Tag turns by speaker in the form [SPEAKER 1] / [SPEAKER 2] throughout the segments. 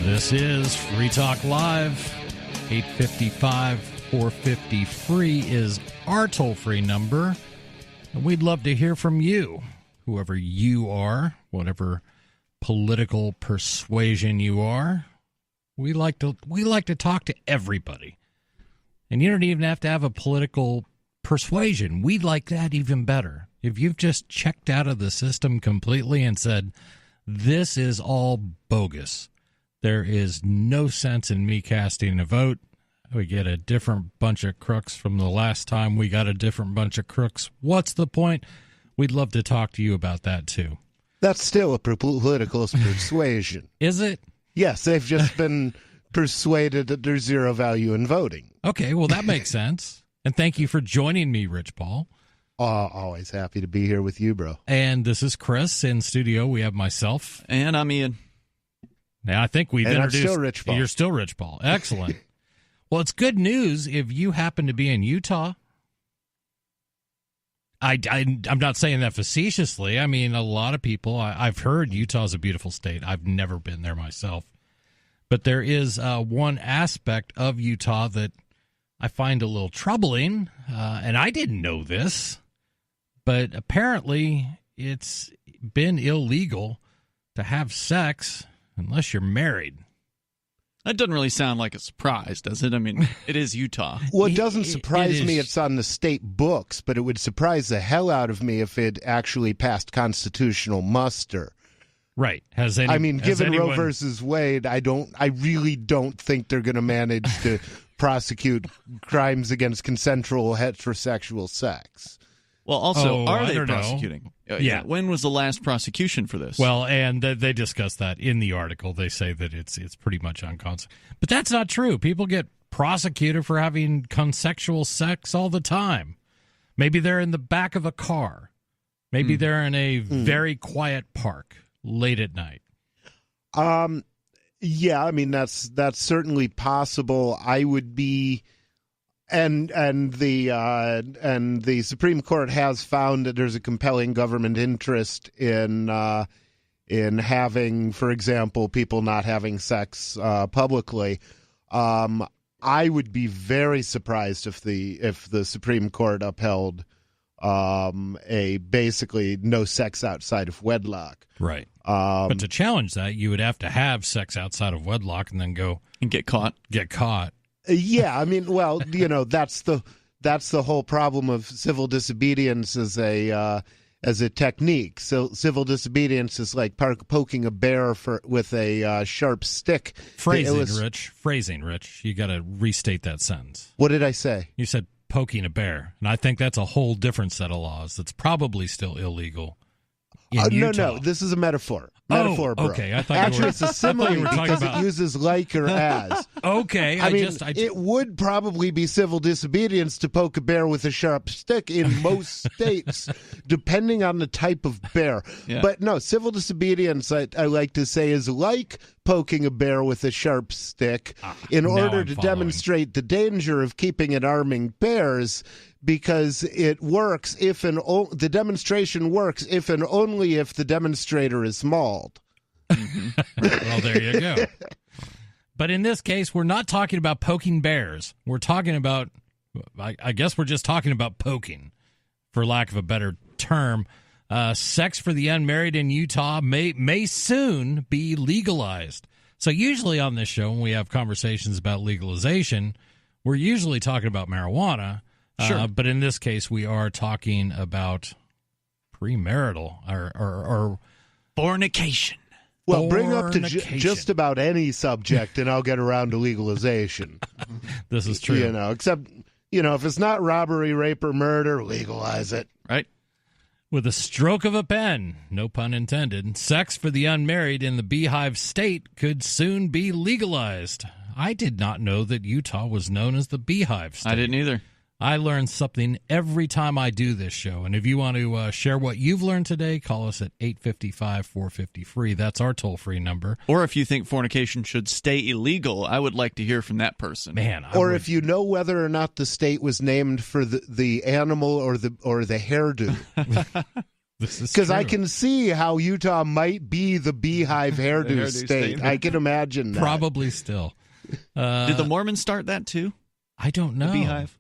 [SPEAKER 1] This is Free Talk Live. 855-450-FREE is our toll-free number. And we'd love to hear from you, whoever you are, whatever political persuasion you are. We like to talk to everybody. And you don't even have to have a political persuasion. We like that even better. If you've just checked out of the system completely and said, this is all bogus, there is no sense in me casting a vote. We get a different bunch of crooks from the last time we got a different bunch of crooks. What's the point? We'd love to talk to you about that, too.
[SPEAKER 2] That's still a political persuasion.
[SPEAKER 1] Is it?
[SPEAKER 2] Yes, they've just been persuaded that there's zero value in voting.
[SPEAKER 1] Okay, well, that makes sense. And thank you for joining me, Rich Paul.
[SPEAKER 2] Always happy to be here with you, bro.
[SPEAKER 1] And this is Chris. In studio, we have myself.
[SPEAKER 3] And I'm Ian.
[SPEAKER 1] Now, I think we've introduced...
[SPEAKER 2] I'm still Rich Paul.
[SPEAKER 1] You're still Rich Paul. Excellent. Well, it's good news if you happen to be in Utah. I'm not saying that facetiously. I mean, a lot of people, I've heard Utah's a beautiful state. I've never been there myself. But there is one aspect of Utah that I find a little troubling, and I didn't know this, but apparently it's been illegal to have sex unless you're married.
[SPEAKER 3] That doesn't really sound like a surprise, does it? I mean, it is Utah.
[SPEAKER 2] Well, it doesn't surprise me it's on the state books, but it would surprise the hell out of me if it actually passed constitutional muster.
[SPEAKER 1] Right.
[SPEAKER 2] Given Roe versus Wade, I really don't think they're going to manage to prosecute crimes against consensual heterosexual sex.
[SPEAKER 3] Well, also, are they prosecuting?
[SPEAKER 1] Yeah.
[SPEAKER 3] When was the last prosecution for this?
[SPEAKER 1] Well, and they discuss that in the article. They say that it's pretty much unconstitutional. But that's not true. People get prosecuted for having consensual sex all the time. Maybe they're in the back of a car. Maybe they're in a very quiet park late at night.
[SPEAKER 2] Yeah, I mean that's certainly possible. I would be, and the Supreme Court has found that there's a compelling government interest in having, for example, people not having sex publicly. I would be very surprised if the Supreme Court upheld a basically no sex outside of wedlock.
[SPEAKER 1] Right. But to challenge that, you would have to have sex outside of wedlock and then go
[SPEAKER 3] and get caught.
[SPEAKER 2] Yeah, I mean, well, that's the whole problem of civil disobedience as a technique. So civil disobedience is like poking a bear with a sharp stick.
[SPEAKER 1] Phrasing, Rich. You got to restate that sentence.
[SPEAKER 2] What did I say?
[SPEAKER 1] You said poking a bear, and I think that's a whole different set of laws that's probably still illegal in Utah.
[SPEAKER 2] No, this is a metaphor. Bro.
[SPEAKER 1] Okay.
[SPEAKER 2] Actually, it's a simile because it uses like or as.
[SPEAKER 1] Okay.
[SPEAKER 2] It would probably be civil disobedience to poke a bear with a sharp stick in most states, depending on the type of bear.
[SPEAKER 3] Yeah.
[SPEAKER 2] But no, civil disobedience, I like to say, is like poking a bear with a sharp stick in order to demonstrate the danger of keeping and arming bears, because it works the demonstration works if and only if the demonstrator is mauled.
[SPEAKER 1] Well, there you go. But in this case, we're not talking about poking bears. We're talking about, I guess we're just talking about poking, for lack of a better term. Sex for the unmarried in Utah may soon be legalized. So usually on this show, when we have conversations about legalization, we're usually talking about marijuana.
[SPEAKER 3] Sure.
[SPEAKER 1] But in this case, we are talking about premarital or
[SPEAKER 3] fornication.
[SPEAKER 2] Well, bring up to just about any subject, and I'll get around to legalization.
[SPEAKER 1] This is true.
[SPEAKER 2] Except, if it's not robbery, rape, or murder, legalize it.
[SPEAKER 3] Right?
[SPEAKER 1] With a stroke of a pen, no pun intended, sex for the unmarried in the Beehive State could soon be legalized. I did not know that Utah was known as the Beehive State.
[SPEAKER 3] I didn't either.
[SPEAKER 1] I learn something every time I do this show. And if you want to share what you've learned today, call us at 855-450-FREE. That's our toll-free number.
[SPEAKER 3] Or if you think fornication should stay illegal, I would like to hear from that person.
[SPEAKER 2] If you know whether or not the state was named for the animal or the hairdo.
[SPEAKER 1] This is
[SPEAKER 2] Because I
[SPEAKER 1] true.
[SPEAKER 2] can see how Utah might be the beehive hairdo,
[SPEAKER 4] hairdo
[SPEAKER 2] state.
[SPEAKER 4] state.
[SPEAKER 2] I can imagine that.
[SPEAKER 1] Probably still.
[SPEAKER 3] Did the Mormons start that too?
[SPEAKER 1] I don't know.
[SPEAKER 3] The beehive?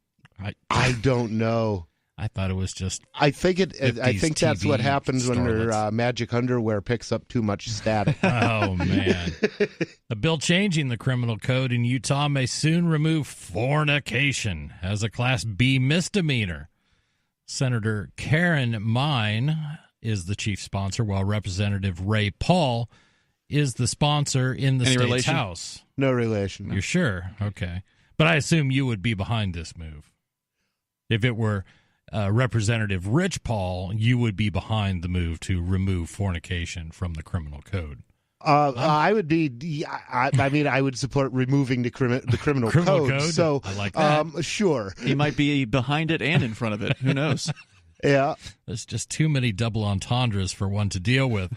[SPEAKER 2] I don't know.
[SPEAKER 1] I thought it was just
[SPEAKER 2] I think I
[SPEAKER 1] 50s
[SPEAKER 2] think that's what
[SPEAKER 1] TV
[SPEAKER 2] happens when their
[SPEAKER 1] starlets.
[SPEAKER 2] magic underwear picks up too much static.
[SPEAKER 1] Oh, man. A bill changing the criminal code in Utah may soon remove fornication as a Class B misdemeanor. Senator Karen Mine is the chief sponsor, while Representative Ray Paul is the sponsor in the
[SPEAKER 3] Any
[SPEAKER 1] state's
[SPEAKER 3] relation?
[SPEAKER 1] House.
[SPEAKER 2] No relation.
[SPEAKER 1] You're sure? Okay. But I assume you would be behind this move. If it were Representative Rich Paul, you would be behind the move to remove fornication from the criminal code.
[SPEAKER 2] I would be. I mean, I would support removing the criminal
[SPEAKER 1] Criminal
[SPEAKER 2] code.
[SPEAKER 1] code?
[SPEAKER 2] So,
[SPEAKER 1] I like that.
[SPEAKER 2] Sure.
[SPEAKER 3] He might be behind it and in front of it. Who knows?
[SPEAKER 2] Yeah.
[SPEAKER 1] There's just too many double entendres for one to deal with.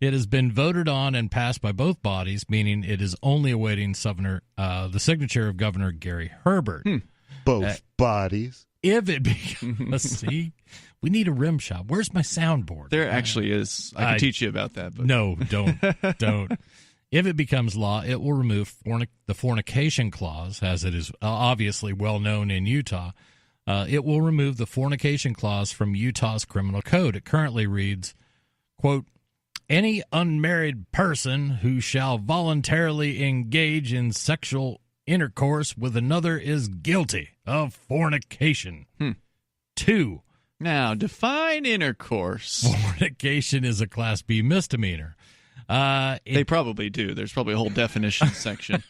[SPEAKER 1] It has been voted on and passed by both bodies, meaning it is only awaiting the signature of Governor Gary Herbert.
[SPEAKER 2] Both bodies.
[SPEAKER 1] If it becomes, see, we need a rim shot. Where's my soundboard?
[SPEAKER 3] There actually is. I can teach you about that. But
[SPEAKER 1] No, don't. If it becomes law, it will remove the fornication clause, as it is obviously well known in Utah. It will remove the fornication clause from Utah's criminal code. It currently reads, quote, any unmarried person who shall voluntarily engage in sexual intercourse with another is guilty of fornication. 2.
[SPEAKER 3] now define intercourse.
[SPEAKER 1] Fornication is a Class B misdemeanor.
[SPEAKER 3] They probably do. There's probably a whole definition section.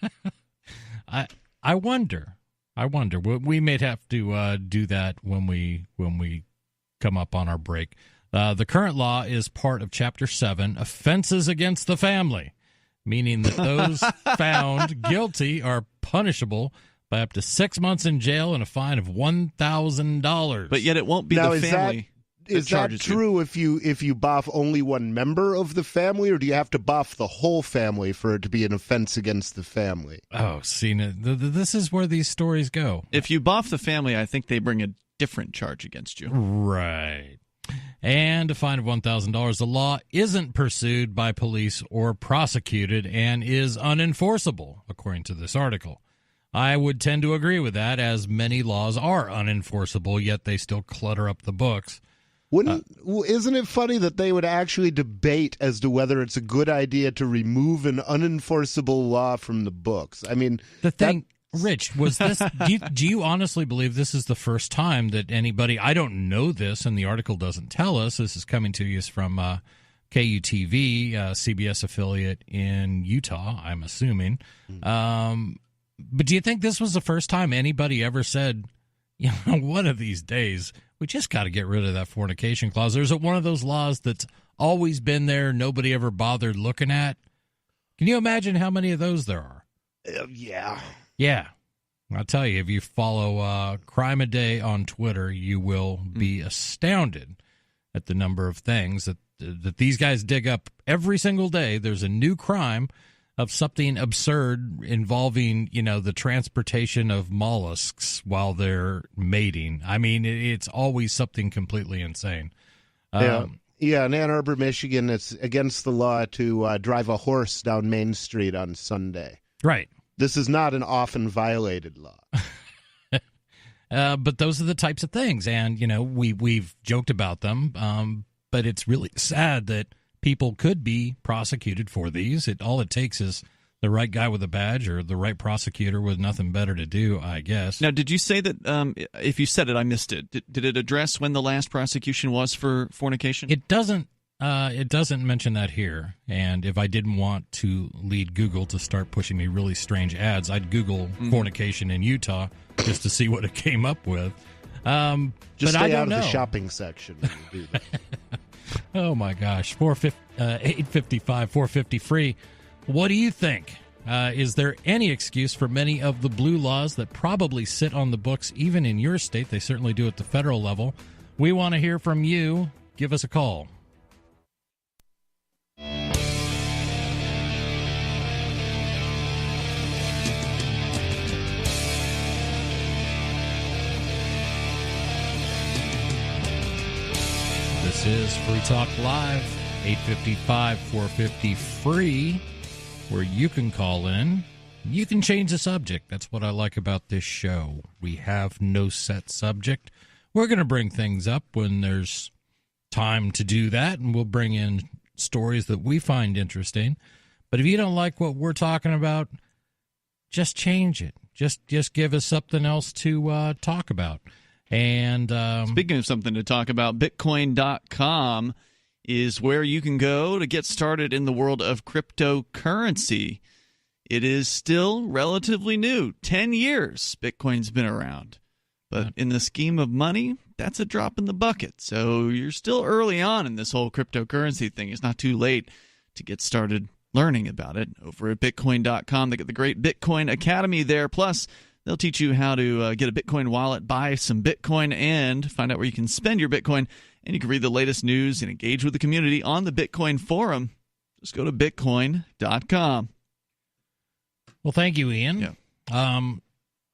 [SPEAKER 1] I wonder. We may have to do that when we come up on our break. The current law is part of Chapter 7, Offenses Against the Family, meaning that those found guilty are punishable by up to 6 months in jail and a fine of $1,000.
[SPEAKER 3] But yet it won't be
[SPEAKER 2] Now,
[SPEAKER 3] the
[SPEAKER 2] is that-
[SPEAKER 3] family.
[SPEAKER 2] Is that
[SPEAKER 3] charges you.
[SPEAKER 2] true if you buff only one member of the family, or do you have to buff the whole family for it to be an offense against the family?
[SPEAKER 1] Oh, see, this is where these stories go.
[SPEAKER 3] If you buff the family, I think they bring a different charge against you.
[SPEAKER 1] Right. And a fine of $1,000. The law isn't pursued by police or prosecuted and is unenforceable, according to this article. I would tend to agree with that, as many laws are unenforceable, yet they still clutter up the books.
[SPEAKER 2] Isn't it funny that they would actually debate as to whether it's a good idea to remove an unenforceable law from the books? I mean,
[SPEAKER 1] The thing, Rich, was this, do you honestly believe this is the first time that anybody, I don't know this, and the article doesn't tell us, this is coming to us from KUTV, CBS affiliate in Utah, I'm assuming. But do you think this was the first time anybody ever said, you know, one of these days, we just got to get rid of that fornication clause? Or is it one of those laws that's always been there, nobody ever bothered looking at? Can you imagine how many of those there are?
[SPEAKER 2] yeah.
[SPEAKER 1] Yeah. I'll tell you, if you follow Crime a Day on Twitter, you will be astounded at the number of things that these guys dig up every single day. There's a new crime of something absurd involving, you know, the transportation of mollusks while they're mating. I mean, it's always something completely insane.
[SPEAKER 2] Yeah. Yeah, in Ann Arbor, Michigan, it's against the law to drive a horse down Main Street on Sunday.
[SPEAKER 1] Right.
[SPEAKER 2] This is not an often violated law.
[SPEAKER 1] But those are the types of things. And, you know, we've joked about them, but it's really sad that people could be prosecuted for these. All it takes is the right guy with a badge or the right prosecutor with nothing better to do, I guess.
[SPEAKER 3] Now, did you say that, if you said it, I missed it. Did it address when the last prosecution was for fornication?
[SPEAKER 1] It doesn't mention that here. And if I didn't want to lead Google to start pushing me really strange ads, I'd Google fornication in Utah just to see what it came up with.
[SPEAKER 2] Just
[SPEAKER 1] but
[SPEAKER 2] stay
[SPEAKER 1] I
[SPEAKER 2] out
[SPEAKER 1] don't
[SPEAKER 2] of
[SPEAKER 1] know.
[SPEAKER 2] the shopping section when you do that.
[SPEAKER 1] Oh my gosh, 855, 450 free. What do you think? Is there any excuse for many of the blue laws that probably sit on the books even in your state? They certainly do at the federal level. We want to hear from you. Give us a call. This This is Free Talk Live, 855-450-FREE, where you can call in. You can change the subject. That's what I like about this show. We have no set subject. We're going to bring things up when there's time to do that, and we'll bring in stories that we find interesting. But if you don't like what we're talking about, just change it. Just give us something else to talk about. And
[SPEAKER 3] speaking of something to talk about, Bitcoin.com is where you can go to get started in the world of cryptocurrency. It is still relatively new. 10 years Bitcoin's been around. But in the scheme of money, that's a drop in the bucket. So you're still early on in this whole cryptocurrency thing. It's not too late to get started learning about it. Over at Bitcoin.com, they got the great Bitcoin Academy there. Plus, they'll teach you how to get a Bitcoin wallet, buy some Bitcoin, and find out where you can spend your Bitcoin. And you can read the latest news and engage with the community on the Bitcoin forum. Just go to Bitcoin.com.
[SPEAKER 1] Well, thank you, Ian.
[SPEAKER 3] Yeah.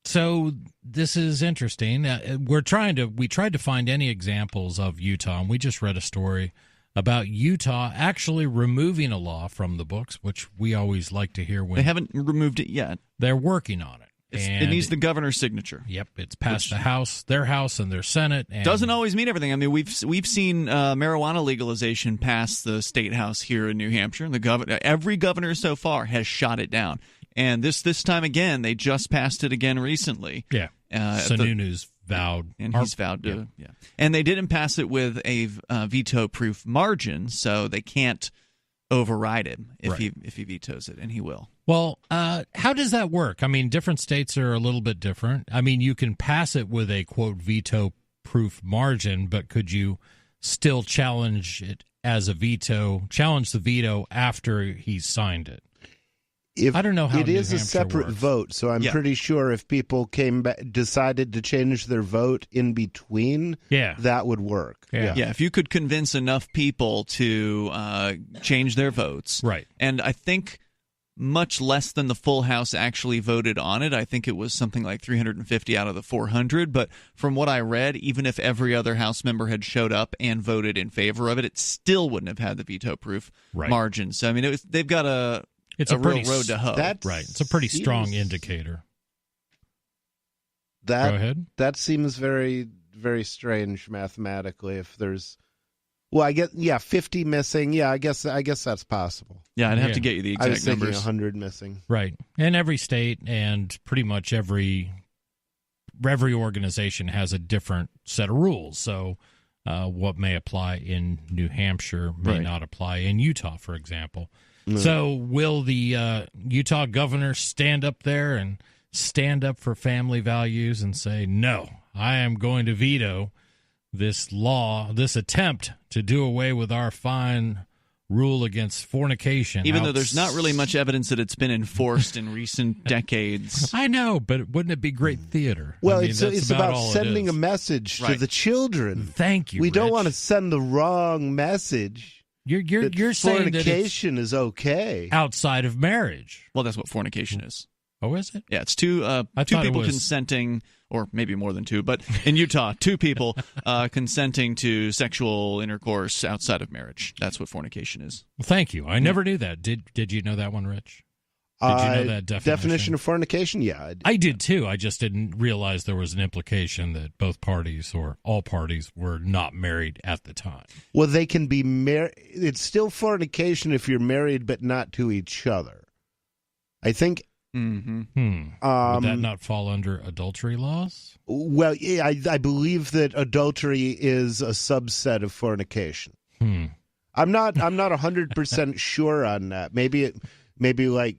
[SPEAKER 1] So this is interesting. We tried to find any examples of Utah, and we just read a story about Utah actually removing a law from the books, which we always like to hear when
[SPEAKER 3] they haven't removed it yet.
[SPEAKER 1] They're working on it.
[SPEAKER 3] It needs the governor's signature.
[SPEAKER 1] Yep, it's passed the House, their House, and their Senate. And
[SPEAKER 3] doesn't always mean everything. I mean, we've seen marijuana legalization pass the state house here in New Hampshire, and every governor so far has shot it down. And this time again, they just passed it again recently.
[SPEAKER 1] Yeah, Sununu's vowed,
[SPEAKER 3] and he's vowed to. Yeah, and they didn't pass it with a veto-proof margin, so they can't override him if he vetoes it, and he will.
[SPEAKER 1] Well, how does that work? I mean, different states are a little bit different. I mean, you can pass it with a, quote, veto-proof margin, but could you still challenge it as a veto, challenge the veto after he's signed it? I don't know how
[SPEAKER 2] it is a separate
[SPEAKER 1] works.
[SPEAKER 2] vote, so I'm pretty sure if people decided to change their vote in between, that would work.
[SPEAKER 1] Yeah,
[SPEAKER 3] if you could convince enough people to change their votes.
[SPEAKER 1] Right.
[SPEAKER 3] And I think much less than the full House actually voted on it. I think it was something like 350 out of the 400. But from what I read, even if every other House member had showed up and voted in favor of it, it still wouldn't have had the veto-proof margin. So, I mean, they've got a real road to hoe.
[SPEAKER 1] Right. It's a pretty strong indicator. Go ahead.
[SPEAKER 2] That seems very, very strange mathematically. If there's, well, I get 50 missing. Yeah, I guess that's possible.
[SPEAKER 3] Yeah, I'd have to get you the exact numbers.
[SPEAKER 2] I was thinking 100 missing.
[SPEAKER 1] Right. And every state and pretty much every organization has a different set of rules. So what may apply in New Hampshire may not apply in Utah, for example. So will the Utah governor stand up there and stand up for family values and say, no, I am going to veto this law, this attempt to do away with our fine rule against fornication?
[SPEAKER 3] Even though there's not really much evidence that it's been enforced in recent decades.
[SPEAKER 1] I know, but wouldn't it be great theater?
[SPEAKER 2] Well, I mean, it's about sending a message to the children.
[SPEAKER 1] Thank you,
[SPEAKER 2] We
[SPEAKER 1] Rich.
[SPEAKER 2] don't want to send the wrong message.
[SPEAKER 1] You're saying
[SPEAKER 2] fornication is okay
[SPEAKER 1] outside of marriage.
[SPEAKER 3] Well, that's what fornication is.
[SPEAKER 1] Oh, is it?
[SPEAKER 3] Yeah, it's two people consenting, or maybe more than two, but in Utah, two people consenting to sexual intercourse outside of marriage. That's what fornication is.
[SPEAKER 1] Well, thank you. I never knew that. Did you know that one, Rich? Did you know that
[SPEAKER 2] definition of fornication? Yeah.
[SPEAKER 1] I did too. I just didn't realize there was an implication that both parties or all parties were not married at the time.
[SPEAKER 2] Well, they can be married. It's still fornication if you're married but not to each other. I think.
[SPEAKER 1] Would that not fall under adultery laws?
[SPEAKER 2] Well, yeah, I believe that adultery is a subset of fornication. I'm not 100% sure on that. Maybe like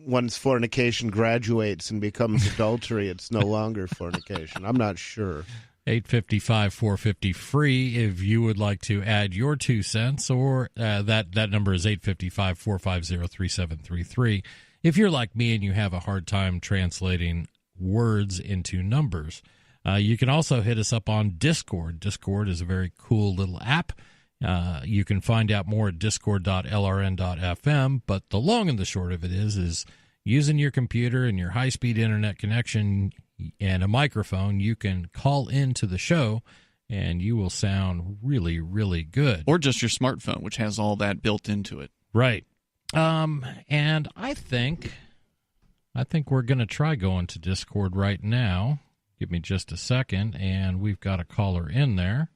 [SPEAKER 2] once fornication graduates and becomes adultery, it's no longer fornication. I'm not sure.
[SPEAKER 1] 855-450-FREE if you would like to add your 2 cents, or that number is 855-450-3733. If you're like me and you have a hard time translating words into numbers, you can also hit us up on Discord. Discord is a very cool little app. You can find out more at discord.lrn.fm, but the long and the short of it is using your computer and your high-speed internet connection and a microphone, you can call into the show and you will sound really, really good.
[SPEAKER 3] Or just your smartphone, which has all that built into it.
[SPEAKER 1] Right. And I think we're going to try going to Discord right now. Give me just a second, and we've got a caller in there.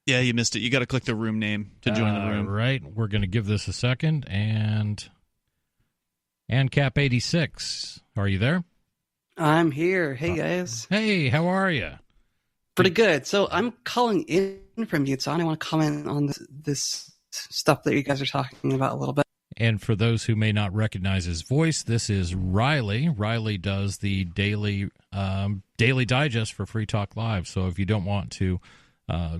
[SPEAKER 3] Yeah, you missed it. You got to click the room name to join the room.
[SPEAKER 1] Right. We're going to give this a second, and Cap86, are you there?
[SPEAKER 4] I'm here. Hey, guys.
[SPEAKER 1] Hey, how are you?
[SPEAKER 4] Pretty good. So I'm calling in from Utah, and I want to comment on this stuff that you guys are talking about a little bit.
[SPEAKER 1] And for those who may not recognize his voice, this is Riley. Riley does the daily digest for Free Talk Live. So if you don't want to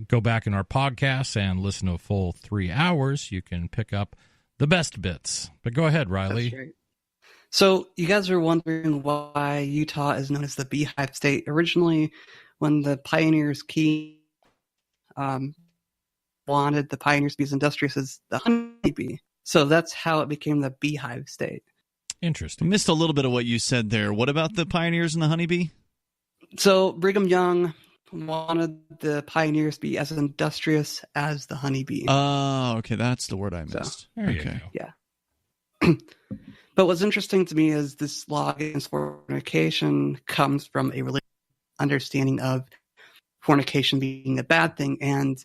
[SPEAKER 1] go back in our podcasts and listen to a full 3 hours, you can pick up the best bits. But go ahead, Riley.
[SPEAKER 4] That's right. So you guys are wondering why Utah is known as the Beehive State. Originally, when the pioneers wanted the pioneers to be as industrious as the honeybee. So that's how it became the Beehive State.
[SPEAKER 1] Interesting.
[SPEAKER 3] I missed a little bit of what you said there. What about the pioneers and the honeybee?
[SPEAKER 4] So Brigham Young wanted the pioneers to be as industrious as the honeybee.
[SPEAKER 3] Oh, okay. That's the word I missed.
[SPEAKER 1] There you
[SPEAKER 3] Okay.
[SPEAKER 1] go.
[SPEAKER 4] Yeah. But what's interesting to me is this law against fornication comes from a religious understanding of fornication being a bad thing. And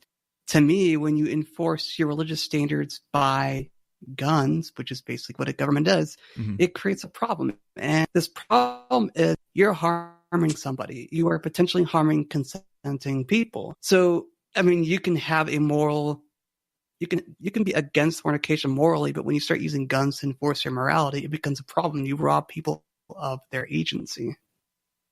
[SPEAKER 4] to me, when you enforce your religious standards by guns, which is basically what a government does, it creates a problem. And this problem is you're harming somebody. You are potentially harming consenting people. So, I mean, you can have a moral... You can be against fornication morally, but when you start using guns to enforce your morality, it becomes a problem. You rob people of their agency.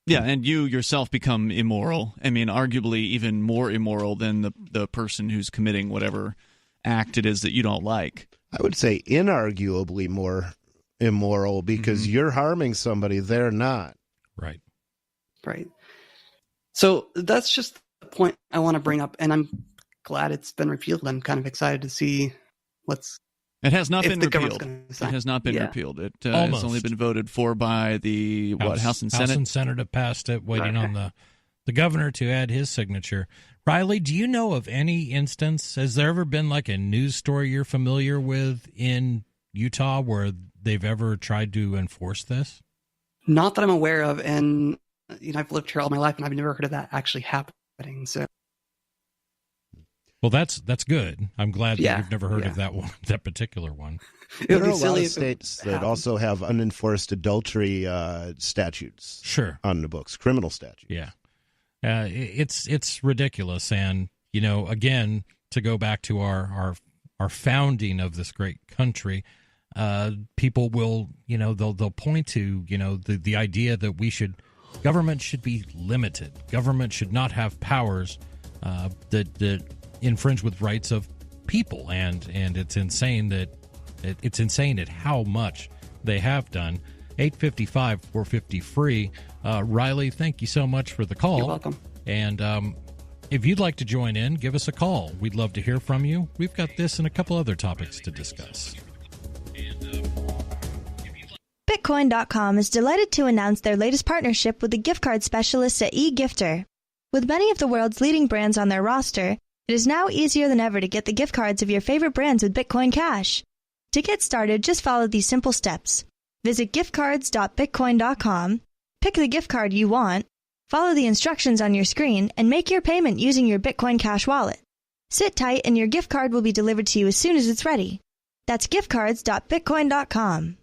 [SPEAKER 3] Yeah, and you yourself become immoral. I mean, arguably even more immoral than the person who's committing whatever act it is that you don't like.
[SPEAKER 2] I would say inarguably more immoral because you're harming somebody, they're not.
[SPEAKER 1] Right.
[SPEAKER 4] Right. So that's just the point I want to bring up, and I'm glad it's been repealed. I'm kind of excited to see what's...
[SPEAKER 3] It has not been repealed.
[SPEAKER 4] It
[SPEAKER 3] has not been repealed. It has
[SPEAKER 1] Almost.
[SPEAKER 3] only been voted for by the House and Senate.
[SPEAKER 1] House and Senate have passed it, waiting on the governor to add his signature. Riley, do you know of any instance, has there ever been like a news story you're familiar with in Utah where they've ever tried to enforce this?
[SPEAKER 4] Not that I'm aware of, and I've lived here all my life, and I've never heard of that actually happening. So,
[SPEAKER 1] well, that's good. I'm glad that you've never heard of that one, that particular one.
[SPEAKER 2] There are a lot of states that also have unenforced adultery statutes.
[SPEAKER 1] Sure,
[SPEAKER 2] on the books, criminal statutes.
[SPEAKER 1] Yeah, it's ridiculous, and again, to go back to our founding of this great country, people will they'll point to the idea that government should be limited. Government should not have powers that infringe with rights of people, and it's insane that it's insane at how much they have done. 855-450 free. Riley, thank you so much for the call.
[SPEAKER 4] You're welcome.
[SPEAKER 1] And if you'd like to join in, give us a call. We'd love to hear from you. We've got this and a couple other topics to discuss.
[SPEAKER 5] Bitcoin.com is delighted to announce their latest partnership with the gift card specialists at eGifter. With many of the world's leading brands on their roster, it is now easier than ever to get the gift cards of your favorite brands with Bitcoin Cash. To get started, just follow these simple steps. Visit giftcards.bitcoin.com, pick the gift card you want, follow the instructions on your screen, and make your payment using your Bitcoin Cash wallet. Sit tight and your gift card will be delivered to you as soon as it's ready. That's giftcards.bitcoin.com.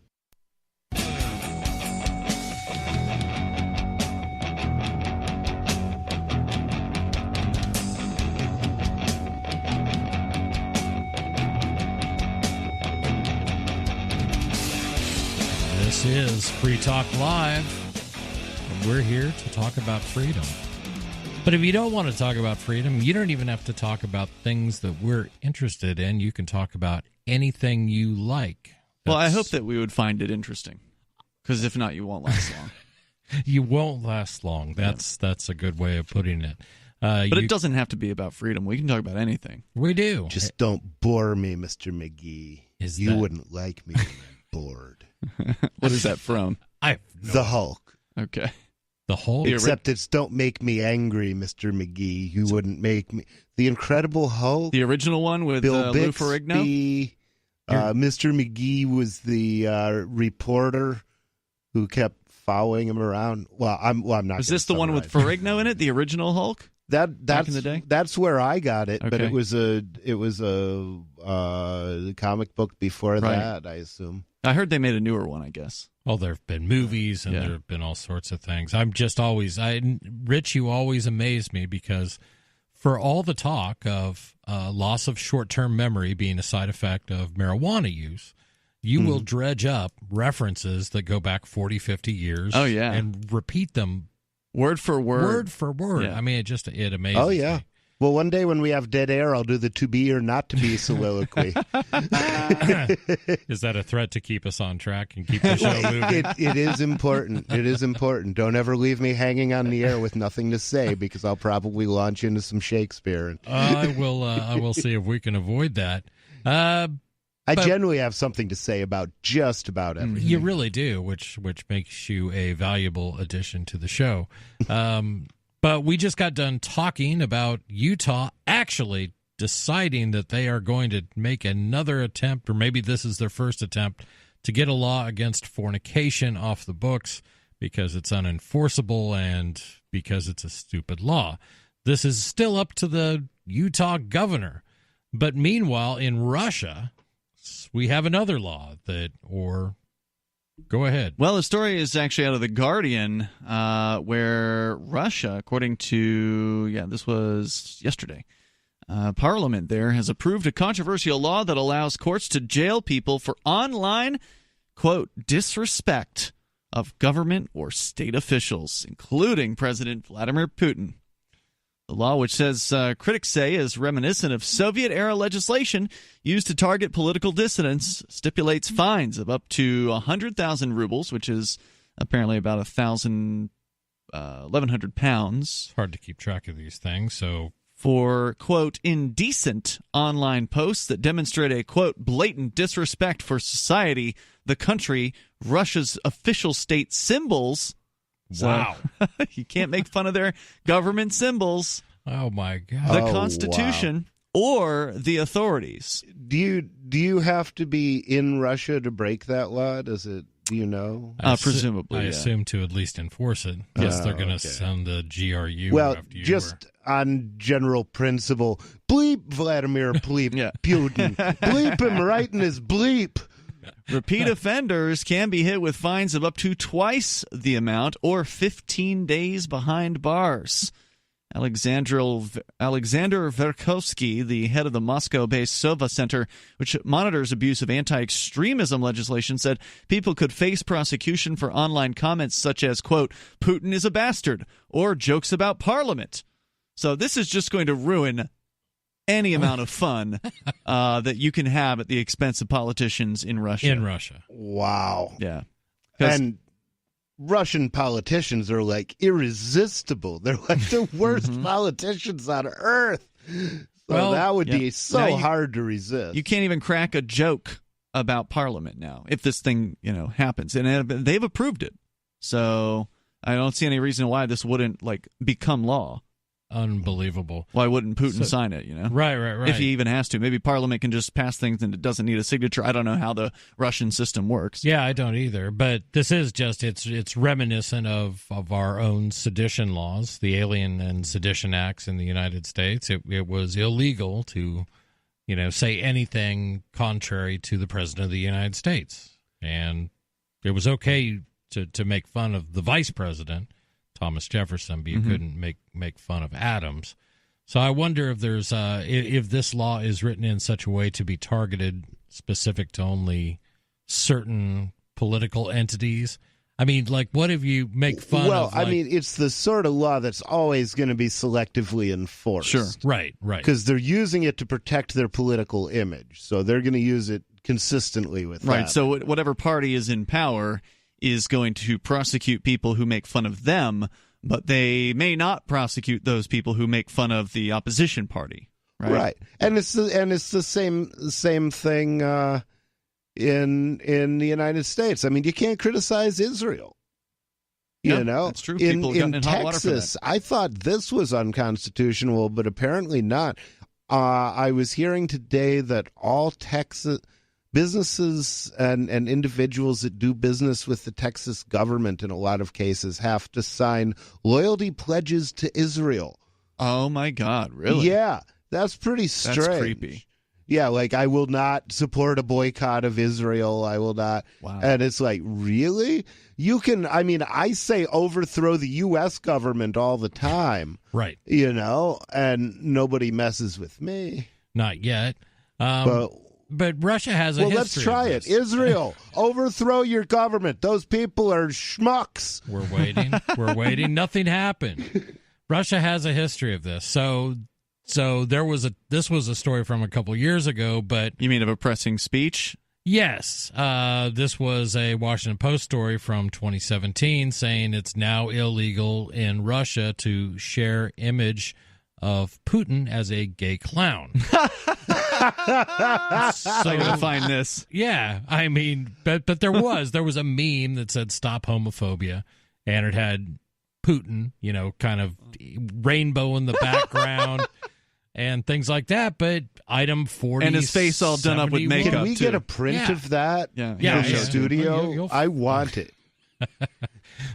[SPEAKER 1] This is Free Talk Live, and we're here to talk about freedom. But if you don't want to talk about freedom, you don't even have to talk about things that we're interested in. You can talk about anything you like.
[SPEAKER 3] Well, I hope that we would find it interesting, because if not, you won't last long.
[SPEAKER 1] You won't last long. That's a good way of putting it.
[SPEAKER 3] But it doesn't have to be about freedom. We can talk about anything.
[SPEAKER 1] We do.
[SPEAKER 2] Just don't bore me, Mr. McGee. You wouldn't like me when I'm bored.
[SPEAKER 3] What is that from?
[SPEAKER 1] The
[SPEAKER 2] Hulk.
[SPEAKER 3] Okay.
[SPEAKER 1] The Hulk?
[SPEAKER 2] Except it's Don't Make Me Angry, Mr. McGee. You wouldn't make me. The Incredible Hulk.
[SPEAKER 3] The original one with
[SPEAKER 2] Bill
[SPEAKER 3] Lou Ferrigno?
[SPEAKER 2] Bixby. Mr. McGee was the reporter who kept following him around. Well, I'm not.
[SPEAKER 3] Was this the one with Ferrigno in it? The original Hulk?
[SPEAKER 2] That's
[SPEAKER 3] back in the day?
[SPEAKER 2] That's where I got it, but
[SPEAKER 3] Okay.
[SPEAKER 2] it was a comic book before that, I assume.
[SPEAKER 3] I heard they made a newer one, I guess.
[SPEAKER 1] Well, there have been movies and there have been all sorts of things. I'm just always, Rich, you always amaze me because for all the talk of loss of short-term memory being a side effect of marijuana use, you will dredge up references that go back 40, 50 years and repeat them
[SPEAKER 3] word for word.
[SPEAKER 1] Word for word.
[SPEAKER 3] Yeah.
[SPEAKER 1] I mean, it amazes
[SPEAKER 2] Oh, yeah.
[SPEAKER 1] me.
[SPEAKER 2] Well, one day when we have dead air, I'll do the to be or not to be soliloquy.
[SPEAKER 1] Is that a threat to keep us on track and keep the show moving?
[SPEAKER 2] It is important. It is important. Don't ever leave me hanging on the air with nothing to say because I'll probably launch into some Shakespeare.
[SPEAKER 1] I will see if we can avoid that.
[SPEAKER 2] I generally have something to say about just about everything.
[SPEAKER 1] You really do, which makes you a valuable addition to the show. But we just got done talking about Utah actually deciding that they are going to make another attempt, or maybe this is their first attempt, to get a law against fornication off the books because it's unenforceable and because it's a stupid law. This is still up to the Utah governor. But meanwhile, in Russia, we have another law go ahead.
[SPEAKER 3] Well, the story is actually out of The Guardian, where Russia, according to, this was yesterday, Parliament there has approved a controversial law that allows courts to jail people for online, quote, disrespect of government or state officials, including President Vladimir Putin. The law, which says critics say is reminiscent of Soviet-era legislation used to target political dissidents, stipulates fines of up to 100,000 rubles, which is apparently about 1,100 pounds.
[SPEAKER 1] It's hard to keep track of these things, so...
[SPEAKER 3] For, quote, indecent online posts that demonstrate a, quote, blatant disrespect for society, the country, Russia's official state symbols...
[SPEAKER 1] Wow.
[SPEAKER 3] So, you can't make fun of their government symbols.
[SPEAKER 1] Oh, my God.
[SPEAKER 3] The Constitution or the authorities.
[SPEAKER 2] Do you have to be in Russia to break that law? Do you know?
[SPEAKER 3] Presumably,
[SPEAKER 1] I assume to at least enforce it. Yes, they're going to send the GRU after you.
[SPEAKER 2] Just on general principle, bleep Vladimir bleep Putin. Bleep him right in his bleep.
[SPEAKER 3] Repeat offenders can be hit with fines of up to twice the amount or 15 days behind bars. Alexander Verkhovsky, the head of the Moscow-based Sova Center, which monitors abuse of anti-extremism legislation, said people could face prosecution for online comments such as, quote, Putin is a bastard, or jokes about Parliament. So this is just going to ruin any amount of fun that you can have at the expense of politicians in Russia.
[SPEAKER 2] Wow.
[SPEAKER 3] Yeah.
[SPEAKER 2] And Russian politicians are like irresistible. They're like the worst politicians on earth. So that would be so hard to resist.
[SPEAKER 3] You can't even crack a joke about Parliament now if this thing, happens. And they've approved it. So I don't see any reason why this wouldn't become law.
[SPEAKER 1] Unbelievable.
[SPEAKER 3] Why wouldn't Putin sign it,
[SPEAKER 1] Right.
[SPEAKER 3] If he even has to. Maybe Parliament can just pass things and it doesn't need a signature. I don't know how the Russian system works.
[SPEAKER 1] Yeah, I don't either. But this is just, it's reminiscent of our own sedition laws, the Alien and Sedition Acts in the United States. It was illegal to, say anything contrary to the President of the United States. And it was okay to make fun of the Vice President, Thomas Jefferson, but you couldn't make fun of Adams. So I wonder if there's if this law is written in such a way to be targeted specific to only certain political entities. I mean, what if you make fun of...
[SPEAKER 2] Well, I mean, it's the sort of law that's always going to be selectively enforced.
[SPEAKER 1] Sure, right.
[SPEAKER 2] Because they're using it to protect their political image. So they're going to use it consistently with that.
[SPEAKER 3] Right, so whatever party is in power is going to prosecute people who make fun of them, but they may not prosecute those people who make fun of the opposition party. Right.
[SPEAKER 2] And it's the same thing in the United States. I mean, you can't criticize Israel.
[SPEAKER 3] Yeah,
[SPEAKER 2] You know,
[SPEAKER 3] that's true. People have gotten in hot water for
[SPEAKER 2] Texas,
[SPEAKER 3] that.
[SPEAKER 2] I thought this was unconstitutional, but apparently not. I was hearing today that all Texas businesses and individuals that do business with the Texas government in a lot of cases have to sign loyalty pledges to Israel.
[SPEAKER 3] Oh, my God. Really?
[SPEAKER 2] Yeah, that's pretty strange.
[SPEAKER 3] That's creepy.
[SPEAKER 2] Yeah, like I will not support a boycott of Israel. I will not.
[SPEAKER 3] Wow.
[SPEAKER 2] And it's like, really? You can, I mean, I say overthrow the U.S. government all the time,
[SPEAKER 1] Right.
[SPEAKER 2] you know, and nobody messes with me.
[SPEAKER 1] Not yet.
[SPEAKER 2] But
[SPEAKER 1] Russia has a
[SPEAKER 2] well,
[SPEAKER 1] history
[SPEAKER 2] let's try
[SPEAKER 1] of
[SPEAKER 2] it.
[SPEAKER 1] this.
[SPEAKER 2] Israel, overthrow your government. Those people are schmucks.
[SPEAKER 1] We're waiting. We're waiting. Nothing happened. Russia has a history of this. So this was a story from a couple years ago, but
[SPEAKER 3] You mean of oppressing speech?
[SPEAKER 1] yes, this was a Washington Post story from 2017 saying it's now illegal in Russia to share image of Putin as a gay clown.
[SPEAKER 3] I gotta find this.
[SPEAKER 1] Yeah, I mean, but there was a meme that said "Stop homophobia," and it had Putin, you know, kind of rainbow in the background and things like that. But item 40
[SPEAKER 3] And his face all done up with
[SPEAKER 1] 71.
[SPEAKER 3] makeup.
[SPEAKER 2] Can we
[SPEAKER 3] too.
[SPEAKER 2] get a print
[SPEAKER 1] Yeah.
[SPEAKER 2] of that
[SPEAKER 3] Yeah,
[SPEAKER 1] Yeah,
[SPEAKER 2] in the
[SPEAKER 1] yeah.
[SPEAKER 2] studio?
[SPEAKER 1] You'll-
[SPEAKER 2] I want it.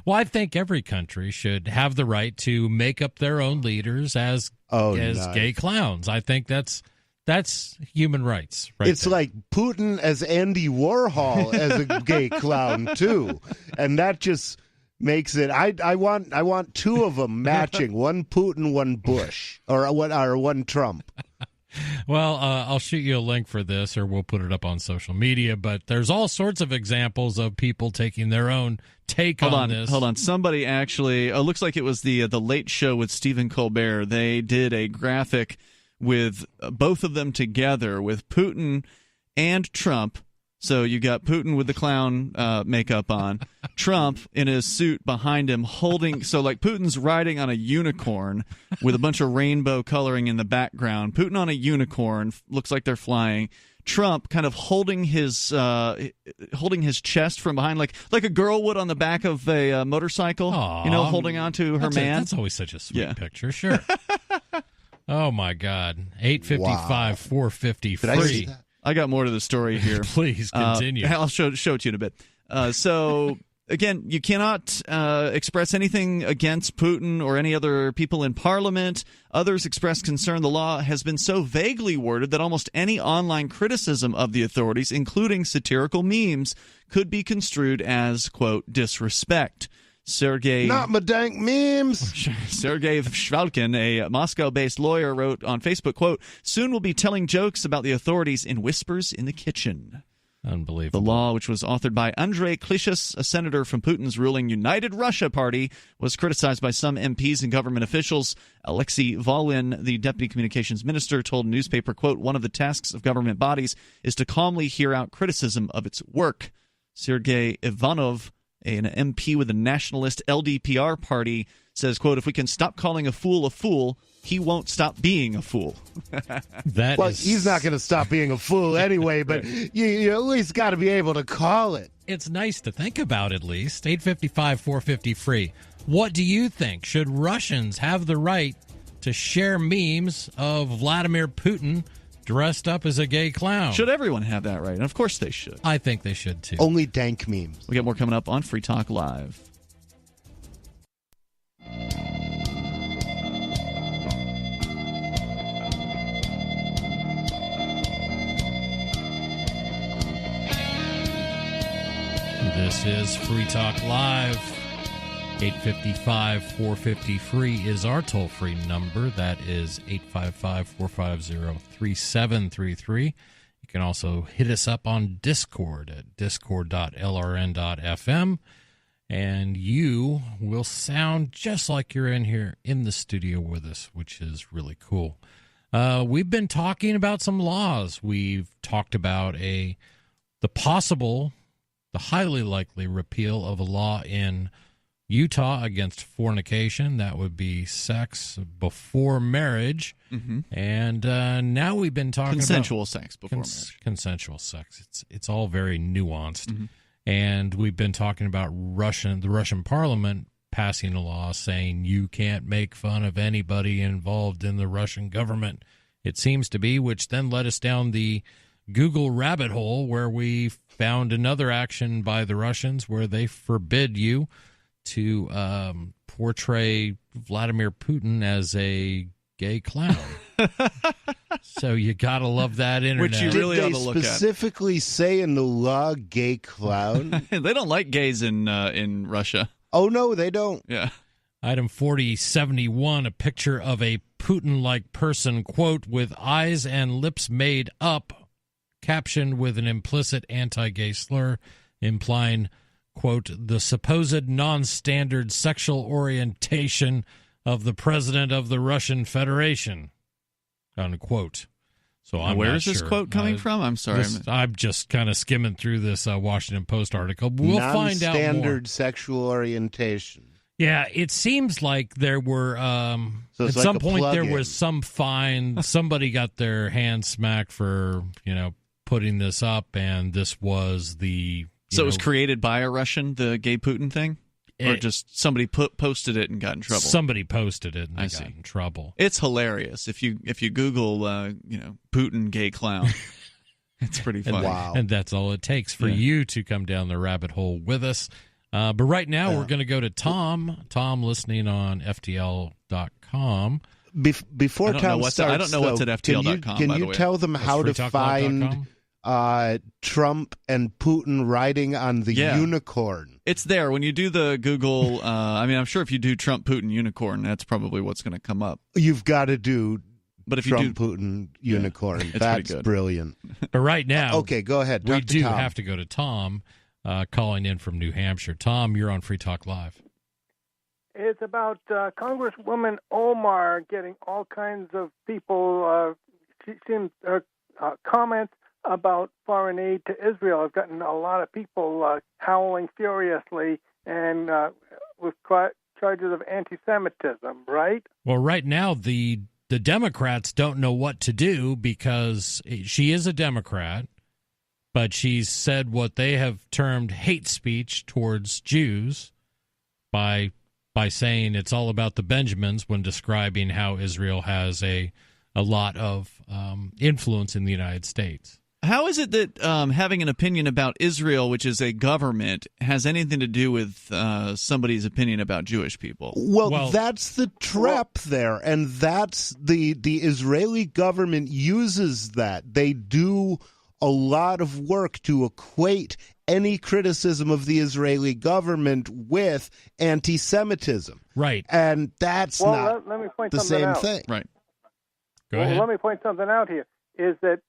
[SPEAKER 1] Well, I think every country should have the right to make up their own leaders as
[SPEAKER 2] Nice.
[SPEAKER 1] gay clowns. I think that's human rights, right?
[SPEAKER 2] It's
[SPEAKER 1] there.
[SPEAKER 2] like Putin as Andy Warhol as a gay clown too, and that just makes it. I want two of them matching, one Putin, one Bush, or one Trump.
[SPEAKER 1] Well, I'll shoot you a link for this, or we'll put it up on social media. But there's all sorts of examples of people taking their own take on this.
[SPEAKER 3] Hold on. Somebody actually, looks like it was the Late Show with Stephen Colbert. They did a graphic with both of them together, with Putin and Trump. So you got Putin with the clown makeup on, Trump in his suit behind him holding, so like Putin's riding on a unicorn with a bunch of rainbow coloring in the background. Putin on a unicorn, looks like they're flying. Trump kind of holding his chest from behind, like a girl would on the back of a motorcycle,
[SPEAKER 1] Aw.
[SPEAKER 3] you know, holding on to her man.
[SPEAKER 1] That's always such a sweet
[SPEAKER 3] Yeah.
[SPEAKER 1] picture. Sure. Oh my God. 855 450
[SPEAKER 2] Did I see
[SPEAKER 1] free.
[SPEAKER 2] that?
[SPEAKER 3] I got more to the story here.
[SPEAKER 1] Please continue.
[SPEAKER 3] I'll show it to you in a bit. So, again, you cannot express anything against Putin or any other people in Parliament. Others express concern the law has been so vaguely worded that almost any online criticism of the authorities, including satirical memes, could be construed as, quote, disrespect.
[SPEAKER 2] Not my dank memes.
[SPEAKER 3] Sergei Shvalkin, a Moscow-based lawyer, wrote on Facebook, quote, "Soon we'll be telling jokes about the authorities in whispers in the kitchen."
[SPEAKER 1] Unbelievable.
[SPEAKER 3] The law, which was authored by Andrei Klishus, a senator from Putin's ruling United Russia Party, was criticized by some MPs and government officials. Alexei Volin, the deputy communications minister, told a newspaper, quote, "One of the tasks of government bodies is to calmly hear out criticism of its work." Sergei Ivanov, an MP with the nationalist LDPR party, says, quote, "If we can stop calling a fool, he won't stop being a fool."
[SPEAKER 2] Well, he's not going to stop being a fool anyway, but you at least got to be able to call it.
[SPEAKER 1] It's nice to think about, at least. 855 450 free. What do you think? Should Russians have the right to share memes of Vladimir Putin dressed up as a gay clown?
[SPEAKER 3] Should everyone have that right? And of course they should.
[SPEAKER 1] I think they should, too.
[SPEAKER 2] Only dank memes.
[SPEAKER 3] We got more coming up on Free Talk Live.
[SPEAKER 1] This is Free Talk Live. 855 450 free is our toll free number. That is 855 450 3733. You can also hit us up on Discord at discord.lrn.fm, and you will sound just like you're in here in the studio with us, which is really cool. We've been talking about some laws. We've talked about the highly likely repeal of a law in Utah against fornication. That would be sex before marriage.
[SPEAKER 3] Mm-hmm.
[SPEAKER 1] And now we've been talking
[SPEAKER 3] Consensual
[SPEAKER 1] about
[SPEAKER 3] sex before marriage.
[SPEAKER 1] Consensual sex. It's all very nuanced.
[SPEAKER 3] Mm-hmm.
[SPEAKER 1] And we've been talking about the Russian Parliament passing a law saying you can't make fun of anybody involved in the Russian government. It seems to be, which then led us down the Google rabbit hole where we found another action by the Russians where they forbid you to portray Vladimir Putin as a gay clown. So you gotta love that internet.
[SPEAKER 3] Which you really
[SPEAKER 2] Did
[SPEAKER 3] ought
[SPEAKER 2] they
[SPEAKER 3] to look at.
[SPEAKER 2] specifically say in the law gay clown?
[SPEAKER 3] They don't like gays in Russia.
[SPEAKER 2] Oh, no, they don't.
[SPEAKER 3] Yeah.
[SPEAKER 1] Item 4071, a picture of a Putin-like person, quote, with eyes and lips made up, captioned with an implicit anti-gay slur, implying, quote, the supposed non-standard sexual orientation of the president of the Russian Federation, unquote. So I'm
[SPEAKER 3] Where
[SPEAKER 1] not
[SPEAKER 3] is this
[SPEAKER 1] sure.
[SPEAKER 3] quote coming from? I'm sorry.
[SPEAKER 1] I'm just kind of skimming through this Washington Post article. We'll find out more.
[SPEAKER 2] Non-standard sexual orientation.
[SPEAKER 1] Yeah, it seems like there were
[SPEAKER 2] So
[SPEAKER 1] at
[SPEAKER 2] it's like
[SPEAKER 1] some
[SPEAKER 2] a
[SPEAKER 1] point there
[SPEAKER 2] plug-in.
[SPEAKER 1] was some fine. Somebody got their hand smacked for putting this up, and this was the.
[SPEAKER 3] So it was created by a Russian, the gay Putin thing? Or
[SPEAKER 1] It-
[SPEAKER 3] just somebody posted it and got in trouble?
[SPEAKER 1] Somebody posted it and they
[SPEAKER 3] I
[SPEAKER 1] got
[SPEAKER 3] see.
[SPEAKER 1] in trouble.
[SPEAKER 3] It's hilarious. If you Google Putin gay clown, it's pretty funny.
[SPEAKER 2] Wow.
[SPEAKER 1] And that's all it takes for
[SPEAKER 3] Yeah.
[SPEAKER 1] you to come down the rabbit hole with us. But right now we're going to go to Tom. Tom listening on FTL.com.
[SPEAKER 2] Before
[SPEAKER 3] I don't know
[SPEAKER 2] Tom
[SPEAKER 3] what's-
[SPEAKER 2] starts,
[SPEAKER 3] I don't know what's
[SPEAKER 2] though,
[SPEAKER 3] at FTL.com,
[SPEAKER 2] Can
[SPEAKER 3] by
[SPEAKER 2] you
[SPEAKER 3] the way.
[SPEAKER 2] tell them
[SPEAKER 1] That's
[SPEAKER 2] how to
[SPEAKER 1] freetalklive.com.
[SPEAKER 2] find Trump and Putin riding on the
[SPEAKER 3] Yeah.
[SPEAKER 2] unicorn?
[SPEAKER 3] It's there. When you do the Google, I'm sure if you do Trump Putin unicorn, that's probably what's going to come up.
[SPEAKER 2] You've got to do
[SPEAKER 3] But if you
[SPEAKER 2] Trump
[SPEAKER 3] do,
[SPEAKER 2] Putin unicorn.
[SPEAKER 3] it's pretty
[SPEAKER 2] That's
[SPEAKER 3] good.
[SPEAKER 2] brilliant.
[SPEAKER 1] But right now,
[SPEAKER 2] Okay, go ahead.
[SPEAKER 1] we
[SPEAKER 2] Talk to
[SPEAKER 1] do
[SPEAKER 2] Tom.
[SPEAKER 1] have to go to Tom calling in from New Hampshire. Tom, you're on Free Talk Live.
[SPEAKER 6] It's about Congresswoman Omar getting all kinds of people. She seems her comments about foreign aid to Israel have gotten a lot of people howling furiously and with charges of anti-Semitism. Right?
[SPEAKER 1] Well, right now, the Democrats don't know what to do because she is a Democrat, but she's said what they have termed hate speech towards Jews by saying it's all about the Benjamins when describing how Israel has a lot of influence in the United States.
[SPEAKER 3] how is it that having an opinion about Israel, which is a government, has anything to do with somebody's opinion about Jewish people?
[SPEAKER 2] Well, that's the trap there, and that's the Israeli government uses that. They do a lot of work to equate any criticism of the Israeli government with anti-Semitism.
[SPEAKER 1] Right.
[SPEAKER 2] And that's not
[SPEAKER 6] let me point
[SPEAKER 2] the
[SPEAKER 6] something
[SPEAKER 2] same
[SPEAKER 6] out.
[SPEAKER 2] thing.
[SPEAKER 3] Right.
[SPEAKER 1] Go ahead.
[SPEAKER 6] Let me point something out here. Is that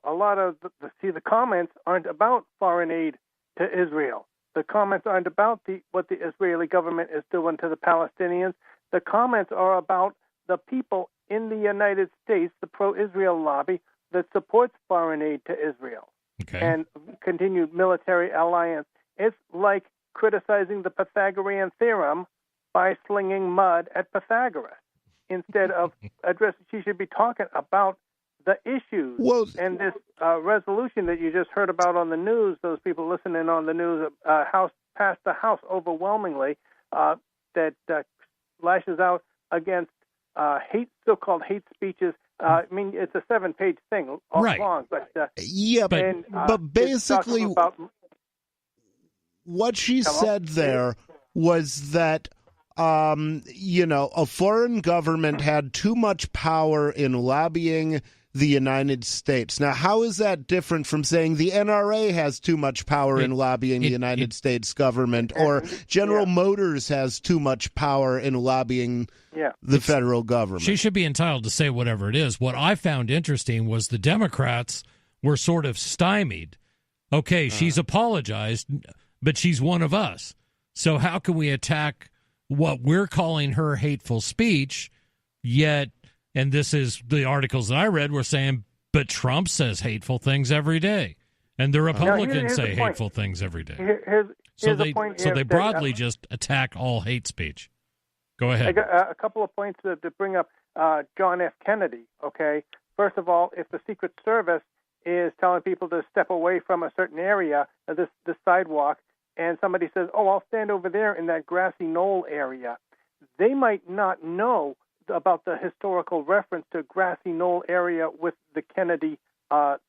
[SPEAKER 6] a lot of the comments aren't about foreign aid to Israel. The comments aren't about what the Israeli government is doing to the Palestinians. The comments are about the people in the United States, the pro-Israel lobby that supports foreign aid to Israel
[SPEAKER 1] Okay.
[SPEAKER 6] and continued military alliance. It's like criticizing the Pythagorean theorem by slinging mud at Pythagoras instead of addressing. She should be talking about the issues.
[SPEAKER 2] Well,
[SPEAKER 6] And this resolution that you just heard about on the news, those people listening on the news, House passed the House overwhelmingly that lashes out against so-called hate speeches. I mean, it's a 7-page thing all
[SPEAKER 1] Right.
[SPEAKER 6] long, but
[SPEAKER 2] yeah,
[SPEAKER 1] But-
[SPEAKER 6] and,
[SPEAKER 2] but
[SPEAKER 6] it's talking
[SPEAKER 2] basically
[SPEAKER 6] about,
[SPEAKER 2] what she
[SPEAKER 6] Hello?
[SPEAKER 2] said there was that a foreign government had too much power in lobbying the United States. Now, how is that different from saying the NRA has too much power in lobbying the United States government, or General Motors has too much power in lobbying the federal government?
[SPEAKER 1] She should be entitled to say whatever it is. What I found interesting was the Democrats were sort of stymied. Okay, she's apologized, but she's one of us. So how can we attack what we're calling her hateful speech, yet, and this is the articles that I read were saying, but Trump says hateful things every day, and the Republicans
[SPEAKER 6] here's
[SPEAKER 1] say
[SPEAKER 6] the point.
[SPEAKER 1] hateful things every day.
[SPEAKER 6] here's
[SPEAKER 1] So
[SPEAKER 6] the
[SPEAKER 1] they
[SPEAKER 6] point
[SPEAKER 1] so
[SPEAKER 6] here
[SPEAKER 1] they
[SPEAKER 6] that,
[SPEAKER 1] broadly just attack all hate speech. Go
[SPEAKER 6] I
[SPEAKER 1] ahead.
[SPEAKER 6] got a couple of points to bring up. John F. Kennedy, okay? First of all, if the Secret Service is telling people to step away from a certain area, this sidewalk, and somebody says, "Oh, I'll stand over there in that grassy knoll area," they might not know about the historical reference to grassy knoll area with the Kennedy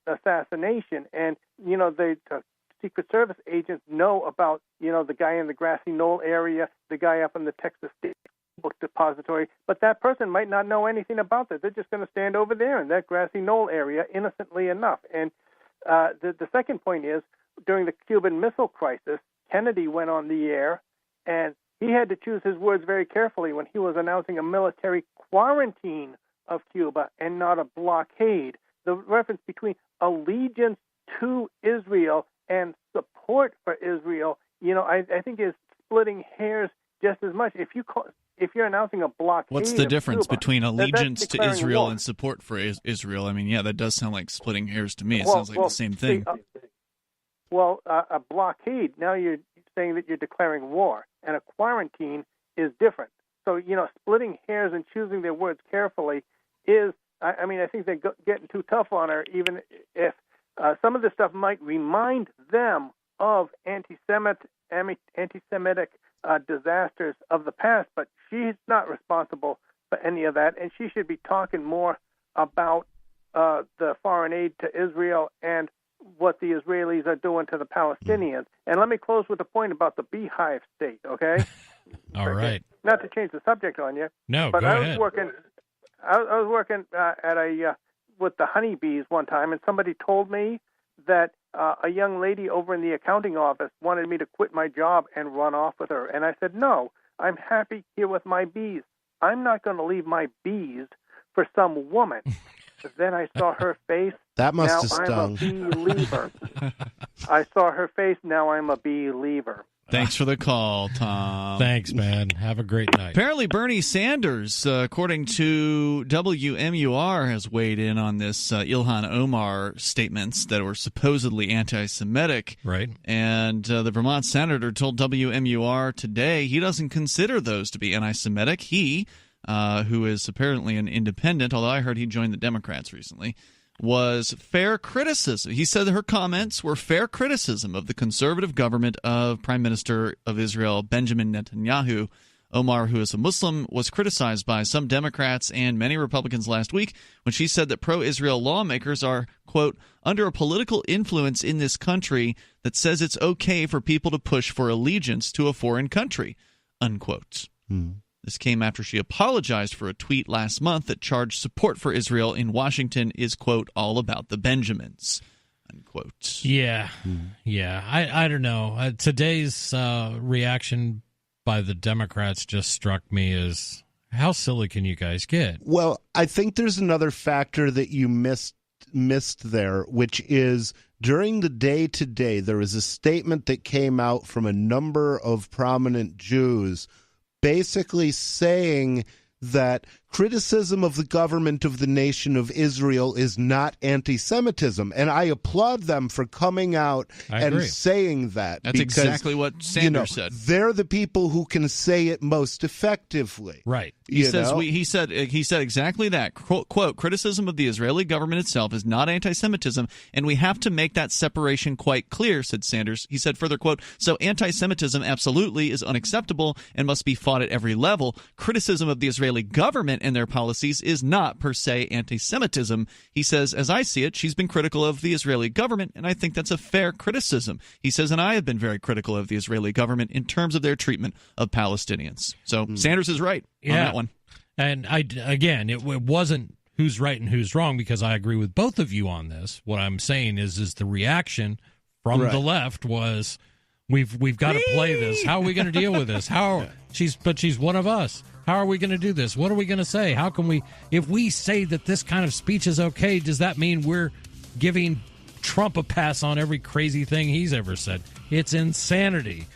[SPEAKER 6] assassination. And, the Secret Service agents know about, the guy in the grassy knoll area, the guy up in the Texas State Book Depository, but that person might not know anything about that. They're just going to stand over there in that grassy knoll area innocently enough. And the second point is, during the Cuban Missile Crisis, Kennedy went on the air, and he had to choose his words very carefully when he was announcing a military quarantine of Cuba and not a blockade. The reference between allegiance to Israel and support for Israel, I think is splitting hairs just as much. If you're announcing a blockade,
[SPEAKER 3] what's the difference
[SPEAKER 6] Cuba,
[SPEAKER 3] between allegiance to Israel
[SPEAKER 6] war
[SPEAKER 3] and support for Israel? I mean, that does sound like splitting hairs to me. It sounds like the same thing.
[SPEAKER 6] A blockade, now you're saying that you're declaring war, and a quarantine is different. So, splitting hairs and choosing their words carefully is, I think they're getting too tough on her, even if some of this stuff might remind them of anti-Semitic disasters of the past, but she's not responsible for any of that, and she should be talking more about the foreign aid to Israel and what the Israelis are doing to the Palestinians. And let me close with a point about the beehive state, okay?
[SPEAKER 1] All right.
[SPEAKER 6] Not to change the subject on you.
[SPEAKER 1] No,
[SPEAKER 6] but
[SPEAKER 1] go
[SPEAKER 6] I was
[SPEAKER 1] ahead.
[SPEAKER 6] working at with the honeybees one time, and somebody told me that a young lady over in the accounting office wanted me to quit my job and run off with her. And I said, no, I'm happy here with my bees. I'm not going to leave my bees for some woman. Then I saw her face.
[SPEAKER 2] That must
[SPEAKER 6] now
[SPEAKER 2] have stung.
[SPEAKER 6] I'm a believer. I saw her face. Now I'm a believer.
[SPEAKER 3] Thanks for the call, Tom.
[SPEAKER 1] Thanks, man. Have a great night.
[SPEAKER 3] Apparently, Bernie Sanders, according to WMUR, has weighed in on this Ilhan Omar statements that were supposedly anti-Semitic.
[SPEAKER 1] Right.
[SPEAKER 3] And the Vermont senator told WMUR today he doesn't consider those to be anti-Semitic. He, who is apparently an independent, although I heard he joined the Democrats recently, was fair criticism. He said her comments were fair criticism of the conservative government of Prime Minister of Israel, Benjamin Netanyahu. Omar, who is a Muslim, was criticized by some Democrats and many Republicans last week when she said that pro-Israel lawmakers are, quote, under a political influence in this country that says it's okay for people to push for allegiance to a foreign country, unquote. This came after she apologized for a tweet last month that charged support for Israel in Washington is, quote, all about the Benjamins, unquote.
[SPEAKER 1] Yeah. Yeah. I don't know. Today's reaction by the Democrats just struck me as, how silly can you guys get?
[SPEAKER 2] Well, I think there's another factor that you missed there, which is during the day today, there was a statement that came out from a number of prominent Jews basically saying that criticism of the government of the nation of Israel is not anti-Semitism. And I applaud them for coming out and saying that.
[SPEAKER 3] That's
[SPEAKER 2] because,
[SPEAKER 3] exactly what Sanders said.
[SPEAKER 2] They're the people who can say it most effectively.
[SPEAKER 1] Right.
[SPEAKER 3] He said exactly that. Quote, criticism of the Israeli government itself is not anti-Semitism, and we have to make that separation quite clear, said Sanders. He said further, quote, so anti-Semitism absolutely is unacceptable and must be fought at every level. Criticism of the Israeli government and their policies is not per se anti-Semitism. He says, as I see it, she's been critical of the Israeli government, and I think that's a fair criticism. He says, and I have been very critical of the Israeli government in terms of their treatment of Palestinians. So Sanders is right on that one.
[SPEAKER 1] And it wasn't who's right and who's wrong, because I agree with both of you on this. What I'm saying is the reaction from the left was, we've got to play this. How are we going to deal with this? She's one of us. How are we going to do this? What are we going to say? How can we, if we say that this kind of speech is okay, does that mean we're giving Trump a pass on every crazy thing he's ever said? It's insanity.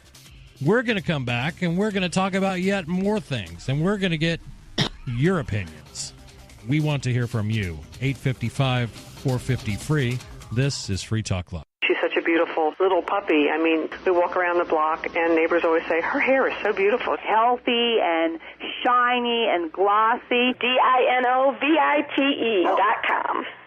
[SPEAKER 1] We're going to come back and we're going to talk about yet more things, and we're going to get your opinions. We want to hear from you. 855-450-FREE. This is Free Talk Live.
[SPEAKER 7] She's such a beautiful little puppy. I mean, we walk around the block and neighbors always say, her hair is so beautiful.
[SPEAKER 8] Healthy and shiny and glossy. DINOVITE.com.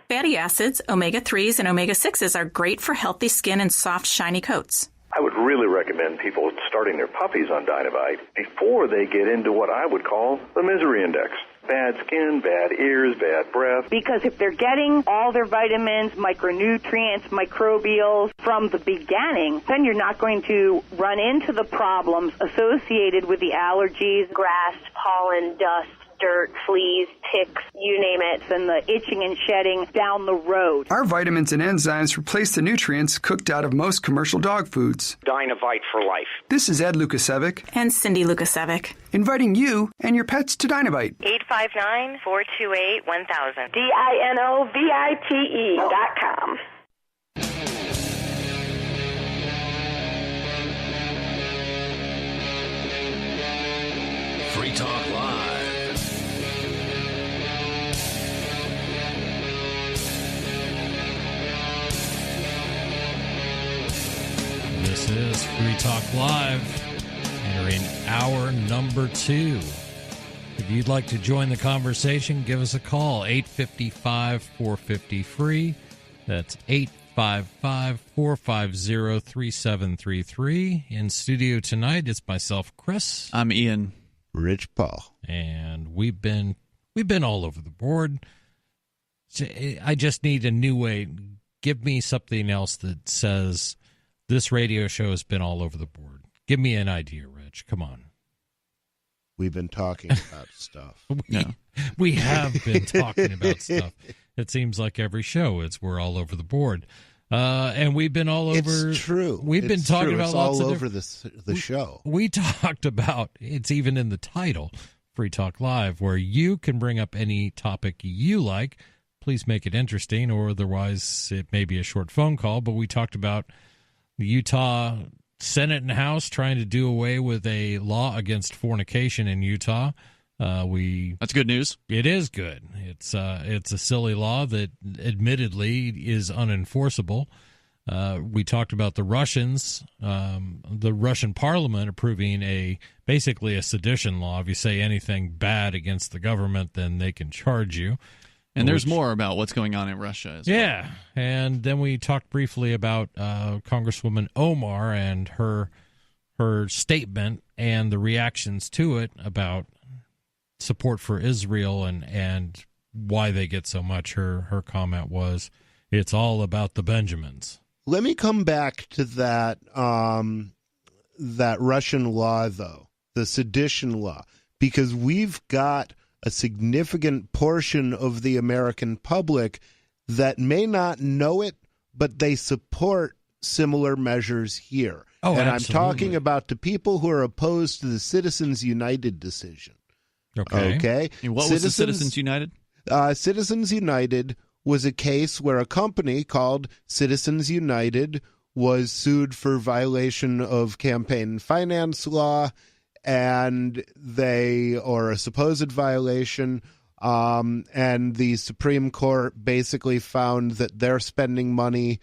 [SPEAKER 9] Fatty acids, omega-3s, and omega-6s are great for healthy skin and soft, shiny coats. I would really recommend people starting their puppies on Dynavite before they get into what I would call the misery index. Bad skin, bad ears, bad breath.
[SPEAKER 8] Because if they're getting all their vitamins, micronutrients, microbials from the beginning, then you're not going to run into the problems associated with the allergies,
[SPEAKER 10] grass, pollen, dust, dirt, fleas, ticks, you name it,
[SPEAKER 8] and the itching and shedding down the road.
[SPEAKER 11] Our vitamins and enzymes replace the nutrients cooked out of most commercial dog foods.
[SPEAKER 12] Dynavite for life.
[SPEAKER 11] This is Ed Lukasevic
[SPEAKER 13] and Cindy Lukasevic,
[SPEAKER 11] inviting you and your pets to Dynavite.
[SPEAKER 10] 859-428-1000.
[SPEAKER 8] DINOVITE.com.
[SPEAKER 14] Free Talk Live.
[SPEAKER 1] This is Free Talk Live, entering hour number 2. If you'd like to join the conversation, give us a call, 855-450-FREE. That's 855-450-3733. In studio tonight, it's myself, Chris.
[SPEAKER 3] I'm Ian.
[SPEAKER 2] Rich Paul.
[SPEAKER 1] And we've been all over the board. I just need a new way. Give me something else that says this radio show has been all over the board. Give me an idea, Rich. Come on.
[SPEAKER 2] We've been talking about stuff.
[SPEAKER 1] We have been talking about stuff. It seems like every show we're all over the board. And we've been all over.
[SPEAKER 2] It's true.
[SPEAKER 1] We've been talking about
[SPEAKER 2] it's
[SPEAKER 1] lots
[SPEAKER 2] all
[SPEAKER 1] of
[SPEAKER 2] over the show.
[SPEAKER 1] We talked about, it's even in the title, Free Talk Live, where you can bring up any topic you like. Please make it interesting, or otherwise it may be a short phone call. But we talked about the Utah Senate and House trying to do away with a law against fornication in Utah.
[SPEAKER 3] That's good news.
[SPEAKER 1] It is good. It's a silly law that admittedly is unenforceable. We talked about the Russians, the Russian parliament approving basically a sedition law. If you say anything bad against the government, then they can charge you.
[SPEAKER 3] And there's more about what's going on in Russia as well.
[SPEAKER 1] Yeah, and then we talked briefly about Congresswoman Omar and her statement and the reactions to it about support for Israel and why they get so much. Her comment was, it's all about the Benjamins.
[SPEAKER 2] Let me come back to that Russian law, though, the sedition law, because we've got a significant portion of the American public that may not know it, but they support similar measures here.
[SPEAKER 1] Oh,
[SPEAKER 2] and
[SPEAKER 1] absolutely.
[SPEAKER 2] I'm talking about the people who are opposed to the Citizens United decision. Okay.
[SPEAKER 3] And what was the Citizens United?
[SPEAKER 2] Citizens United was a case where a company called Citizens United was sued for violation of campaign finance law, or a supposed violation, and the Supreme Court basically found that their spending money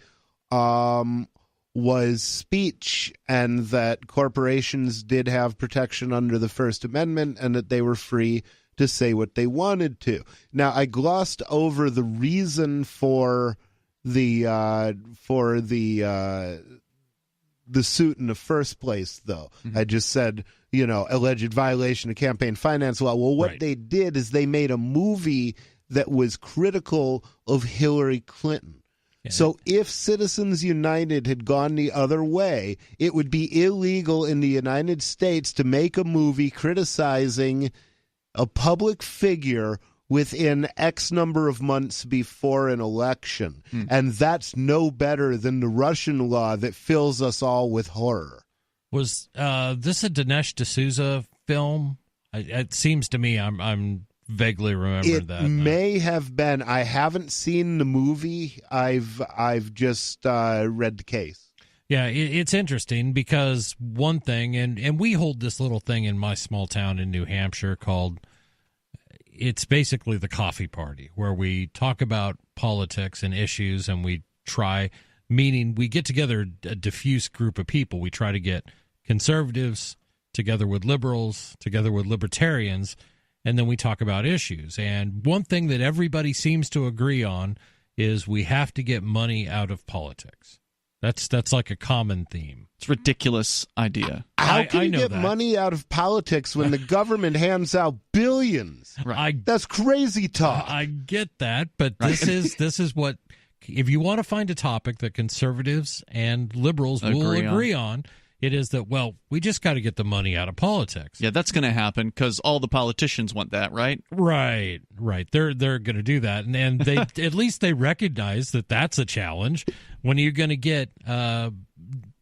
[SPEAKER 2] was speech, and that corporations did have protection under the First Amendment, and that they were free to say what they wanted to. Now, I glossed over the reason for the suit in the first place, though. Mm-hmm. I just said, alleged violation of campaign finance law. Well, what they did is they made a movie that was critical of Hillary Clinton. Yeah. So if Citizens United had gone the other way, it would be illegal in the United States to make a movie criticizing a public figure within X number of months before an election. And that's no better than the Russian law that fills us all with horror.
[SPEAKER 1] Was this a Dinesh D'Souza film? It seems to me I'm vaguely remembering that.
[SPEAKER 2] It may have been. I haven't seen the movie. I've just read the case.
[SPEAKER 1] Yeah, it's interesting because one thing, and we hold this little thing in my small town in New Hampshire called, it's basically the coffee party, where we talk about politics and issues, and we try, meaning we get together a diffuse group of people. We try to get conservatives together with liberals, together with libertarians, and then we talk about issues. And one thing that everybody seems to agree on is we have to get money out of politics. That's like a common theme.
[SPEAKER 3] It's a ridiculous idea.
[SPEAKER 2] How can
[SPEAKER 1] I
[SPEAKER 2] you
[SPEAKER 1] know
[SPEAKER 2] get
[SPEAKER 1] that.
[SPEAKER 2] money out of politics when the government hands out billions?
[SPEAKER 3] Right.
[SPEAKER 2] That's crazy talk.
[SPEAKER 1] I get that, but this is what, if you want to find a topic that conservatives and liberals will agree on, it is that, well, we just got to get the money out of politics.
[SPEAKER 3] Yeah, that's going to happen because all the politicians want that, right?
[SPEAKER 1] Right. They're going to do that, and they at least they recognize that that's a challenge. When are you going to get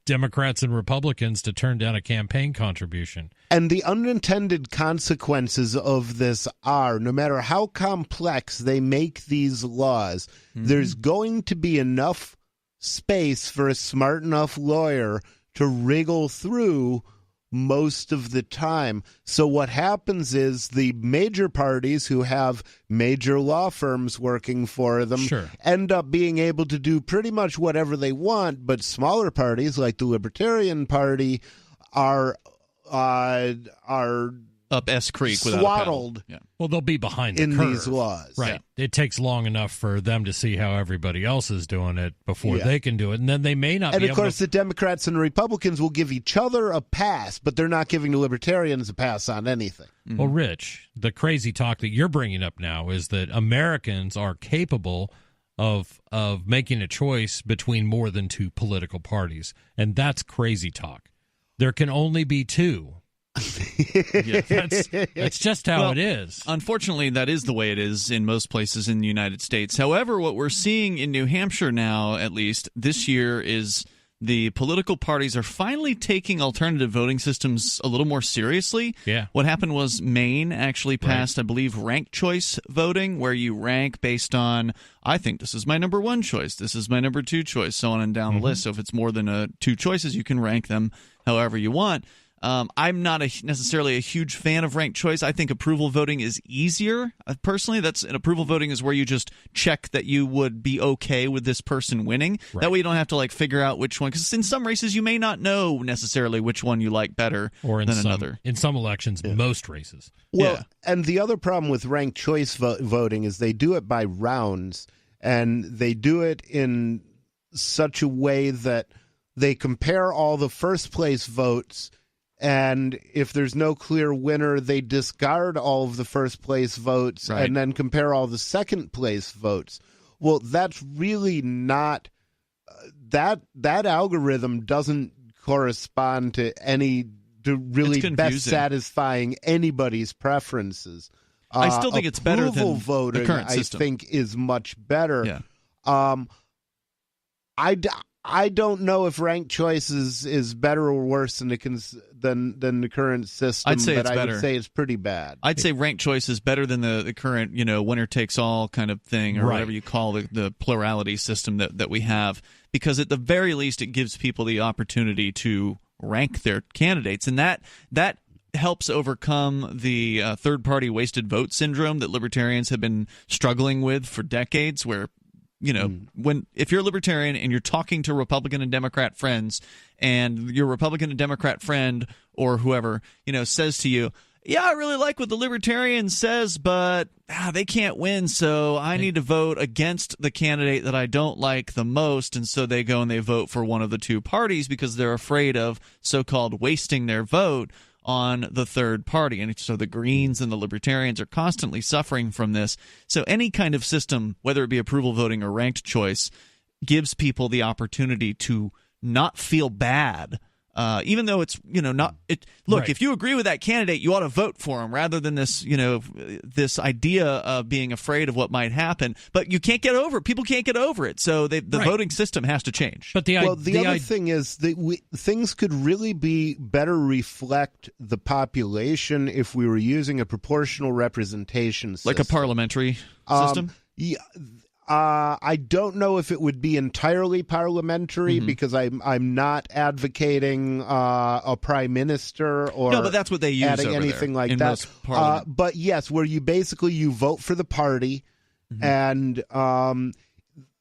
[SPEAKER 1] Democrats and Republicans to turn down a campaign contribution?
[SPEAKER 2] And the unintended consequences of this are, no matter how complex they make these laws, there's going to be enough space for a smart enough lawyer to wriggle through most of the time. So what happens is the major parties who have major law firms working for them end up being able to do pretty much whatever they want, but smaller parties like the Libertarian Party are
[SPEAKER 3] up S Creek
[SPEAKER 2] swaddled.
[SPEAKER 3] Yeah.
[SPEAKER 1] Well, they'll be behind the
[SPEAKER 2] in
[SPEAKER 1] curve.
[SPEAKER 2] these laws.
[SPEAKER 1] Right. Yeah. It takes long enough for them to see how everybody else is doing it before they can do it, and then they may not.
[SPEAKER 2] And of course, the Democrats and the Republicans will give each other a pass, but they're not giving the Libertarians a pass on anything.
[SPEAKER 1] Well, Rich, the crazy talk that you're bringing up now is that Americans are capable of making a choice between more than two political parties, and that's crazy talk. There can only be two.
[SPEAKER 3] Yeah.
[SPEAKER 1] That's just how it is.
[SPEAKER 3] Unfortunately, that is the way it is in most places in the United States. However, what we're seeing in New Hampshire now, at least this year, is the political parties are finally taking alternative voting systems a little more seriously.
[SPEAKER 1] Yeah.
[SPEAKER 3] What happened was Maine actually passed, I believe, ranked choice voting, where you rank based on, I think this is my number one choice, this is my number two choice, so on and down the list. So if it's more than two choices, you can rank them however you want. I'm not necessarily a huge fan of ranked choice. I think approval voting is easier. Personally, approval voting is where you just check that you would be okay with this person winning. Right. That way you don't have to figure out which one, because in some races you may not know necessarily which one you like better than another.
[SPEAKER 1] In some elections, most races.
[SPEAKER 2] Well, and the other problem with ranked choice voting is they do it by rounds, and they do it in such a way that they compare all the first place votes, and if there's no clear winner, they discard all of the first place votes and then compare all the second place votes. Well, that's really not that algorithm doesn't correspond to really best satisfying anybody's preferences.
[SPEAKER 3] I still think it's better than
[SPEAKER 2] voting,
[SPEAKER 3] the current system.
[SPEAKER 2] I think is much better. Yeah. I don't know if ranked choice is better or worse than the current system.
[SPEAKER 3] I'd say it's better.
[SPEAKER 2] I would say it's pretty bad.
[SPEAKER 3] I'd say ranked choice is better than the current, winner takes all kind of thing, or whatever you call the plurality system that we have, because at the very least it gives people the opportunity to rank their candidates, and that helps overcome the third-party wasted vote syndrome that libertarians have been struggling with for decades, where if you're a libertarian and you're talking to Republican and Democrat friends, and your Republican and Democrat friend or whoever, says to you, yeah, I really like what the libertarian says, but they can't win, so I need to vote against the candidate that I don't like the most, and so they go and they vote for one of the two parties because they're afraid of so-called wasting their vote on the third party. And so the Greens and the Libertarians are constantly suffering from this. So any kind of system, whether it be approval voting or ranked choice, gives people the opportunity to not feel bad, even though it's not it. Look, if you agree with that candidate, you ought to vote for him, rather than this this idea of being afraid of what might happen. But you can't get over it. People can't get over it. So the voting system has to change.
[SPEAKER 1] But
[SPEAKER 2] the other thing is that things could really be better reflect the population if we were using a proportional representation system,
[SPEAKER 3] like a parliamentary system.
[SPEAKER 2] I don't know if it would be entirely parliamentary, because I'm not advocating a prime minister or
[SPEAKER 3] but that's what they use
[SPEAKER 2] adding
[SPEAKER 3] over
[SPEAKER 2] anything
[SPEAKER 3] there
[SPEAKER 2] like
[SPEAKER 3] in
[SPEAKER 2] that.
[SPEAKER 3] most parliament.
[SPEAKER 2] But yes, where you vote for the party, and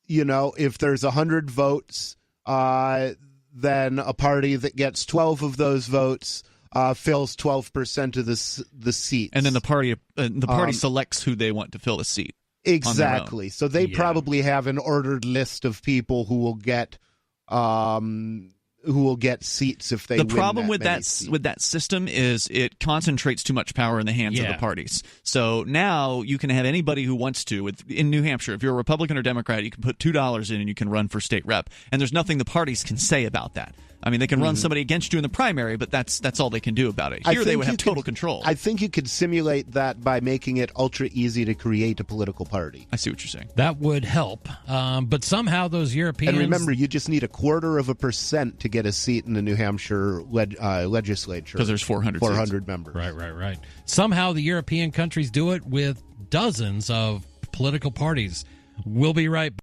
[SPEAKER 2] if there's 100 votes, then a party that gets 12 of those votes fills 12% of the seats,
[SPEAKER 3] and then the party selects who they want to fill the seat.
[SPEAKER 2] Exactly. So they probably have an ordered list of people who will get who will get seats if they win.
[SPEAKER 3] The problem
[SPEAKER 2] that
[SPEAKER 3] with
[SPEAKER 2] many
[SPEAKER 3] that
[SPEAKER 2] seats.
[SPEAKER 3] with that system is it concentrates too much power in the hands of the parties. So now you can have anybody who wants to. In New Hampshire, if you're a Republican or Democrat, you can put $2 in and you can run for state rep. And there's nothing the parties can say about that. I mean, they can run somebody against you in the primary, but that's all they can do about it. Here they would have total control.
[SPEAKER 2] I think you could simulate that by making it ultra easy to create a political party.
[SPEAKER 3] I see what you're saying.
[SPEAKER 1] That would help. But somehow those Europeans...
[SPEAKER 2] And remember, you just need 0.25% to get a seat in the New Hampshire legislature.
[SPEAKER 3] Because there's 400
[SPEAKER 2] members.
[SPEAKER 1] Right. Somehow the European countries do it with dozens of political parties. We'll be right back.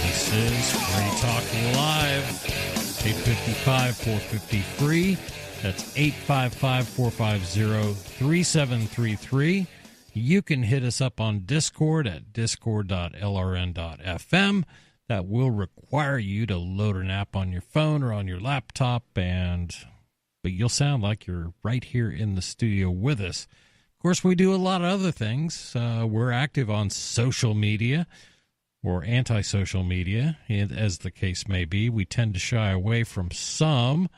[SPEAKER 1] This is Free Talk Live, 855-450-FREE. That's 855-450-3733. You can hit us up on Discord at discord.lrn.fm. That will require you to load an app on your phone or on your laptop, but you'll sound like you're right here in the studio with us. Of course, we do a lot of other things. We're active on social media or anti-social media, as the case may be. We tend to shy away from some,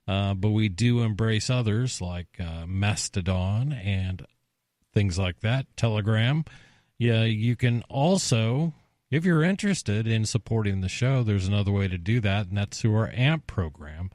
[SPEAKER 1] but we do embrace others like Mastodon and things like that, Telegram. Yeah, you can also, if you're interested in supporting the show, there's another way to do that, and that's through our AMP program.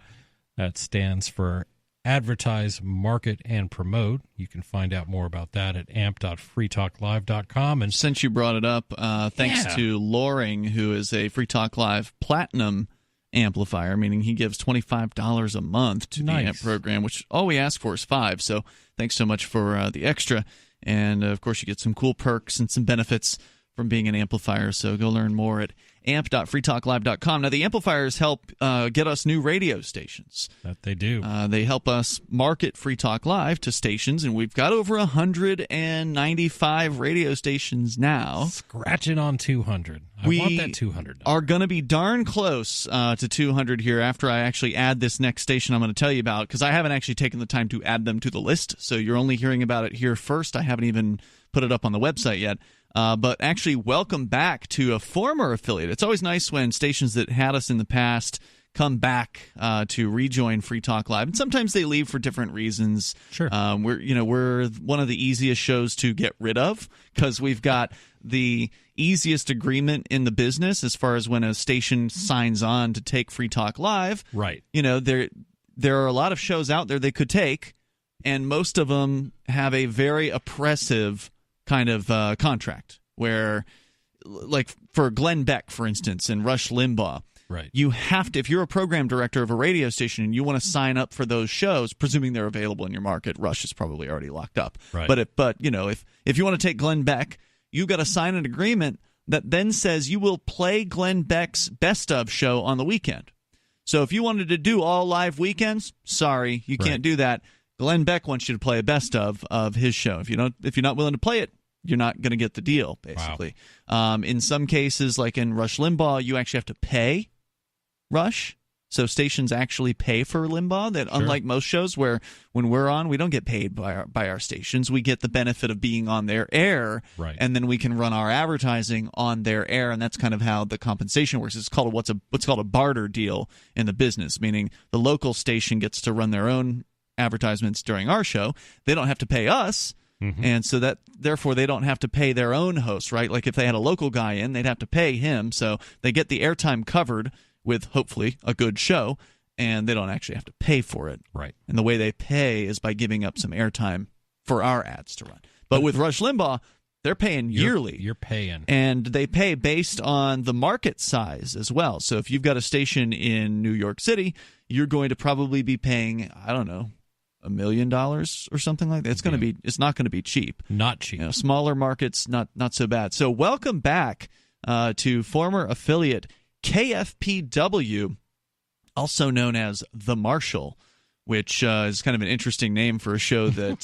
[SPEAKER 1] That stands for Advertise, Market, and Promote. You can find out more about that at amp.freetalklive.com. And
[SPEAKER 3] since you brought it up, thanks to Loring, who is a Free Talk Live Platinum amplifier, meaning he gives $25 a month to the AMP program, which all we ask for is $5. So thanks so much for the extra. And, of course, you get some cool perks and some benefits from being an amplifier. So go learn more at amp.freetalklive.com. Now, the amplifiers help get us new radio stations.
[SPEAKER 1] That they do.
[SPEAKER 3] They help us market Free Talk Live to stations, and we've got over 195 radio stations now.
[SPEAKER 1] Scratching on 200. I want that 200 number.
[SPEAKER 3] Are going to be darn close to 200 here after I actually add this next station I'm going to tell you about, because I haven't actually taken the time to add them to the list, so you're only hearing about it here first. I haven't even put it up on the website yet. But actually, welcome back to a former affiliate. It's always nice when stations that had us in the past come back to rejoin Free Talk Live, and sometimes they leave for different reasons.
[SPEAKER 1] Sure,
[SPEAKER 3] we're one of the easiest shows to get rid of because we've got the easiest agreement in the business as far as when a station signs on to take Free Talk Live.
[SPEAKER 1] Right.
[SPEAKER 3] There are a lot of shows out there they could take, and most of them have a very oppressive kind of contract where, like for Glenn Beck, for instance, and Rush Limbaugh,
[SPEAKER 1] right,
[SPEAKER 3] you have to, if you're a program director of a radio station and you want to sign up for those shows, presuming they're available in your market, Rush is probably already locked up.
[SPEAKER 1] Right.
[SPEAKER 3] But if you want to take Glenn Beck, you've got to sign an agreement that then says you will play Glenn Beck's best of show on the weekend. So if you wanted to do all live weekends, sorry, you can't do that. Glenn Beck wants you to play a best of his show. If you're not willing to play it, you're not going to get the deal, basically. Wow. In some cases, like in Rush Limbaugh, you actually have to pay Rush. So stations actually pay for Limbaugh. That unlike most shows where when we're on, we don't get paid by our stations. We get the benefit of being on their air,
[SPEAKER 1] right,
[SPEAKER 3] and then we can run our advertising on their air, and that's kind of how the compensation works. It's called what's called a barter deal in the business, meaning the local station gets to run their own advertisements during our show. They don't have to pay us, and so that therefore they don't have to pay their own host, right? Like if they had a local guy in, they'd have to pay him, so they get the airtime covered with hopefully a good show, and they don't actually have to pay for it.
[SPEAKER 1] Right.
[SPEAKER 3] And the way they pay is by giving up some airtime for our ads to run. But with Rush Limbaugh, they're paying yearly.
[SPEAKER 1] You're paying.
[SPEAKER 3] And they pay based on the market size as well. So if you've got a station in New York City, you're going to probably be paying, I don't know, $1 million or something like that. It's not going to be cheap.
[SPEAKER 1] Not cheap.
[SPEAKER 3] Smaller markets, not so bad. So welcome back to former affiliate KFPW, also known as The Marshal, which is kind of an interesting name for a show that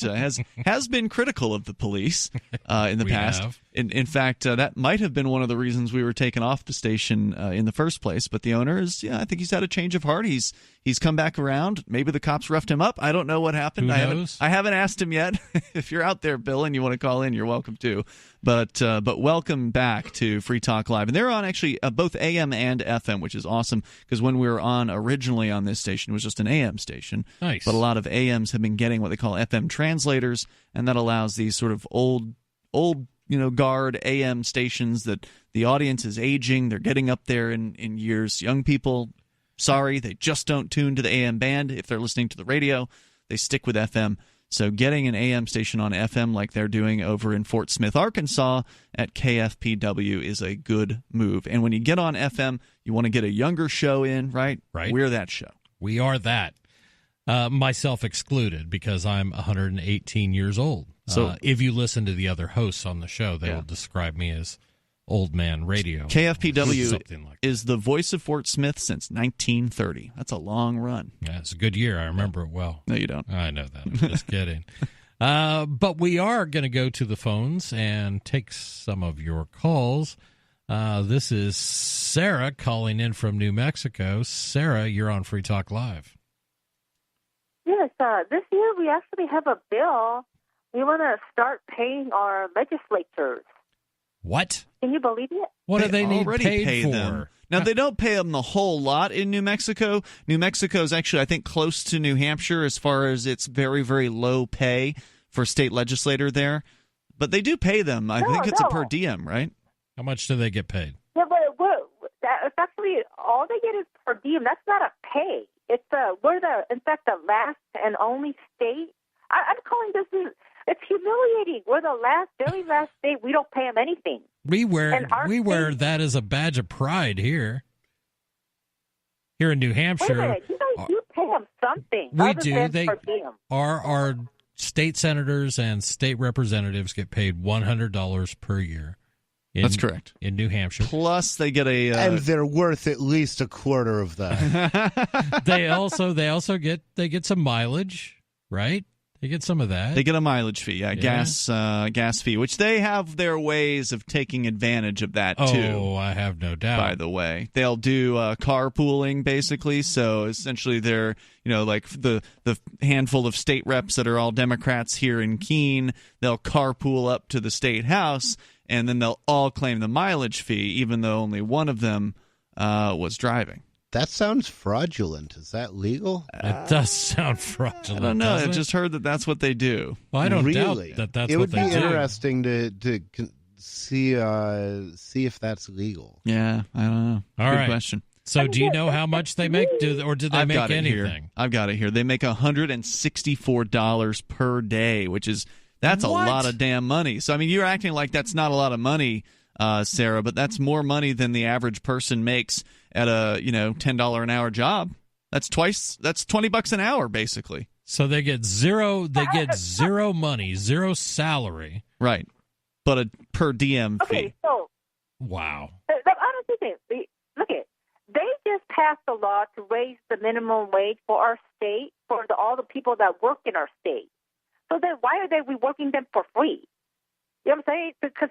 [SPEAKER 3] has been critical of the police in the past. In fact, that might have been one of the reasons we were taken off the station in the first place. But the owner I think he's had a change of heart. He's He's come back around. Maybe the cops roughed him up. I don't know what happened.
[SPEAKER 1] Who knows?
[SPEAKER 3] I haven't asked him yet. If you're out there, Bill, and you want to call in, you're welcome to. But welcome back to Free Talk Live. And they're on actually both AM and FM, which is awesome, because when we were on originally on this station, it was just an AM station.
[SPEAKER 1] Nice.
[SPEAKER 3] But a lot of AMs have been getting what they call FM translators, and that allows these sort of old guard AM stations that the audience is aging. They're getting up there in years. Young people, sorry, they just don't tune to the AM band. If they're listening to the radio, they stick with FM. So getting an AM station on FM like they're doing over in Fort Smith, Arkansas at KFPW is a good move. And when you get on FM, you want to get a younger show in, right?
[SPEAKER 1] Right.
[SPEAKER 3] We're that show.
[SPEAKER 1] We are that. Myself excluded, because I'm 118 years old. So if you listen to the other hosts on the show, they will describe me as old man radio.
[SPEAKER 3] KFPW is the voice of Fort Smith since 1930. That's a long run.
[SPEAKER 1] Yeah, it's a good year. I remember it well.
[SPEAKER 3] No, you don't.
[SPEAKER 1] I know that. I'm just kidding. But we are going to go to the phones and take some of your calls. This is Sarah calling in from New Mexico. Sarah, you're on Free Talk Live.
[SPEAKER 12] Yes, this year we actually have a bill. We want to start paying our legislators.
[SPEAKER 1] What?
[SPEAKER 12] Can you believe it?
[SPEAKER 1] What do they need paid
[SPEAKER 3] pay
[SPEAKER 1] for?
[SPEAKER 3] them. Now, they don't pay them the whole lot in New Mexico. New Mexico is actually, I think, close to New Hampshire as far as its very, very low pay for state legislator there. But they do pay them. I think it's a per diem, right?
[SPEAKER 1] How much do they get paid?
[SPEAKER 12] Yeah, but it's actually all they get is per diem. That's not a pay. It's in fact, the last and only state. I'm calling this. It's humiliating. We're the very last state. We don't pay them anything.
[SPEAKER 1] We wear that as a badge of pride here. Here in New Hampshire.
[SPEAKER 12] Wait a minute. You guys do pay them something.
[SPEAKER 1] We
[SPEAKER 12] other
[SPEAKER 1] do.
[SPEAKER 12] than
[SPEAKER 1] They
[SPEAKER 12] per diem.
[SPEAKER 1] our state senators and state representatives get paid $100 per year.
[SPEAKER 3] That's correct.
[SPEAKER 1] In New Hampshire.
[SPEAKER 3] Plus, they get a
[SPEAKER 2] and they're worth at least a quarter of that.
[SPEAKER 1] They also get some mileage, right? They get some of that.
[SPEAKER 3] They get a mileage fee, gas fee, which they have their ways of taking advantage of that, too.
[SPEAKER 1] Oh, I have no doubt.
[SPEAKER 3] By the way, they'll do carpooling, basically. So essentially, they're like the handful of state reps that are all Democrats here in Keene. They'll carpool up to the state house, and then they'll all claim the mileage fee, even though only one of them was driving.
[SPEAKER 2] That sounds fraudulent. Is that legal?
[SPEAKER 1] It does sound fraudulent.
[SPEAKER 3] I don't know.
[SPEAKER 1] I've
[SPEAKER 3] just heard that that's what they do.
[SPEAKER 1] Well, I don't
[SPEAKER 2] really?
[SPEAKER 1] doubt that's
[SPEAKER 2] it
[SPEAKER 1] what
[SPEAKER 2] would
[SPEAKER 1] they
[SPEAKER 2] be
[SPEAKER 1] do.
[SPEAKER 2] interesting to see if that's legal.
[SPEAKER 3] Yeah, I don't know.
[SPEAKER 1] All
[SPEAKER 3] Good
[SPEAKER 1] right.
[SPEAKER 3] question.
[SPEAKER 1] So do you know how much they make? Did they make anything?
[SPEAKER 3] I've got it here. They make $164 per day, that's a lot of damn money. So, I mean, you're acting like that's not a lot of money, Sarah, but that's more money than the average person makes at a $10 an hour job. That's $20 an hour, basically.
[SPEAKER 1] So they get zero money, zero salary.
[SPEAKER 3] Right. But a per diem fee.
[SPEAKER 12] Okay, so
[SPEAKER 1] wow.
[SPEAKER 12] Look at they just passed a law to raise the minimum wage for our state for all the people that work in our state. So then, why are we working them for free? You know what I'm saying? Because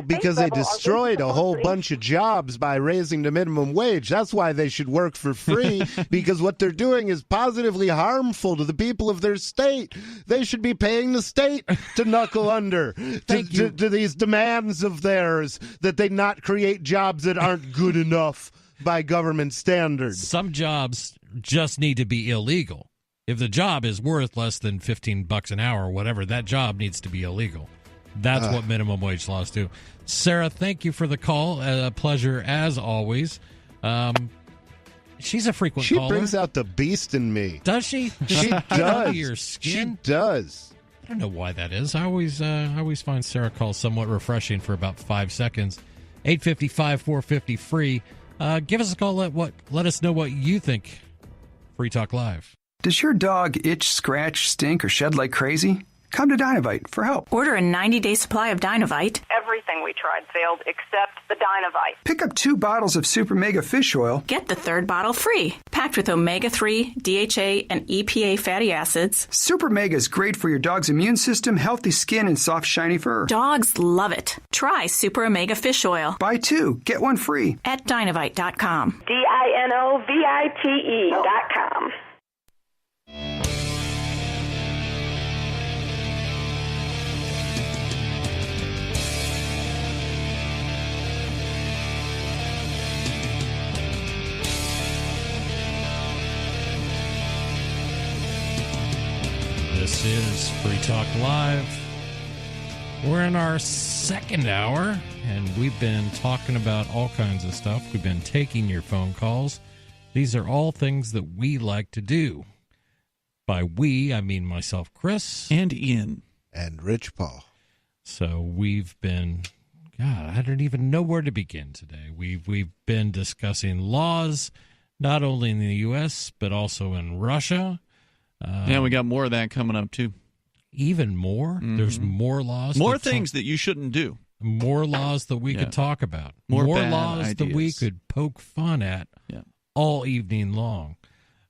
[SPEAKER 2] because they destroyed a whole bunch of jobs by raising the minimum wage. That's why they should work for free, because what they're doing is positively harmful to the people of their state. They should be paying the state to knuckle under to these demands of theirs that they not create jobs that aren't good enough by government standards.
[SPEAKER 1] Some jobs just need to be illegal. If the job is worth less than $15 an hour or whatever, that job needs to be illegal. That's what minimum wage laws do. Sarah, thank you for the call. A pleasure as always. She's a frequent caller.
[SPEAKER 2] She brings out the beast in me.
[SPEAKER 1] Does she?
[SPEAKER 2] She does.
[SPEAKER 1] Your skin?
[SPEAKER 2] She does.
[SPEAKER 1] I don't know why that is. I always find Sarah calls somewhat refreshing for about 5 seconds. 855-450 free. Give us a call. Let us know what you think. Free Talk Live.
[SPEAKER 11] Does your dog itch, scratch, stink, or shed like crazy? come to Dynavite for help.
[SPEAKER 13] Order a 90-day supply of Dynavite.
[SPEAKER 8] Everything we tried failed except the Dynavite.
[SPEAKER 11] Pick up 2 bottles of Super Mega Fish Oil.
[SPEAKER 13] Get the 3rd bottle free. Packed with omega-3, DHA, and EPA fatty acids.
[SPEAKER 11] Super Mega is great for your dog's immune system, healthy skin, and soft, shiny fur.
[SPEAKER 13] Dogs love it. Try Super Omega Fish Oil.
[SPEAKER 11] Buy 2, get 1 free.
[SPEAKER 13] At Dynavite.com.
[SPEAKER 10] DINOVITE.com.
[SPEAKER 1] This is Free Talk Live. We're in our second hour, and we've been talking about all kinds of stuff. We've been taking your phone calls. These are all things that we like to do. By we, I mean myself, Chris.
[SPEAKER 3] And Ian.
[SPEAKER 2] And Rich Paul.
[SPEAKER 1] So we've been, God, I don't even know where to begin today. We've been discussing laws, not only in the U.S., but also in Russia.
[SPEAKER 3] Yeah, we got more of that coming up, too.
[SPEAKER 1] Even more? Mm-hmm. There's more laws?
[SPEAKER 3] More things that you shouldn't do.
[SPEAKER 1] More laws that we could talk about.
[SPEAKER 3] More
[SPEAKER 1] laws
[SPEAKER 3] ideas
[SPEAKER 1] that we could poke fun at all evening long.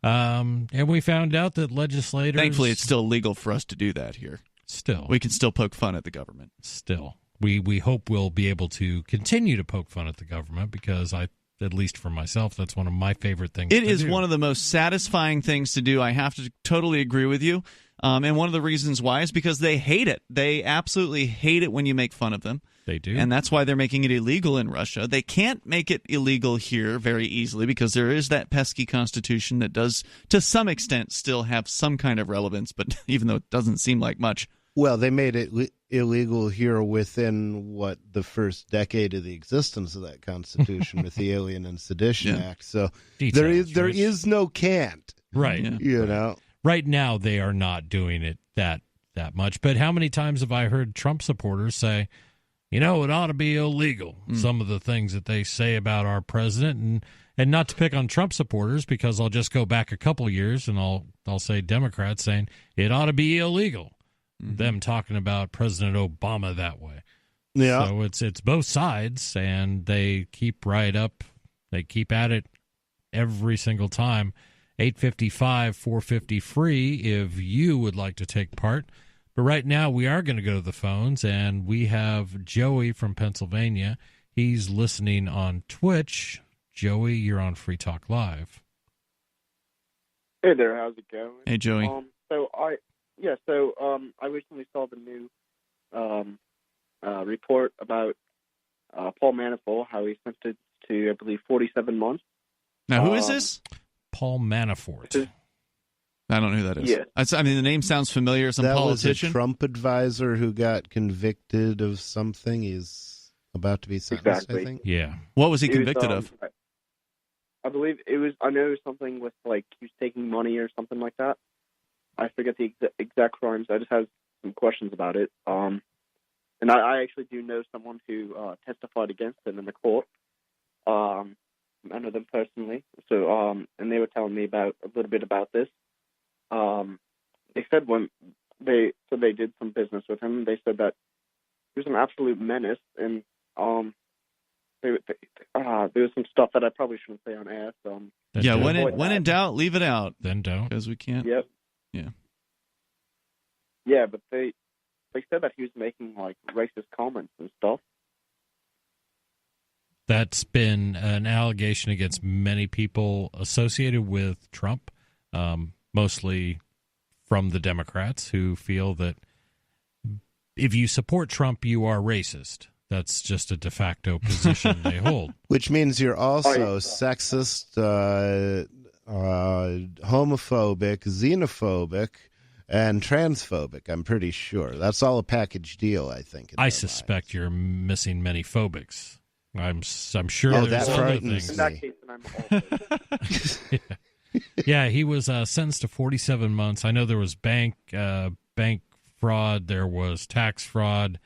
[SPEAKER 1] And we found out that legislators...
[SPEAKER 3] Thankfully, it's still legal for us to do that here.
[SPEAKER 1] Still.
[SPEAKER 3] We can still poke fun at the government.
[SPEAKER 1] Still. We hope we'll be able to continue to poke fun at the government because at least for myself, that's one of my favorite things to do.
[SPEAKER 3] It is one of the most satisfying things to do. I have to totally agree with you. And one of the reasons why is because they hate it. They absolutely hate it when you make fun of them.
[SPEAKER 1] They do.
[SPEAKER 3] And that's why they're making it illegal in Russia. They can't make it illegal here very easily because there is that pesky constitution that does, to some extent, still have some kind of relevance, but even though it doesn't seem like much.
[SPEAKER 2] Well, they made it illegal here within, the first decade of the existence of that Constitution with the Alien and Sedition Act. So
[SPEAKER 1] Details,
[SPEAKER 2] there is no can't.
[SPEAKER 1] Right.
[SPEAKER 2] You know?
[SPEAKER 1] Right now, they are not doing it that much. But how many times have I heard Trump supporters say, it ought to be illegal, some of the things that they say about our president, and not to pick on Trump supporters, because I'll just go back a couple years and I'll say Democrats saying it ought to be illegal. Them talking about President Obama that way.
[SPEAKER 2] Yeah.
[SPEAKER 1] So it's both sides, and they keep right up. They keep at it every single time. 855-450-FREE if you would like to take part. But right now we are going to go to the phones, and we have Joey from Pennsylvania. He's listening on Twitch. Joey, you're on Free Talk Live.
[SPEAKER 14] Hey there, how's it going?
[SPEAKER 3] Hey, Joey.
[SPEAKER 14] I recently saw the new report about Paul Manafort, how he's sentenced to, I believe, 47 months.
[SPEAKER 3] Now, who is this?
[SPEAKER 1] Paul Manafort.
[SPEAKER 3] I don't know who that is.
[SPEAKER 14] Yeah.
[SPEAKER 3] The name sounds familiar. Some politician.
[SPEAKER 2] Was a Trump advisor who got convicted of something. He's about to be sentenced, I think.
[SPEAKER 1] Yeah.
[SPEAKER 3] What was he convicted of?
[SPEAKER 14] I believe it was, I know something with, he was taking money or something like that. I forget the exact crimes. I just have some questions about it. And I actually do know someone who testified against him in the court. I know them personally. So, and they were telling me a little bit about this. They said when they did some business with him, they said that he was an absolute menace, and there was some stuff that I probably shouldn't say on air. So,
[SPEAKER 3] when in doubt, leave it out.
[SPEAKER 1] Then don't,
[SPEAKER 3] because we can't.
[SPEAKER 14] Yep. Yeah, but they said that he was making racist comments and stuff.
[SPEAKER 1] That's been an allegation against many people associated with Trump, mostly from the Democrats, who feel that if you support Trump, you are racist. That's just a de facto position they hold.
[SPEAKER 2] Which means you're also sexist, homophobic, xenophobic, and transphobic, I'm pretty sure. That's all a package deal, I think.
[SPEAKER 1] I suspect you're missing many phobics. I'm sure there's
[SPEAKER 2] that
[SPEAKER 1] other things.
[SPEAKER 14] In that case, then I'm also.
[SPEAKER 1] Yeah, he was sentenced to 47 months. I know there was bank fraud, there was tax fraud,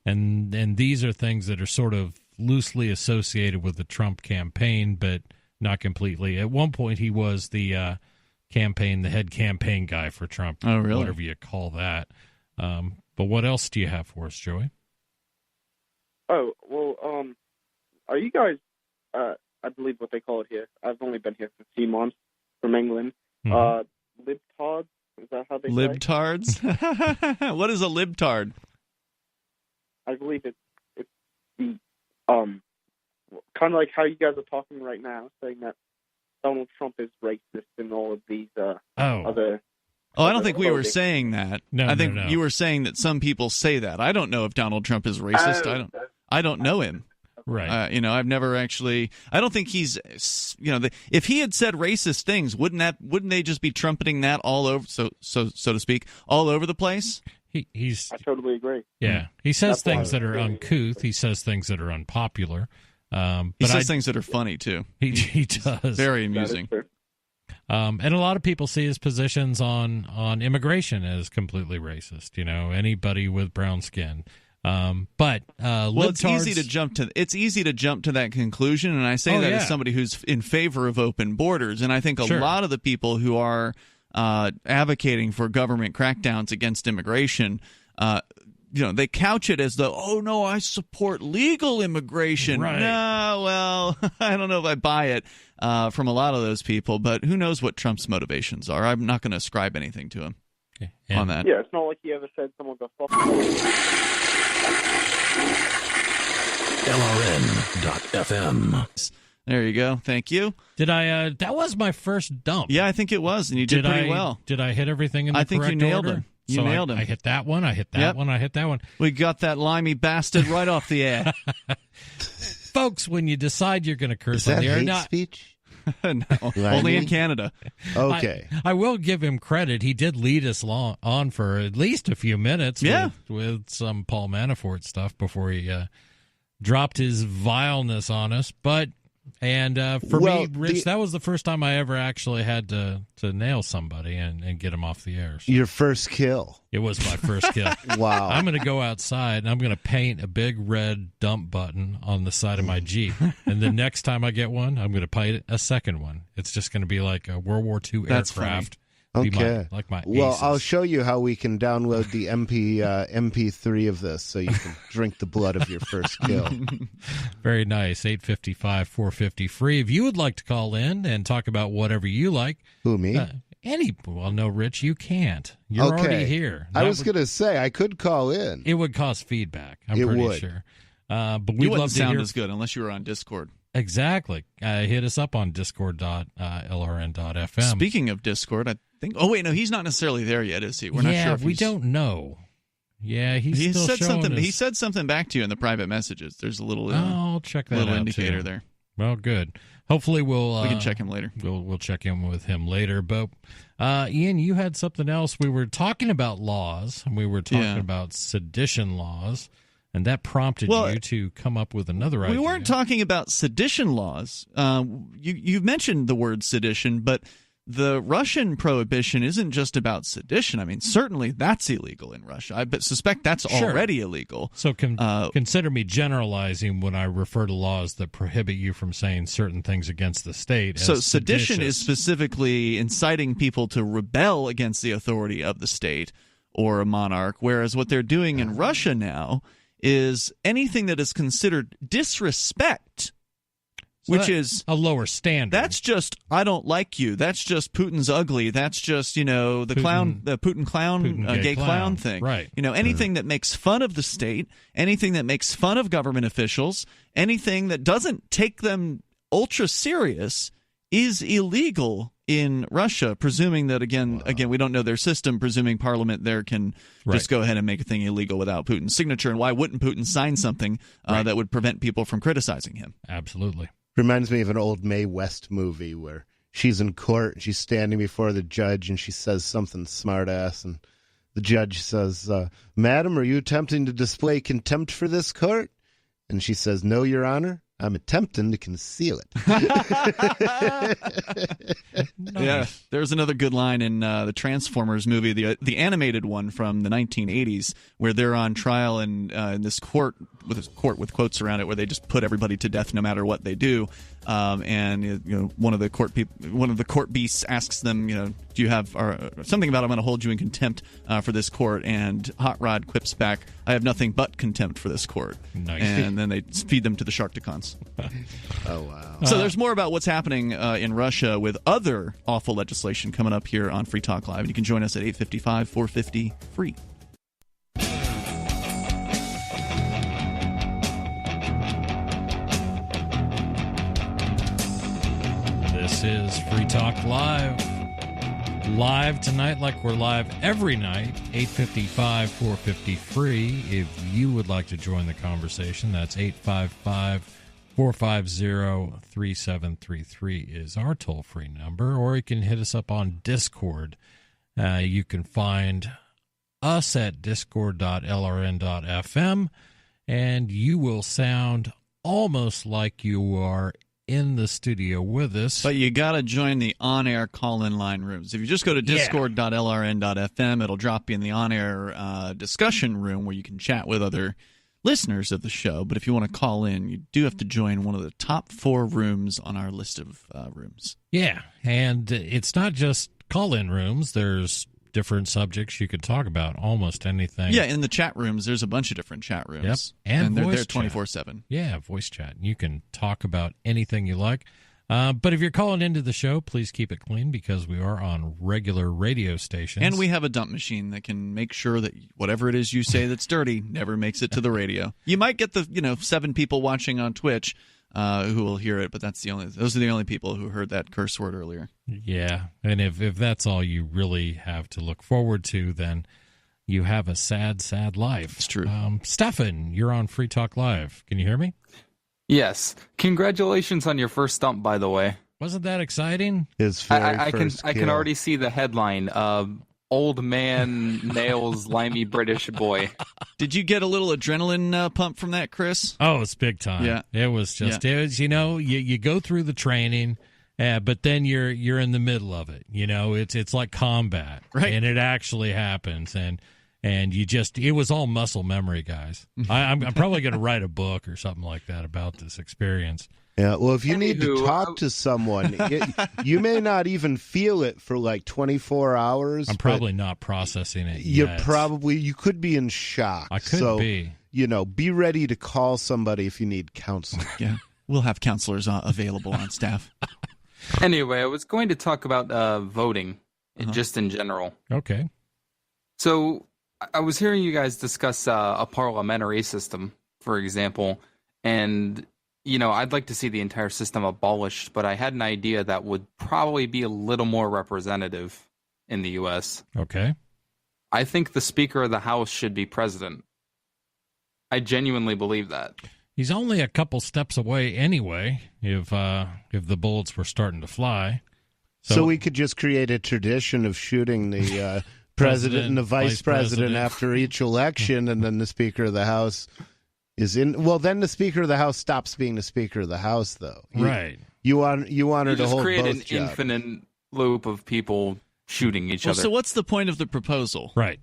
[SPEAKER 1] and these are things that are sort of loosely associated with the Trump campaign, but not completely. At one point, he was the head campaign guy for Trump.
[SPEAKER 3] Oh, really?
[SPEAKER 1] Whatever you call that. But what else do you have for us, Joey?
[SPEAKER 14] Oh, well, are you guys, I believe what they call it here, I've only been here for 3 months from England, libtards? Is that how they say?
[SPEAKER 3] Libtards? What is a libtard?
[SPEAKER 14] I believe it's the, kind of like how you guys are talking right now, saying that Donald Trump is racist and all of these other...
[SPEAKER 3] Oh, I don't think we were saying that.
[SPEAKER 1] No,
[SPEAKER 3] I think
[SPEAKER 1] no.
[SPEAKER 3] you were saying that some people say that. I don't know if Donald Trump is racist. I don't know him.
[SPEAKER 1] Right.
[SPEAKER 3] I've never actually. I don't think he's. If he had said racist things, wouldn't they just be trumpeting that all over, so to speak, all over the place?
[SPEAKER 1] He's.
[SPEAKER 14] I totally agree.
[SPEAKER 1] Yeah, he says things that are uncouth. He says things that are unpopular. But
[SPEAKER 3] he says things that are funny too.
[SPEAKER 1] He does.
[SPEAKER 3] Very amusing.
[SPEAKER 1] And a lot of people see his positions on immigration as completely racist. Anybody with brown skin. But
[SPEAKER 3] it's easy to jump to that conclusion, and I say as somebody who's in favor of open borders, and I think a lot of the people who are advocating for government crackdowns against immigration. They couch it as though, oh, no, I support legal immigration.
[SPEAKER 1] Right.
[SPEAKER 3] No, well, I don't know if I buy it from a lot of those people, but who knows what Trump's motivations are. I'm not going to ascribe anything to him on that.
[SPEAKER 14] Yeah, it's not like he ever said someone got fucked.
[SPEAKER 15] LRN.FM.
[SPEAKER 3] There you go. Thank you.
[SPEAKER 1] Did I? That was my first dump.
[SPEAKER 3] Yeah, I think it was, and you did pretty well.
[SPEAKER 1] Did I hit everything in the correct order?
[SPEAKER 3] I think you nailed him. You nailed him.
[SPEAKER 1] I hit that one. I hit that one. I hit that one.
[SPEAKER 3] We got that limey bastard right off the air.
[SPEAKER 1] Folks, when you decide you're going to curse
[SPEAKER 2] Is that
[SPEAKER 1] on the air,
[SPEAKER 2] hate speech?
[SPEAKER 3] No, only in Canada.
[SPEAKER 2] Okay.
[SPEAKER 1] I will give him credit. He did lead us on for at least a few minutes with some Paul Manafort stuff before he dropped his vileness on us. But for me, Rich, that was the first time I ever actually had to nail somebody and get him off the air. So
[SPEAKER 2] your first kill.
[SPEAKER 1] It was my first kill.
[SPEAKER 2] Wow.
[SPEAKER 1] I'm going to go outside and I'm going to paint a big red dump button on the side of my Jeep. And the next time I get one, I'm going to paint a second one. It's just going to be like a World War II aircraft.
[SPEAKER 2] Okay.
[SPEAKER 1] My
[SPEAKER 2] well,
[SPEAKER 1] aces.
[SPEAKER 2] I'll show you how we can download the MP3 of this so you can drink the blood of your first kill.
[SPEAKER 1] Very nice. 855-450 free. If you would like to call in and talk about whatever you like.
[SPEAKER 2] Who, me?
[SPEAKER 1] Well, no, Rich, you can't. You're already here.
[SPEAKER 2] I was going to say, I could call in.
[SPEAKER 1] It would cause feedback, I'm pretty sure. But we'd
[SPEAKER 3] you wouldn't
[SPEAKER 1] love to
[SPEAKER 3] sound
[SPEAKER 1] hear...
[SPEAKER 3] as good unless you were on Discord.
[SPEAKER 1] Exactly. Hit us up on discord.lrn.fm.
[SPEAKER 3] Speaking of Discord, I think... Oh, wait, no, he's not necessarily there yet, is he? We're not sure if
[SPEAKER 1] we don't know. Yeah, he
[SPEAKER 3] said something. He said something back to you in the private messages. There's a little
[SPEAKER 1] I'll check that
[SPEAKER 3] little
[SPEAKER 1] out
[SPEAKER 3] indicator
[SPEAKER 1] too.
[SPEAKER 3] there.
[SPEAKER 1] Well, good. Hopefully we
[SPEAKER 3] can check him later.
[SPEAKER 1] We'll check in with him later. But Ian, you had something else. We were talking about laws, and we were talking about sedition laws, and that prompted you to come up with another idea.
[SPEAKER 3] We weren't talking about sedition laws. You mentioned the word sedition, but the Russian prohibition isn't just about sedition. I mean, certainly that's illegal in Russia. I suspect that's already illegal.
[SPEAKER 1] So consider me generalizing when I refer to laws that prohibit you from saying certain things against the state.
[SPEAKER 3] So sedition is specifically inciting people to rebel against the authority of the state or a monarch, whereas what they're doing in Russia now is anything that is considered disrespect, which is
[SPEAKER 1] a lower standard.
[SPEAKER 3] That's just, I don't like you. That's just Putin's ugly. That's just, the Putin clown, gay clown thing.
[SPEAKER 1] Right.
[SPEAKER 3] Anything that makes fun of the state, anything that makes fun of government officials, anything that doesn't take them ultra serious is illegal in Russia, presuming that, again, we don't know their system, presuming Parliament there can just go ahead and make a thing illegal without Putin's signature. And why wouldn't Putin sign something that would prevent people from criticizing him?
[SPEAKER 1] Absolutely.
[SPEAKER 2] Reminds me of an old Mae West movie where she's in court and she's standing before the judge and she says something smart-ass, and the judge says, "Madam, are you attempting to display contempt for this court?" And she says, "No, Your Honor. I'm attempting to conceal it."
[SPEAKER 3] Yeah, there's another good line in the Transformers movie, the animated one from the 1980s, where they're on trial in this court with a court with quotes around it, where they just put everybody to death no matter what they do. And one of the court beasts asks them, do you have something about I'm going to hold you in contempt for this court? And Hot Rod quips back, I have nothing but contempt for this court.
[SPEAKER 1] Nice.
[SPEAKER 3] And then they feed them to the Sharkticons.
[SPEAKER 2] Oh, wow.
[SPEAKER 3] So there's more about what's happening in Russia with other awful legislation coming up here on Free Talk Live. You can join us at 855-450 free.
[SPEAKER 1] This is Free Talk Live. Live tonight, like we're live every night, 855-450 free. If you would like to join the conversation, that's 855-450-3733 is our toll-free number, or you can hit us up on Discord. You can find us at discord.lrn.fm, and you will sound almost like you are in the studio with us.
[SPEAKER 3] But you got to join the on-air call-in line rooms. If you just go to discord.lrn.fm, it'll drop you in the on-air discussion room where you can chat with other listeners of the show. But if you want to call in, you do have to join one of the top 4 rooms on our list of rooms.
[SPEAKER 1] Yeah, and it's not just call-in rooms. There's different subjects you could talk about, almost anything.
[SPEAKER 3] Yeah, in the chat rooms, there's a bunch of different chat rooms.
[SPEAKER 1] Yep. And
[SPEAKER 3] they're
[SPEAKER 1] voice
[SPEAKER 3] there 24/7.
[SPEAKER 1] Yeah, voice chat. You can talk about anything you like. But if you're calling into the show, please keep it clean, because we are on regular radio stations.
[SPEAKER 3] And we have a dump machine that can make sure that whatever it is you say that's dirty never makes it to the radio. You might get the 7 people watching on Twitch who will hear it, but those are the only people who heard that curse word earlier.
[SPEAKER 1] Yeah, and if that's all you really have to look forward to, then you have a sad, sad life.
[SPEAKER 3] It's true.
[SPEAKER 1] Stefan, you're on Free Talk Live. Can you hear me?
[SPEAKER 16] Yes. Congratulations on your first stump, by the way.
[SPEAKER 1] Wasn't that exciting?
[SPEAKER 16] I can already see the headline. Old man nails limey British boy.
[SPEAKER 3] Did you get a little adrenaline pump from that, Chris?
[SPEAKER 1] Oh, it's big time.
[SPEAKER 3] Yeah.
[SPEAKER 1] It was you go through the training, but then you're in the middle of it. It's like combat,
[SPEAKER 3] right?
[SPEAKER 1] And it actually happens, and it was all muscle memory, guys. I'm probably going to write a book or something like that about this experience.
[SPEAKER 2] Yeah, well, if you need to talk to someone, you may not even feel it for like 24 hours.
[SPEAKER 1] I'm probably not processing it
[SPEAKER 2] yet. You could be in shock.
[SPEAKER 1] I could be.
[SPEAKER 2] Be ready to call somebody if you need counseling.
[SPEAKER 3] Yeah, we'll have counselors available on staff.
[SPEAKER 16] Anyway, I was going to talk about voting, just in general.
[SPEAKER 1] Okay.
[SPEAKER 16] So I was hearing you guys discuss a parliamentary system, for example, and I'd like to see the entire system abolished, but I had an idea that would probably be a little more representative in the U.S.
[SPEAKER 1] Okay.
[SPEAKER 16] I think the Speaker of the House should be president. I genuinely believe that.
[SPEAKER 1] He's only a couple steps away anyway, if the bullets were starting to fly.
[SPEAKER 2] So we could just create a tradition of shooting the president and the vice president after each election, and then the Speaker of the House is in. Well, then the Speaker of the House stops being the Speaker of the House, though.
[SPEAKER 1] Right.
[SPEAKER 2] You want her to hold
[SPEAKER 16] create
[SPEAKER 2] both
[SPEAKER 16] an
[SPEAKER 2] jobs.
[SPEAKER 16] infinite loop of people shooting each other.
[SPEAKER 3] So what's the point of the proposal?
[SPEAKER 1] Right.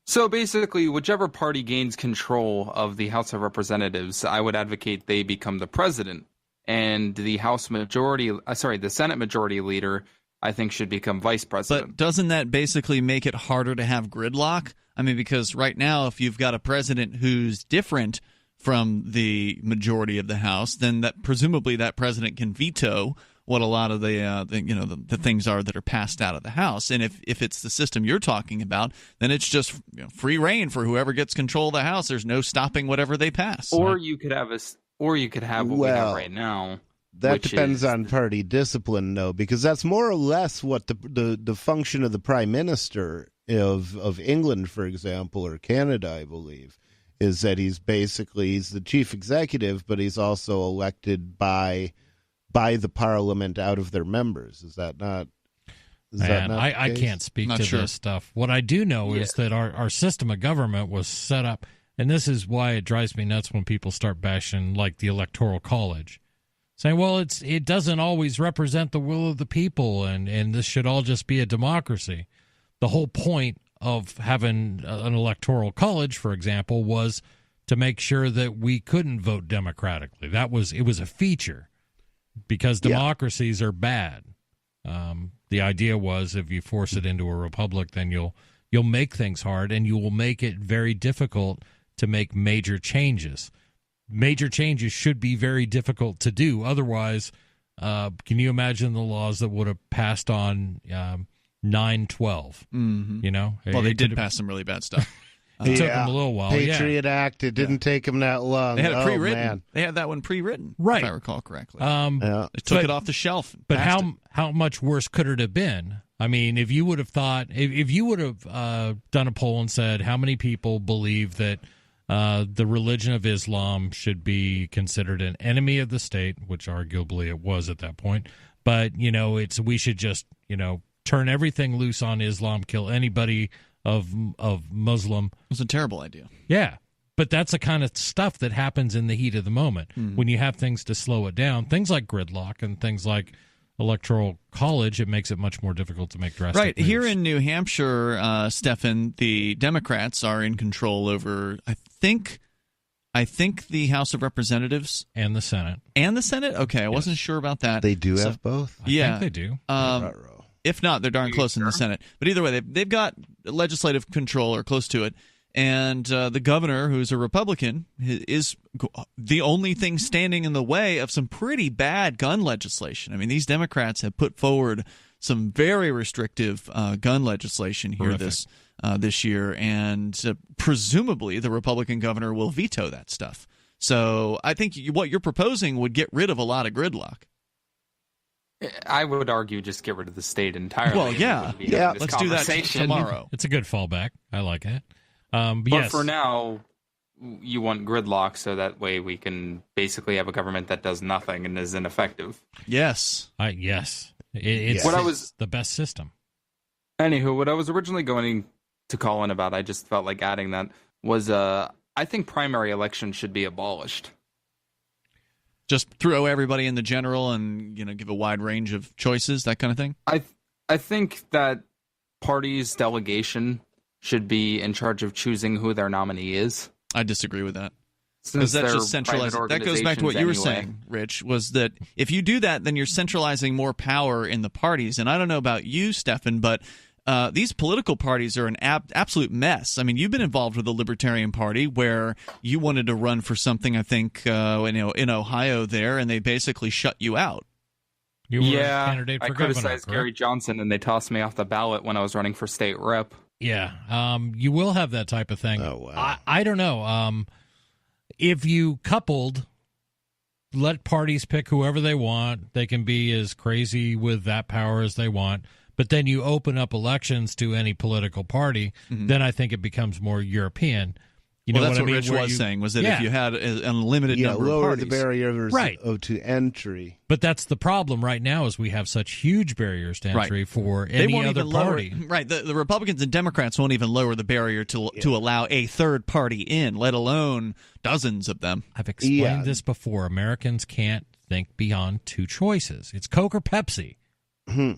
[SPEAKER 16] So basically, whichever party gains control of the House of Representatives, I would advocate they become the president, and the the Senate Majority Leader, I think, should become vice president.
[SPEAKER 3] But doesn't that basically make it harder to have gridlock? I mean, because right now, if you've got a president who's different from the majority of the House, then presumably that president can veto what a lot of the things are that are passed out of the House. And if it's the system you're talking about, then it's just free reign for whoever gets control of the House. There's no stopping whatever they pass.
[SPEAKER 16] Or you could have what we have right now.
[SPEAKER 2] That depends on party discipline, though, because that's more or less what the function of the Prime Minister of England, for example, or Canada, I believe, is that he's the chief executive, but he's also elected by the Parliament out of their members. Is that not?
[SPEAKER 1] I can't speak to this stuff. What I do know is that our system of government was set up, and this is why it drives me nuts when people start bashing like the Electoral College, saying, well, it doesn't always represent the will of the people, and this should all just be a democracy. The whole point of having an Electoral College, for example, was to make sure that we couldn't vote democratically. It was a feature because democracies are bad. The idea was if you force it into a republic, then you'll make things hard, and you will make it very difficult to make major changes. Major changes should be very difficult to do. Otherwise, can you imagine the laws that would have passed on 9/12?
[SPEAKER 3] Mm-hmm.
[SPEAKER 1] You know,
[SPEAKER 3] well, they did pass some really bad stuff.
[SPEAKER 1] It took them a little while.
[SPEAKER 2] Patriot Act. It didn't take them that long.
[SPEAKER 3] They had it pre-written.
[SPEAKER 2] Man.
[SPEAKER 3] They had that one pre-written,
[SPEAKER 1] right?
[SPEAKER 3] If I recall correctly.
[SPEAKER 1] They
[SPEAKER 3] took it off the shelf.
[SPEAKER 1] But how much worse could it have been? I mean, if you would have thought, if you would have done a poll and said how many people believe that the religion of Islam should be considered an enemy of the state, which arguably it was at that point, but we should just turn everything loose on Islam, kill anybody of Muslim.
[SPEAKER 3] It was a terrible idea.
[SPEAKER 1] Yeah, but that's the kind of stuff that happens in the heat of the moment when you have things to slow it down. Things like gridlock and things like electoral college, it makes it much more difficult to make drastic moves.
[SPEAKER 3] Here in New Hampshire, Stefan, the Democrats are in control over, I think the House of Representatives
[SPEAKER 1] and the Senate.
[SPEAKER 3] Okay, I wasn't sure about that.
[SPEAKER 2] They do have both.
[SPEAKER 1] I think they do.
[SPEAKER 3] If not, they're darn close in the Senate. But either way, they've got legislative control or close to it. And the governor, who's a Republican, is the only thing standing in the way of some pretty bad gun legislation. I mean, these Democrats have put forward some very restrictive gun legislation here this year, and presumably the Republican governor will veto that stuff. So I think what you're proposing would get rid of a lot of gridlock.
[SPEAKER 16] I would argue just get rid of the state entirely.
[SPEAKER 3] Well, yeah. Let's do that tomorrow.
[SPEAKER 1] It's a good fallback. I like it.
[SPEAKER 16] But for now, you want gridlock so that way we can basically have a government that does nothing and is ineffective.
[SPEAKER 3] Yes.
[SPEAKER 1] Yes. It's the best system.
[SPEAKER 16] Anywho, what I was originally going to call in about, I just felt like adding that, was I think primary elections should be abolished.
[SPEAKER 3] Just throw everybody in the general and give a wide range of choices, that kind of thing?
[SPEAKER 16] I think that parties' delegation should be in charge of choosing who their nominee is.
[SPEAKER 3] I disagree with that. Because that's just centralizing. That goes back to what you were saying, Rich, was that if you do that, then you're centralizing more power in the parties. And I don't know about you, Stefan, but these political parties are an absolute mess. I mean, you've been involved with the Libertarian Party where you wanted to run for something, I think, in Ohio there, and they basically shut you out.
[SPEAKER 1] You were a candidate for governor,
[SPEAKER 16] criticized Gary Johnson, and they tossed me off the ballot when I was running for state rep.
[SPEAKER 1] Yeah, you will have that type of thing.
[SPEAKER 2] Oh, wow.
[SPEAKER 1] I don't know. If you coupled, let parties pick whoever they want, they can be as crazy with that power as they want, but then you open up elections to any political party, then I think it becomes more European.
[SPEAKER 3] That's what Rich was saying, was that if you had an unlimited number of
[SPEAKER 2] lower
[SPEAKER 3] parties.
[SPEAKER 2] the barriers to entry.
[SPEAKER 1] But that's the problem right now is we have such huge barriers to entry for any other party.
[SPEAKER 3] Right. The Republicans and Democrats won't even lower the barrier to allow a third party in, let alone dozens of them.
[SPEAKER 1] I've explained this before. Americans can't think beyond two choices. It's Coke or Pepsi.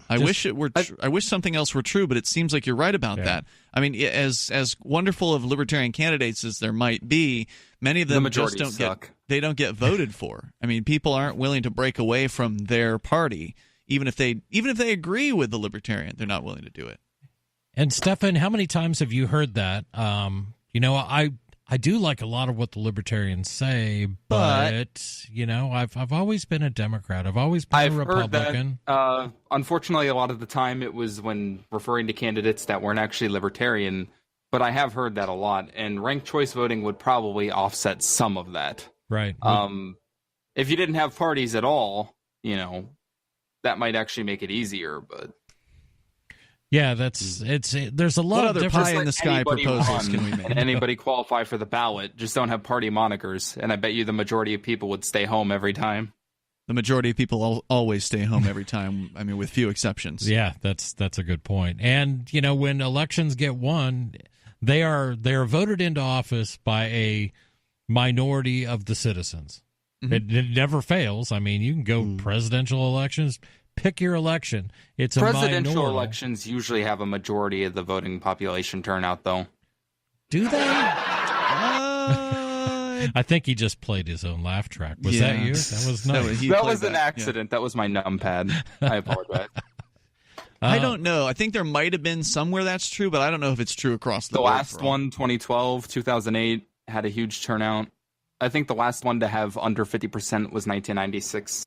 [SPEAKER 3] I wish it were. I wish something else were true, but it seems like you're right about that. I mean, as wonderful of libertarian candidates as there might be, many of them just don't get voted for. I mean, people aren't willing to break away from their party, even if they agree with the libertarian, they're not willing to do it.
[SPEAKER 1] And Stefan, how many times have you heard that? I do like a lot of what the libertarians say, but I've always been a Democrat. I've always been a Republican.
[SPEAKER 16] Heard that, unfortunately, a lot of the time it was when referring to candidates that weren't actually libertarian, but I have heard that a lot, and ranked choice voting would probably offset some of that.
[SPEAKER 1] Right.
[SPEAKER 16] If you didn't have parties at all, that might actually make it easier, but...
[SPEAKER 1] Yeah, there's a lot of
[SPEAKER 3] other pie in the sky proposals can we make?
[SPEAKER 16] And anybody qualify for the ballot, just don't have party monikers, and I bet you the majority of people would stay home every time.
[SPEAKER 3] The majority of people always stay home every time, I mean, with few exceptions.
[SPEAKER 1] Yeah, that's a good point. And, when elections get won, they are voted into office by a minority of the citizens. It never fails. I mean, you can go presidential elections, pick your election. It's a
[SPEAKER 16] presidential elections usually have a majority of the voting population turnout, though.
[SPEAKER 1] Do they? I think he just played his own laugh track. Was that you? That was nice.
[SPEAKER 16] That was an accident. Yeah. That was my numpad. I apologize.
[SPEAKER 3] I don't know. I think there might have been somewhere that's true, but I don't know if it's true across the board.
[SPEAKER 16] The last one, 2012, 2008, had a huge turnout. I think the last one to have under 50% was 1996.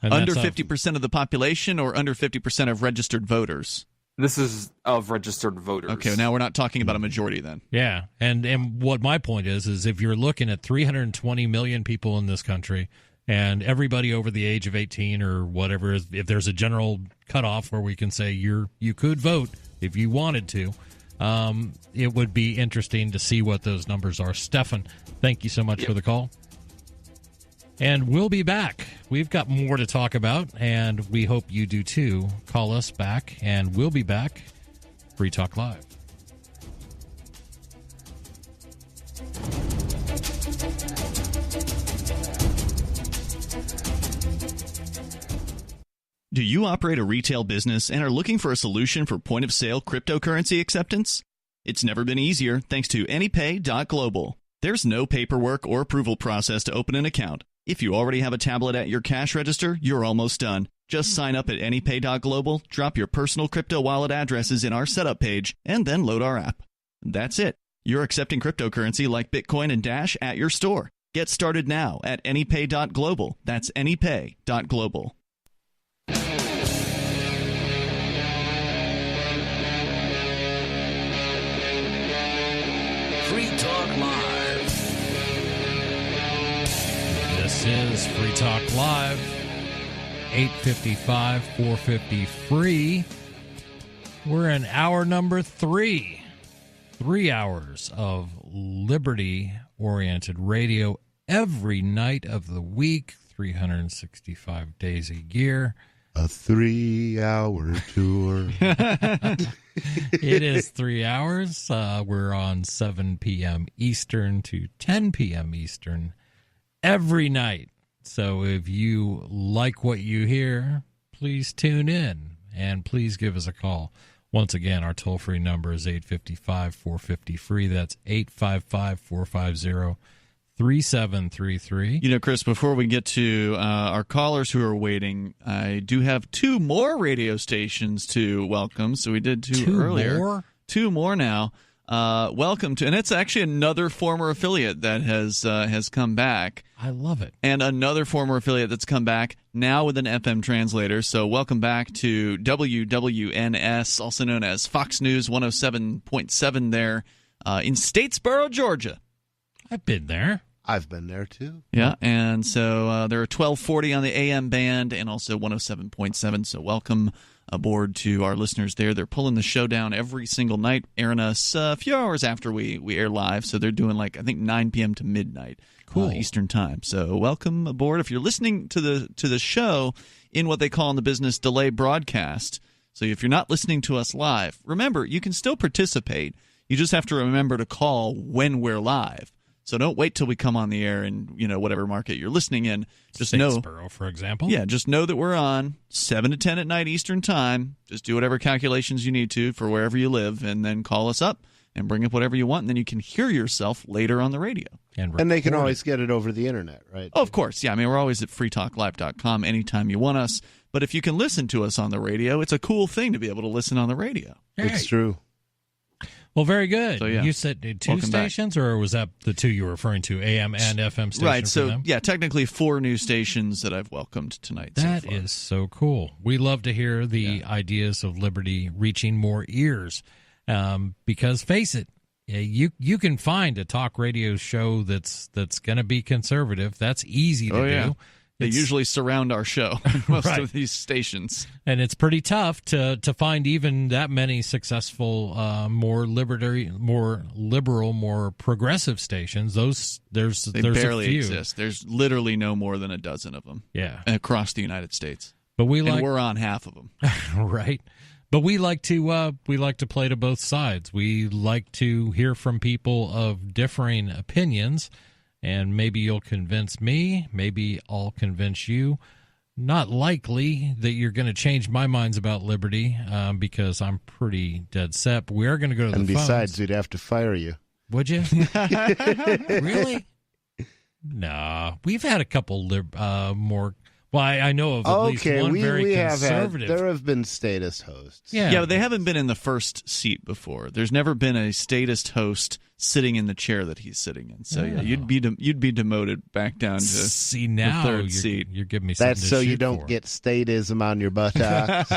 [SPEAKER 3] Under 50% of the population or under 50% of registered voters?
[SPEAKER 16] This is of registered voters.
[SPEAKER 3] Okay, now we're not talking about a majority then.
[SPEAKER 1] Yeah, and what my point is if you're looking at 320 million people in this country, and everybody over the age of 18 or whatever, if there's a general cutoff where we can say you could vote if you wanted to, it would be interesting to see what those numbers are. Stefan, thank you so much for the call. And we'll be back. We've got more to talk about, and we hope you do too. Call us back, and we'll be back. Free Talk Live.
[SPEAKER 3] Do you operate a retail business and are looking for a solution for point-of-sale cryptocurrency acceptance? It's never been easier thanks to AnyPay.global. There's no paperwork or approval process to open an account. If you already have a tablet at your cash register, you're almost done. Just sign up at AnyPay.global, drop your personal crypto wallet addresses in our setup page, and then load our app. That's it. You're accepting cryptocurrency like Bitcoin and Dash at your store. Get started now at AnyPay.global. That's AnyPay.global.
[SPEAKER 15] Free Talk Live.
[SPEAKER 1] This is Free Talk Live. 855 450 free. We're in hour number 3. 3 hours of liberty-oriented radio every night of the week, 365 days a year.
[SPEAKER 2] A 3-hour tour.
[SPEAKER 1] It is 3 hours. We're on 7 p.m. Eastern to 10 p.m. Eastern every night. So if you like what you hear, please tune in and please give us a call. Once again, our toll-free number is 855-450-FREE. That's 855-450-3733.
[SPEAKER 3] You know, Chris, before we get to our callers who are waiting, I do have 2 more radio stations to welcome. So we did 2 earlier.
[SPEAKER 1] More?
[SPEAKER 3] 2 more now. Welcome to, and it's actually another former affiliate that has come back.
[SPEAKER 1] I love it.
[SPEAKER 3] And another former affiliate that's come back now with an FM translator. So welcome back to WWNS, also known as Fox News 107.7 there in Statesboro, Georgia.
[SPEAKER 1] I've been there.
[SPEAKER 2] I've been there too.
[SPEAKER 3] Yeah, and so there are 1240 on the AM band and also 107.7. So welcome aboard to our listeners there. They're pulling the show down every single night, airing us a few hours after we air live. So they're doing I think 9 p.m. to midnight Eastern time. So welcome aboard. If you're listening to the show in what they call in the business delay broadcast, so if you're not listening to us live, remember, you can still participate. You just have to remember to call when we're live. So don't wait till we come on the air in, whatever market you're listening in. Just
[SPEAKER 1] Statesboro, for example.
[SPEAKER 3] Yeah, just know that we're on 7 to 10 at night Eastern time. Just do whatever calculations you need to for wherever you live, and then call us up and bring up whatever you want, and then you can hear yourself later on the radio.
[SPEAKER 2] And they can always get it over the internet, right?
[SPEAKER 3] Oh, of course. Yeah, I mean, we're always at freetalklive.com anytime you want us. But if you can listen to us on the radio, it's a cool thing to be able to listen on the radio.
[SPEAKER 2] It's true.
[SPEAKER 1] Well, very good.
[SPEAKER 3] So, yeah.
[SPEAKER 1] You said 2
[SPEAKER 3] Welcome
[SPEAKER 1] stations,
[SPEAKER 3] back.
[SPEAKER 1] Or was that the 2 you were referring to, AM and FM station?
[SPEAKER 3] Right, so,
[SPEAKER 1] them?
[SPEAKER 3] yeah, technically 4 new stations that I've welcomed tonight.
[SPEAKER 1] That is so cool. We love to hear the ideas of liberty reaching more ears because, face it, you can find a talk radio show that's going to be conservative. That's easy to do.
[SPEAKER 3] They usually surround our show, most of these stations.
[SPEAKER 1] And it's pretty tough to find even that many successful, more liberal, more progressive stations. There's
[SPEAKER 3] barely
[SPEAKER 1] a few.
[SPEAKER 3] exist. There's literally no more than a dozen of them.
[SPEAKER 1] Yeah,
[SPEAKER 3] across the United States.
[SPEAKER 1] But
[SPEAKER 3] we're on half of them,
[SPEAKER 1] right? But we like to play to both sides. We like to hear from people of differing opinions. And maybe you'll convince me. Maybe I'll convince you. Not likely that you're going to change my minds about liberty because I'm pretty dead set. But we are going to go to the phones.
[SPEAKER 2] And besides, we'd have to fire you.
[SPEAKER 1] Would you? Really? Nah. We've had a couple more. Well, I know of at least one very conservative.
[SPEAKER 2] There have been statist hosts.
[SPEAKER 3] Yeah, but they haven't been in the first seat before. There's never been a statist host sitting in the chair that he's sitting in. So yeah, you'd be demoted back down to
[SPEAKER 1] now
[SPEAKER 3] the third seat.
[SPEAKER 1] You're giving me something
[SPEAKER 2] That's so you don't get statism on your buttocks.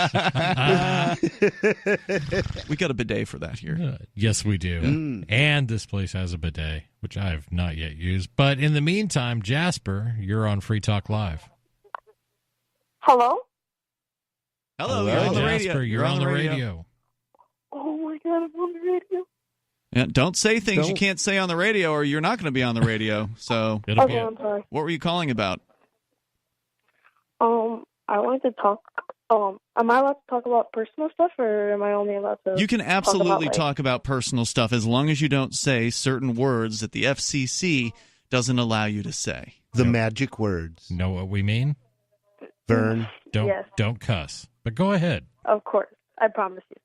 [SPEAKER 3] We got a bidet for that here.
[SPEAKER 1] Yes, we do. And this place has a bidet, which I have not yet used. But in the meantime, Jasper, you're on Free Talk Live.
[SPEAKER 12] Hello?
[SPEAKER 3] Hello, you're on the radio.
[SPEAKER 1] Jasper, you're on the radio.
[SPEAKER 12] Oh my God, I'm on the radio.
[SPEAKER 3] Yeah, don't say things you can't say on the radio, or you're not going to be on the radio. So,
[SPEAKER 12] I'm sorry.
[SPEAKER 3] What were you calling about?
[SPEAKER 12] I wanted to talk. Am I allowed to talk about personal stuff, or am I only allowed to?
[SPEAKER 3] You can absolutely talk about personal stuff as long as you don't say certain words that the FCC doesn't allow you to say.
[SPEAKER 2] The magic words.
[SPEAKER 1] Know what we mean?
[SPEAKER 2] Vern,
[SPEAKER 1] don't cuss. But go ahead.
[SPEAKER 12] Of course, I promise you.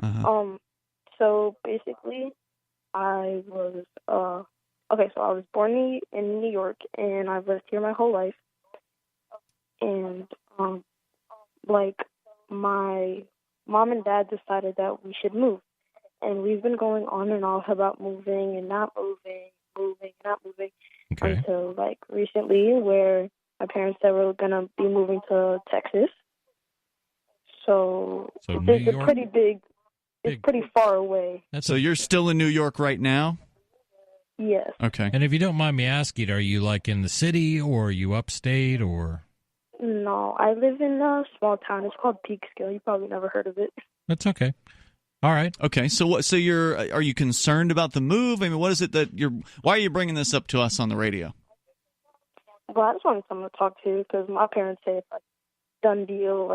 [SPEAKER 3] Uh-huh.
[SPEAKER 12] So basically, I was so I was born in New York, and I've lived here my whole life. And my mom and dad decided that we should move, and we've been going on and off about moving and not moving, until recently, where my parents said we're gonna be moving to Texas. So it's pretty big. It's pretty far away.
[SPEAKER 3] So you're still in New York right now?
[SPEAKER 12] Yes.
[SPEAKER 3] Okay.
[SPEAKER 1] And if you don't mind me asking, are you in the city, or are you upstate, or?
[SPEAKER 12] No, I live in a small town. It's called Peekskill. You probably never heard of it.
[SPEAKER 1] That's okay. All right.
[SPEAKER 3] Okay. So are you concerned about the move? I mean, what is it that why are you bringing this up to us on the radio?
[SPEAKER 12] Well, I just wanted someone to talk to, because my parents say it's done deal.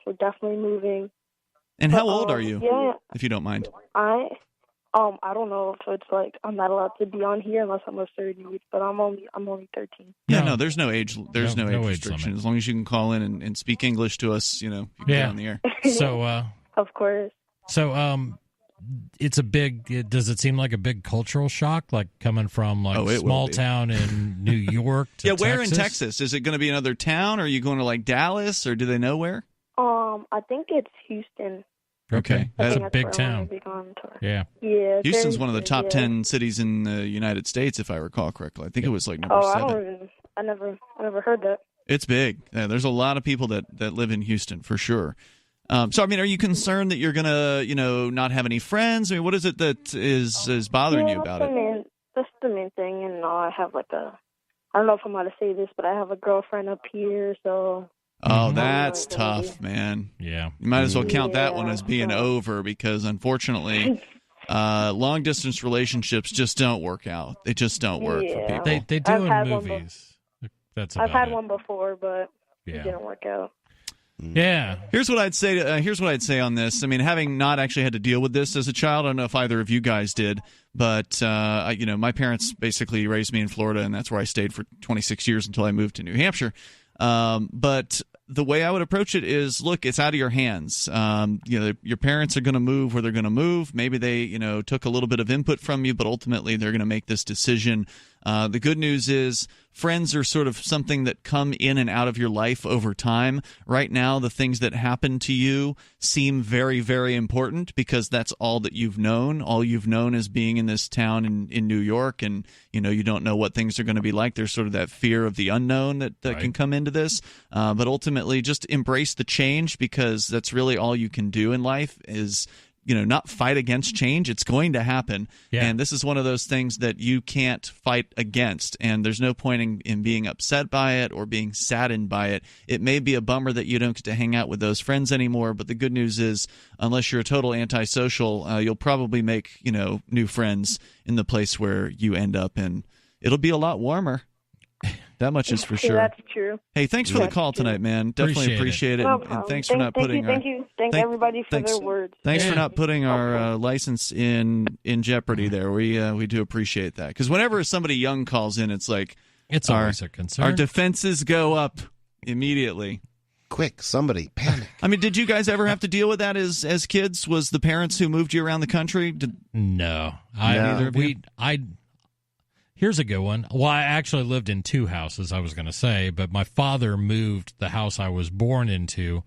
[SPEAKER 12] We're definitely moving.
[SPEAKER 3] And how old are you?
[SPEAKER 12] Yeah.
[SPEAKER 3] If you don't mind.
[SPEAKER 12] I don't know if it's I'm not allowed to be on here unless I'm of certain age, but I'm only 13.
[SPEAKER 3] Yeah, no, there's no age. There's no age restriction.
[SPEAKER 1] limit.
[SPEAKER 3] As long as you can call in and speak English to us, you can get on the air.
[SPEAKER 1] So,
[SPEAKER 12] of course.
[SPEAKER 1] So, it's a big. Does it seem like a big cultural shock, coming from small town in New York to
[SPEAKER 3] yeah, where
[SPEAKER 1] Texas?
[SPEAKER 3] in Texas? Is it going to be another town? Or are you going to Dallas, or do they know where?
[SPEAKER 12] I think it's Houston.
[SPEAKER 1] Okay, that's a big town. Yeah.
[SPEAKER 3] Houston's one of the top 10 cities in the United States, if I recall correctly. I think it was number 7.
[SPEAKER 12] I never heard that.
[SPEAKER 3] It's big. Yeah, there's a lot of people that live in Houston for sure. So, I mean, are you concerned that you're going to, not have any friends? I mean, what is it that is bothering you about it?
[SPEAKER 12] That's the main thing. And I have I don't know if I'm allowed to say this, but I have a girlfriend up here, so.
[SPEAKER 3] Oh, that's tough, man.
[SPEAKER 1] Yeah.
[SPEAKER 3] You might as well count that one as being over, because unfortunately, long-distance relationships just don't work out. They just don't work for people.
[SPEAKER 1] They do in movies.
[SPEAKER 12] I've had one before, but it didn't work out.
[SPEAKER 1] Yeah.
[SPEAKER 3] Here's what I'd say on this. I mean, having not actually had to deal with this as a child, I don't know if either of you guys did, but my parents basically raised me in Florida, and that's where I stayed for 26 years until I moved to New Hampshire. But the way I would approach it is, look, it's out of your hands. Your parents are going to move where they're going to move. Maybe they, took a little bit of input from you, but ultimately they're going to make this decision. The good news is friends are sort of something that come in and out of your life over time. Right now, the things that happen to you seem very, very important because that's all that you've known. All you've known is being in this town in New York, and you don't know what things are going to be like. There's sort of that fear of the unknown that can come into this. But ultimately, just embrace the change, because that's really all you can do in life is not fight against change. It's going to happen. Yeah. And this is one of those things that you can't fight against. And there's no point in being upset by it or being saddened by it. It may be a bummer that you don't get to hang out with those friends anymore. But the good news is, unless you're a total antisocial, you'll probably make, new friends in the place where you end up. And it'll be a lot warmer. That much is for sure.
[SPEAKER 12] That's true.
[SPEAKER 3] Hey, thanks for the call tonight, man. Definitely appreciate it. And thanks for not putting
[SPEAKER 12] Thank you. Thank everybody for their words.
[SPEAKER 3] Thanks for not putting our license in jeopardy there. We do appreciate that. Because whenever somebody young calls in, it's like
[SPEAKER 1] it's always a concern.
[SPEAKER 3] Our defenses go up immediately.
[SPEAKER 2] quick, somebody, panic.
[SPEAKER 3] I mean, did you guys ever have to deal with that as kids? Was the parents who moved you around the country?
[SPEAKER 1] No.
[SPEAKER 3] Neither of you?
[SPEAKER 1] Here's a good one. Well, I actually lived in two houses, I was going to say, but my father moved the house I was born into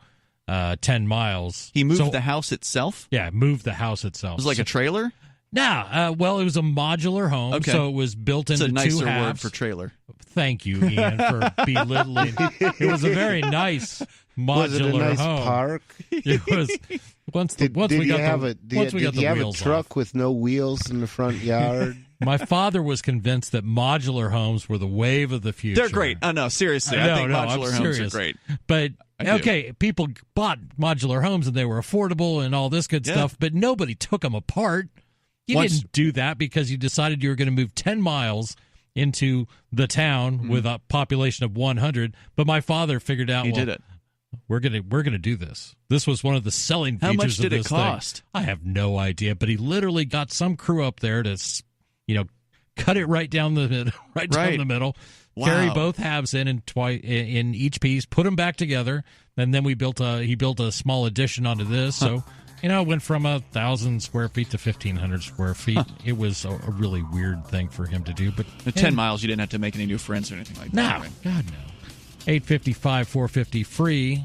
[SPEAKER 1] 10 miles.
[SPEAKER 3] He moved the house itself?
[SPEAKER 1] Yeah, moved the house itself.
[SPEAKER 3] It was like a trailer?
[SPEAKER 1] No, well, it was a modular home, so it was built into two halves.
[SPEAKER 3] It's a nicer word for trailer.
[SPEAKER 1] Thank you, Ian, for belittling. It was a very nice modular
[SPEAKER 2] was it a nice
[SPEAKER 1] home.
[SPEAKER 2] Park?
[SPEAKER 1] It was. Did you have a
[SPEAKER 2] truck with no wheels in the front yard?
[SPEAKER 1] My father was convinced that modular homes were the wave of the future.
[SPEAKER 3] They're great. Oh, no, seriously. I think modular homes are great.
[SPEAKER 1] But, okay, people bought modular homes and they were affordable and all this good stuff, but nobody took them apart. You didn't do that because you decided you were going to move 10 miles into the town with a population of 100. But my father figured out,
[SPEAKER 3] he did it.
[SPEAKER 1] We're gonna do this. This was one of the selling features.
[SPEAKER 3] How much did
[SPEAKER 1] of this
[SPEAKER 3] it cost?
[SPEAKER 1] Thing. I have no idea, but he literally got some crew up there to, cut it right down the middle, down the middle.
[SPEAKER 3] Wow.
[SPEAKER 1] Carry both halves in each piece, put them back together, and then he built a small addition onto this. So. It went from 1,000 square feet to 1,500 square feet. It was a really weird thing for him to do. But
[SPEAKER 3] at 10 miles, you didn't have to make any new friends or anything like that.
[SPEAKER 1] No,
[SPEAKER 3] right?
[SPEAKER 1] God, no. 855-450-FREE.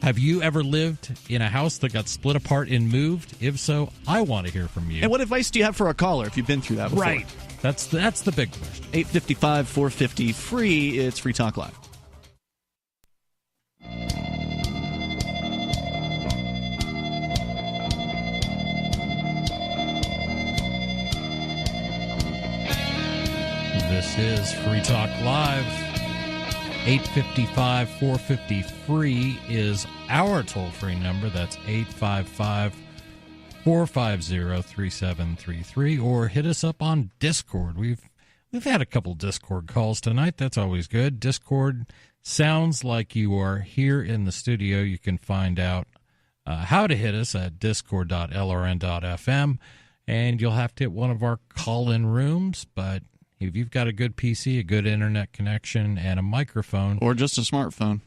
[SPEAKER 1] Have you ever lived in a house that got split apart and moved? If so, I want to hear from you.
[SPEAKER 3] And what advice do you have for a caller if you've been through that before?
[SPEAKER 1] Right. That's the big question.
[SPEAKER 3] 855-450-FREE. It's Free Talk Live.
[SPEAKER 1] This is Free Talk Live. 855-450-FREE is our toll-free number. That's 855-450-3733. Or hit us up on Discord. We've had a couple Discord calls tonight. That's always good. Discord sounds like you are here in the studio. You can find out how to hit us at discord.lrn.fm. And you'll have to hit one of our call-in rooms, but if you've got a good PC, a good internet connection, and a microphone...
[SPEAKER 3] Or just a smartphone.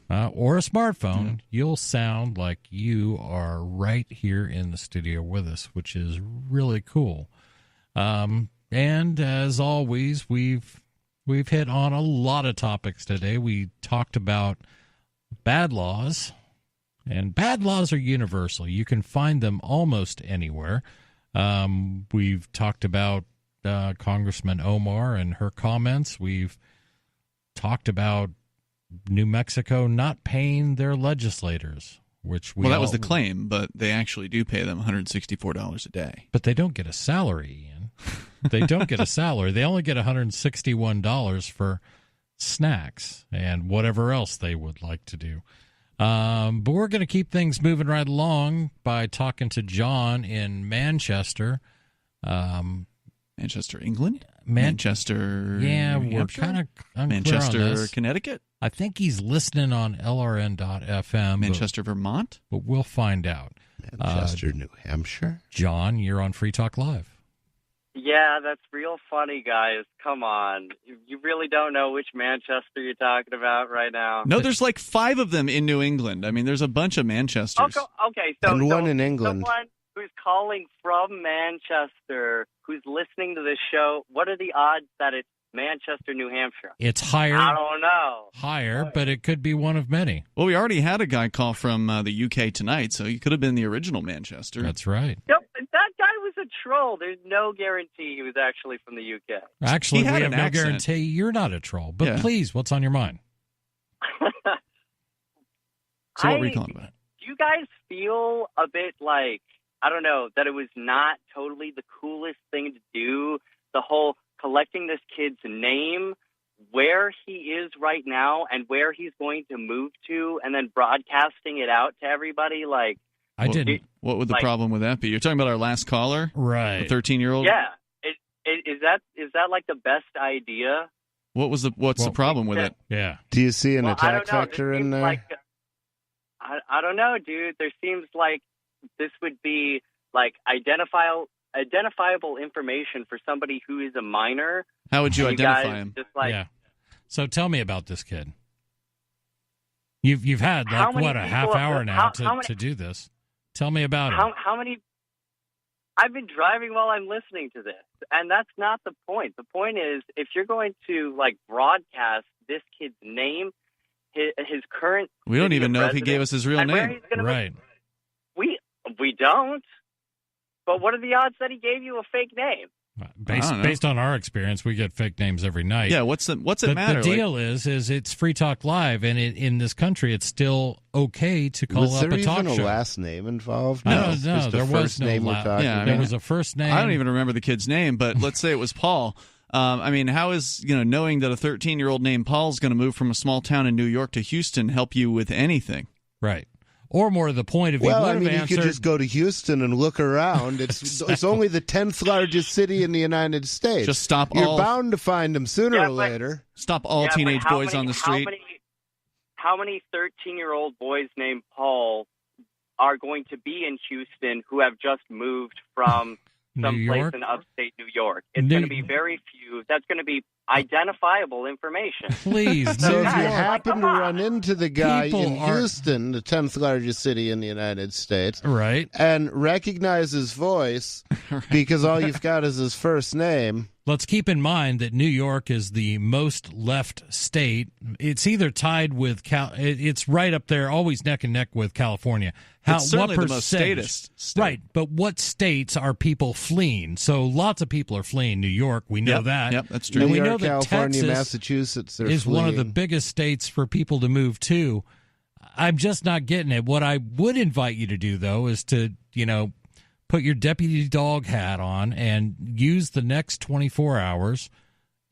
[SPEAKER 1] You'll sound like you are right here in the studio with us, which is really cool. And as always, we've hit on a lot of topics today. We talked about bad laws, and bad laws are universal. You can find them almost anywhere. We've talked about Congressman Omar and her comments. We've talked about New Mexico not paying their legislators, which
[SPEAKER 3] that was the claim, but they actually do pay them $164 a day.
[SPEAKER 1] But they don't get a salary, Ian. They don't get a salary. They only get $161 for snacks and whatever else they would like to do. But we're going to keep things moving right along by talking to John in Manchester.
[SPEAKER 3] Manchester, England? Manchester,
[SPEAKER 1] yeah,
[SPEAKER 3] New
[SPEAKER 1] we're
[SPEAKER 3] Hampshire?
[SPEAKER 1] kind of
[SPEAKER 3] Manchester, Connecticut?
[SPEAKER 1] I think he's listening on LRN.FM.
[SPEAKER 3] Manchester, Vermont?
[SPEAKER 1] But we'll find out.
[SPEAKER 2] Manchester, New Hampshire?
[SPEAKER 1] John, you're on Free Talk Live.
[SPEAKER 17] Yeah, that's real funny, guys. Come on. You really don't know which Manchester you're talking about right now?
[SPEAKER 3] No, there's like 5 of them in New England. I mean, there's a bunch of Manchesters.
[SPEAKER 17] Okay, so
[SPEAKER 2] and one in England.
[SPEAKER 17] Someone who's calling from Manchester, who's listening to this show, what are the odds that it's Manchester, New Hampshire?
[SPEAKER 1] It's higher.
[SPEAKER 17] I don't know.
[SPEAKER 1] Higher, but it could be one of many.
[SPEAKER 3] Well, we already had a guy call from the UK tonight, so he could have been the original Manchester.
[SPEAKER 1] That's right.
[SPEAKER 17] Yep, that guy was a troll. There's no guarantee he was actually from the UK.
[SPEAKER 1] Actually, we have no guarantee you're not a troll. But please, what's on your mind?
[SPEAKER 3] So what were you calling about?
[SPEAKER 17] Do you guys feel a bit like, I don't know, that it was not totally the coolest thing to do, the whole collecting this kid's name, where he is right now, and where he's going to move to, and then broadcasting it out to everybody? Like,
[SPEAKER 3] What would the problem with that be? You're talking about our last caller?
[SPEAKER 1] Right.
[SPEAKER 3] The 13-year-old?
[SPEAKER 17] Yeah. Is that like the best idea?
[SPEAKER 3] What's the problem with it?
[SPEAKER 1] Yeah.
[SPEAKER 2] Do you see an
[SPEAKER 17] I
[SPEAKER 2] attack
[SPEAKER 17] don't know.
[SPEAKER 2] factor in there?
[SPEAKER 17] Like, I don't know, dude. There seems like this would be like identifiable information for somebody who is a minor.
[SPEAKER 3] How would you identify him?
[SPEAKER 17] Just like,
[SPEAKER 1] yeah. So tell me about this kid. You've had
[SPEAKER 17] How
[SPEAKER 1] like
[SPEAKER 17] many
[SPEAKER 1] what a half
[SPEAKER 17] people-
[SPEAKER 1] hour now
[SPEAKER 17] how many-
[SPEAKER 1] to do this. Tell me about it.
[SPEAKER 17] How many? I've been driving while I'm listening to this, and that's not the point. The point is, if you're going to like broadcast this kid's name, his current,
[SPEAKER 3] We don't
[SPEAKER 17] city
[SPEAKER 3] even
[SPEAKER 17] of
[SPEAKER 3] know if he
[SPEAKER 17] residence,
[SPEAKER 3] gave us his real
[SPEAKER 17] and where
[SPEAKER 3] name.
[SPEAKER 17] he's gonna
[SPEAKER 1] Right.
[SPEAKER 17] We don't. But what are the odds that he gave you a fake name?
[SPEAKER 1] Based on our experience, we get fake names every night.
[SPEAKER 3] Yeah, what's it matter?
[SPEAKER 1] The deal is it's Free Talk Live, and in this country, it's still okay to call
[SPEAKER 2] Was
[SPEAKER 1] up
[SPEAKER 2] there
[SPEAKER 1] a talk
[SPEAKER 2] even
[SPEAKER 1] show.
[SPEAKER 2] a last name involved?
[SPEAKER 1] No,
[SPEAKER 2] Just
[SPEAKER 1] there
[SPEAKER 2] a
[SPEAKER 1] was
[SPEAKER 2] first
[SPEAKER 1] no
[SPEAKER 2] name we're talking
[SPEAKER 3] Yeah, I
[SPEAKER 2] about.
[SPEAKER 1] There was a first name.
[SPEAKER 3] I don't even remember the kid's name, but let's say it was Paul. I mean, how is knowing that a 13-year-old named Paul is going to move from a small town in New York to Houston help you with anything?
[SPEAKER 1] Right. Or more to the point, if
[SPEAKER 2] Well,
[SPEAKER 1] you
[SPEAKER 2] I
[SPEAKER 1] would
[SPEAKER 2] mean,
[SPEAKER 1] have
[SPEAKER 2] you could
[SPEAKER 1] answered,
[SPEAKER 2] just go to Houston and look around. It's only the 10th largest city in the United States.
[SPEAKER 3] Just stop
[SPEAKER 2] You're
[SPEAKER 3] all-
[SPEAKER 2] bound to find them sooner or later.
[SPEAKER 3] Stop all
[SPEAKER 17] Yeah, but
[SPEAKER 3] teenage
[SPEAKER 17] how
[SPEAKER 3] boys
[SPEAKER 17] many-
[SPEAKER 3] on the street.
[SPEAKER 17] How many 13-year-old boys named Paul are going to be in Houston who have just moved from
[SPEAKER 1] New
[SPEAKER 17] someplace
[SPEAKER 1] York?
[SPEAKER 17] in upstate New York? It's
[SPEAKER 1] New-
[SPEAKER 17] going to be very few. That's going to be identifiable information.
[SPEAKER 1] Please,
[SPEAKER 2] So
[SPEAKER 1] New
[SPEAKER 2] if you
[SPEAKER 1] York.
[SPEAKER 2] happen to run into the guy
[SPEAKER 1] People
[SPEAKER 2] in
[SPEAKER 1] are-
[SPEAKER 2] Houston, the 10th largest city in the United States,
[SPEAKER 1] Right.
[SPEAKER 2] and recognize his voice because all you've got is his first name.
[SPEAKER 1] Let's keep in mind that New York is the most left state. It's either tied with it's right up there, always neck and neck with California.
[SPEAKER 3] It's certainly
[SPEAKER 1] what
[SPEAKER 3] the most
[SPEAKER 1] percentage?
[SPEAKER 3] statist state.
[SPEAKER 1] Right, but what states are people fleeing? So lots of people are fleeing New York. We know
[SPEAKER 3] Yep,
[SPEAKER 1] that.
[SPEAKER 3] yep, that's true.
[SPEAKER 1] And
[SPEAKER 2] New
[SPEAKER 1] we know
[SPEAKER 2] York,
[SPEAKER 1] that
[SPEAKER 2] California,
[SPEAKER 1] Texas
[SPEAKER 2] Massachusetts are
[SPEAKER 1] is one of the
[SPEAKER 2] fleeing.
[SPEAKER 1] biggest states for people to move to. I'm just not getting it. What I would invite you to do, though, is to, put your deputy dog hat on and use the next 24 hours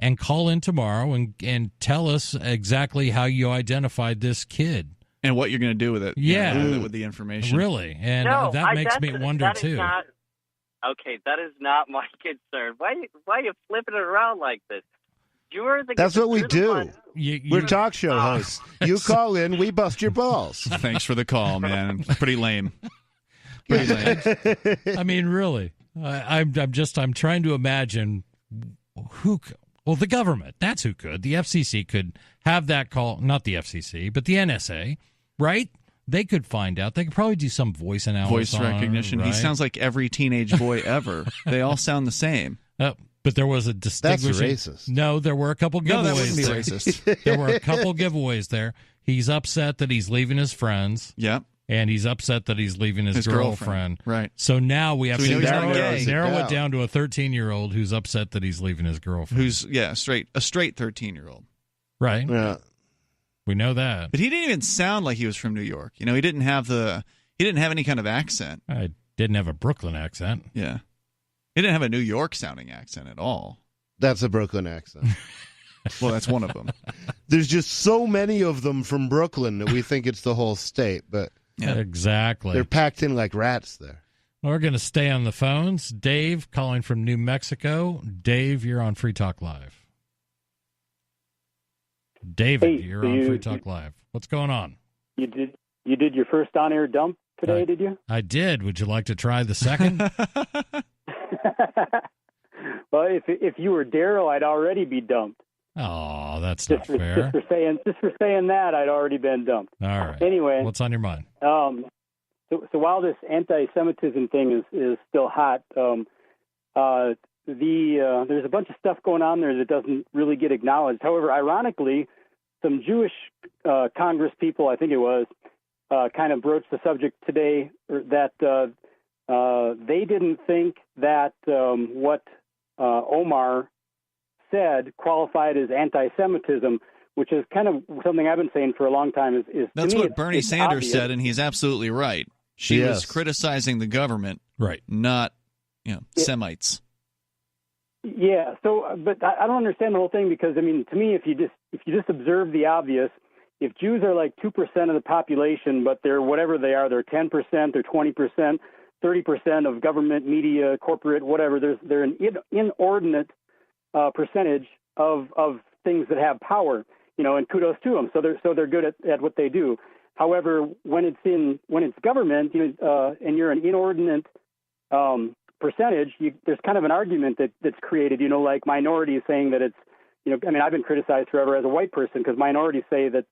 [SPEAKER 1] and call in tomorrow and tell us exactly how you identified this kid.
[SPEAKER 3] And what you're going to do with it.
[SPEAKER 1] Yeah.
[SPEAKER 3] With the information.
[SPEAKER 1] Really. And
[SPEAKER 17] No,
[SPEAKER 1] that makes me wonder,
[SPEAKER 17] that is
[SPEAKER 1] too.
[SPEAKER 17] Okay, that is not my concern. Why are you flipping it around like this? You're the.
[SPEAKER 2] That's what we
[SPEAKER 17] you're the
[SPEAKER 2] do.
[SPEAKER 17] one-
[SPEAKER 2] We're talk show hosts. You call in, we bust your balls.
[SPEAKER 3] Thanks for the call, man. Pretty lame. Pretty lame.
[SPEAKER 1] I mean, really. I'm trying to imagine who. Well, the government. That's who could. The FCC could have that call. Not the FCC, but the NSA, right? They could find out. They could probably do some voice analysis.
[SPEAKER 3] Voice recognition.
[SPEAKER 1] Right?
[SPEAKER 3] He sounds like every teenage boy ever. They all sound the same.
[SPEAKER 1] But there was a distinguishing.
[SPEAKER 2] That's racist.
[SPEAKER 1] No, there were a couple giveaways.
[SPEAKER 3] No, that wouldn't be
[SPEAKER 1] there.
[SPEAKER 3] racist.
[SPEAKER 1] There were a couple giveaways there. He's upset that he's leaving his friends.
[SPEAKER 3] Yep.
[SPEAKER 1] And he's upset that he's leaving his girlfriend.
[SPEAKER 3] Right.
[SPEAKER 1] So now we have
[SPEAKER 3] So we
[SPEAKER 1] to
[SPEAKER 3] know he's not
[SPEAKER 1] narrow
[SPEAKER 3] gay.
[SPEAKER 1] it down to a 13-year-old who's upset that he's leaving his girlfriend.
[SPEAKER 3] Who's a straight 13-year-old.
[SPEAKER 1] Right.
[SPEAKER 2] Yeah.
[SPEAKER 1] We know that.
[SPEAKER 3] But he didn't even sound like he was from New York. He didn't have any kind of accent.
[SPEAKER 1] I didn't have a Brooklyn accent.
[SPEAKER 3] Yeah. He didn't have a New York sounding accent at all.
[SPEAKER 2] That's a Brooklyn accent.
[SPEAKER 3] Well, that's one of them.
[SPEAKER 2] There's just so many of them from Brooklyn that we think it's the whole state, but
[SPEAKER 3] Yeah.
[SPEAKER 1] Exactly.
[SPEAKER 2] they're packed in like rats there.
[SPEAKER 1] We're going to stay on the phones. Dave calling from New Mexico. Dave, you're on Free Talk Live. David, you're on Free Talk Live. What's going on?
[SPEAKER 18] You did your first on-air dump today, did you?
[SPEAKER 1] I did. Would you like to try the second?
[SPEAKER 18] Well, if you were Daryl, I'd already be dumped.
[SPEAKER 1] Oh, that's not fair.
[SPEAKER 18] Just for saying that, I'd already been dumped.
[SPEAKER 1] All right.
[SPEAKER 18] Anyway,
[SPEAKER 1] What's on your mind?
[SPEAKER 18] So while this anti-Semitism thing is still hot, there's a bunch of stuff going on there that doesn't really get acknowledged. However, ironically, some Jewish Congress people, I think it was, kind of broached the subject today that they didn't think that what Omar said qualified as anti-Semitism, which is kind of something I've been saying for a long time. Is
[SPEAKER 3] That's
[SPEAKER 18] to me,
[SPEAKER 3] what Bernie
[SPEAKER 18] it's
[SPEAKER 3] Sanders
[SPEAKER 18] obvious.
[SPEAKER 3] said, and he's absolutely right. She was criticizing the government,
[SPEAKER 1] right?
[SPEAKER 3] Not, Semites.
[SPEAKER 18] Yeah. So, but I don't understand the whole thing because to me, if you just observe the obvious, if Jews are like 2% of the population, but they're whatever they are, they're 10%, they're 20%, 30% of government, media, corporate, whatever. They're an inordinate percentage of things that have power, and kudos to them. So they're good at what they do. However, when it's government, and you're an inordinate percentage, there's kind of an argument that's created, like minorities saying that it's, I've been criticized forever as a white person because minorities say that,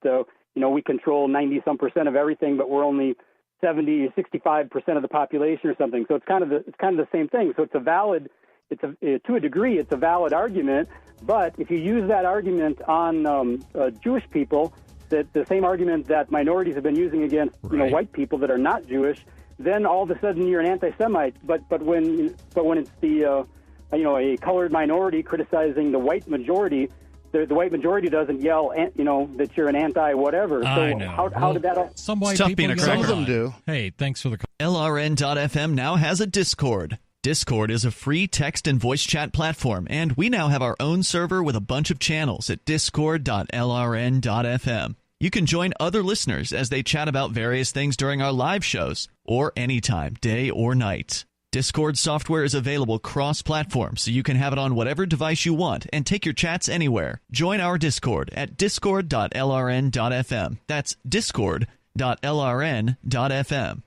[SPEAKER 18] we control 90-some% of everything, but we're only 65% of the population or something. So it's kind of the same thing. So to a degree, it's a valid argument. But if you use that argument on Jewish people, that the same argument that minorities have been using against white people that are not Jewish, then all of a sudden you're an anti-Semite. But when it's the a colored minority criticizing the white majority, the white majority doesn't yell, that you're an anti-whatever. So
[SPEAKER 1] I know.
[SPEAKER 18] How did that?
[SPEAKER 1] Some white
[SPEAKER 3] Tough
[SPEAKER 1] people
[SPEAKER 3] being a
[SPEAKER 1] get
[SPEAKER 3] cracker.
[SPEAKER 1] on.
[SPEAKER 3] Some of them
[SPEAKER 2] do.
[SPEAKER 1] Hey, thanks for the call.
[SPEAKER 3] LRN.FM now has a Discord. Discord is a free text and voice chat platform, and we now have our own server with a bunch of channels at discord.lrn.fm. You can join other listeners as they chat about various things during our live shows, or anytime, day or night. Discord software is available cross-platform, so you can have it on whatever device you want and take your chats anywhere. Join our Discord at discord.lrn.fm. That's discord.lrn.fm.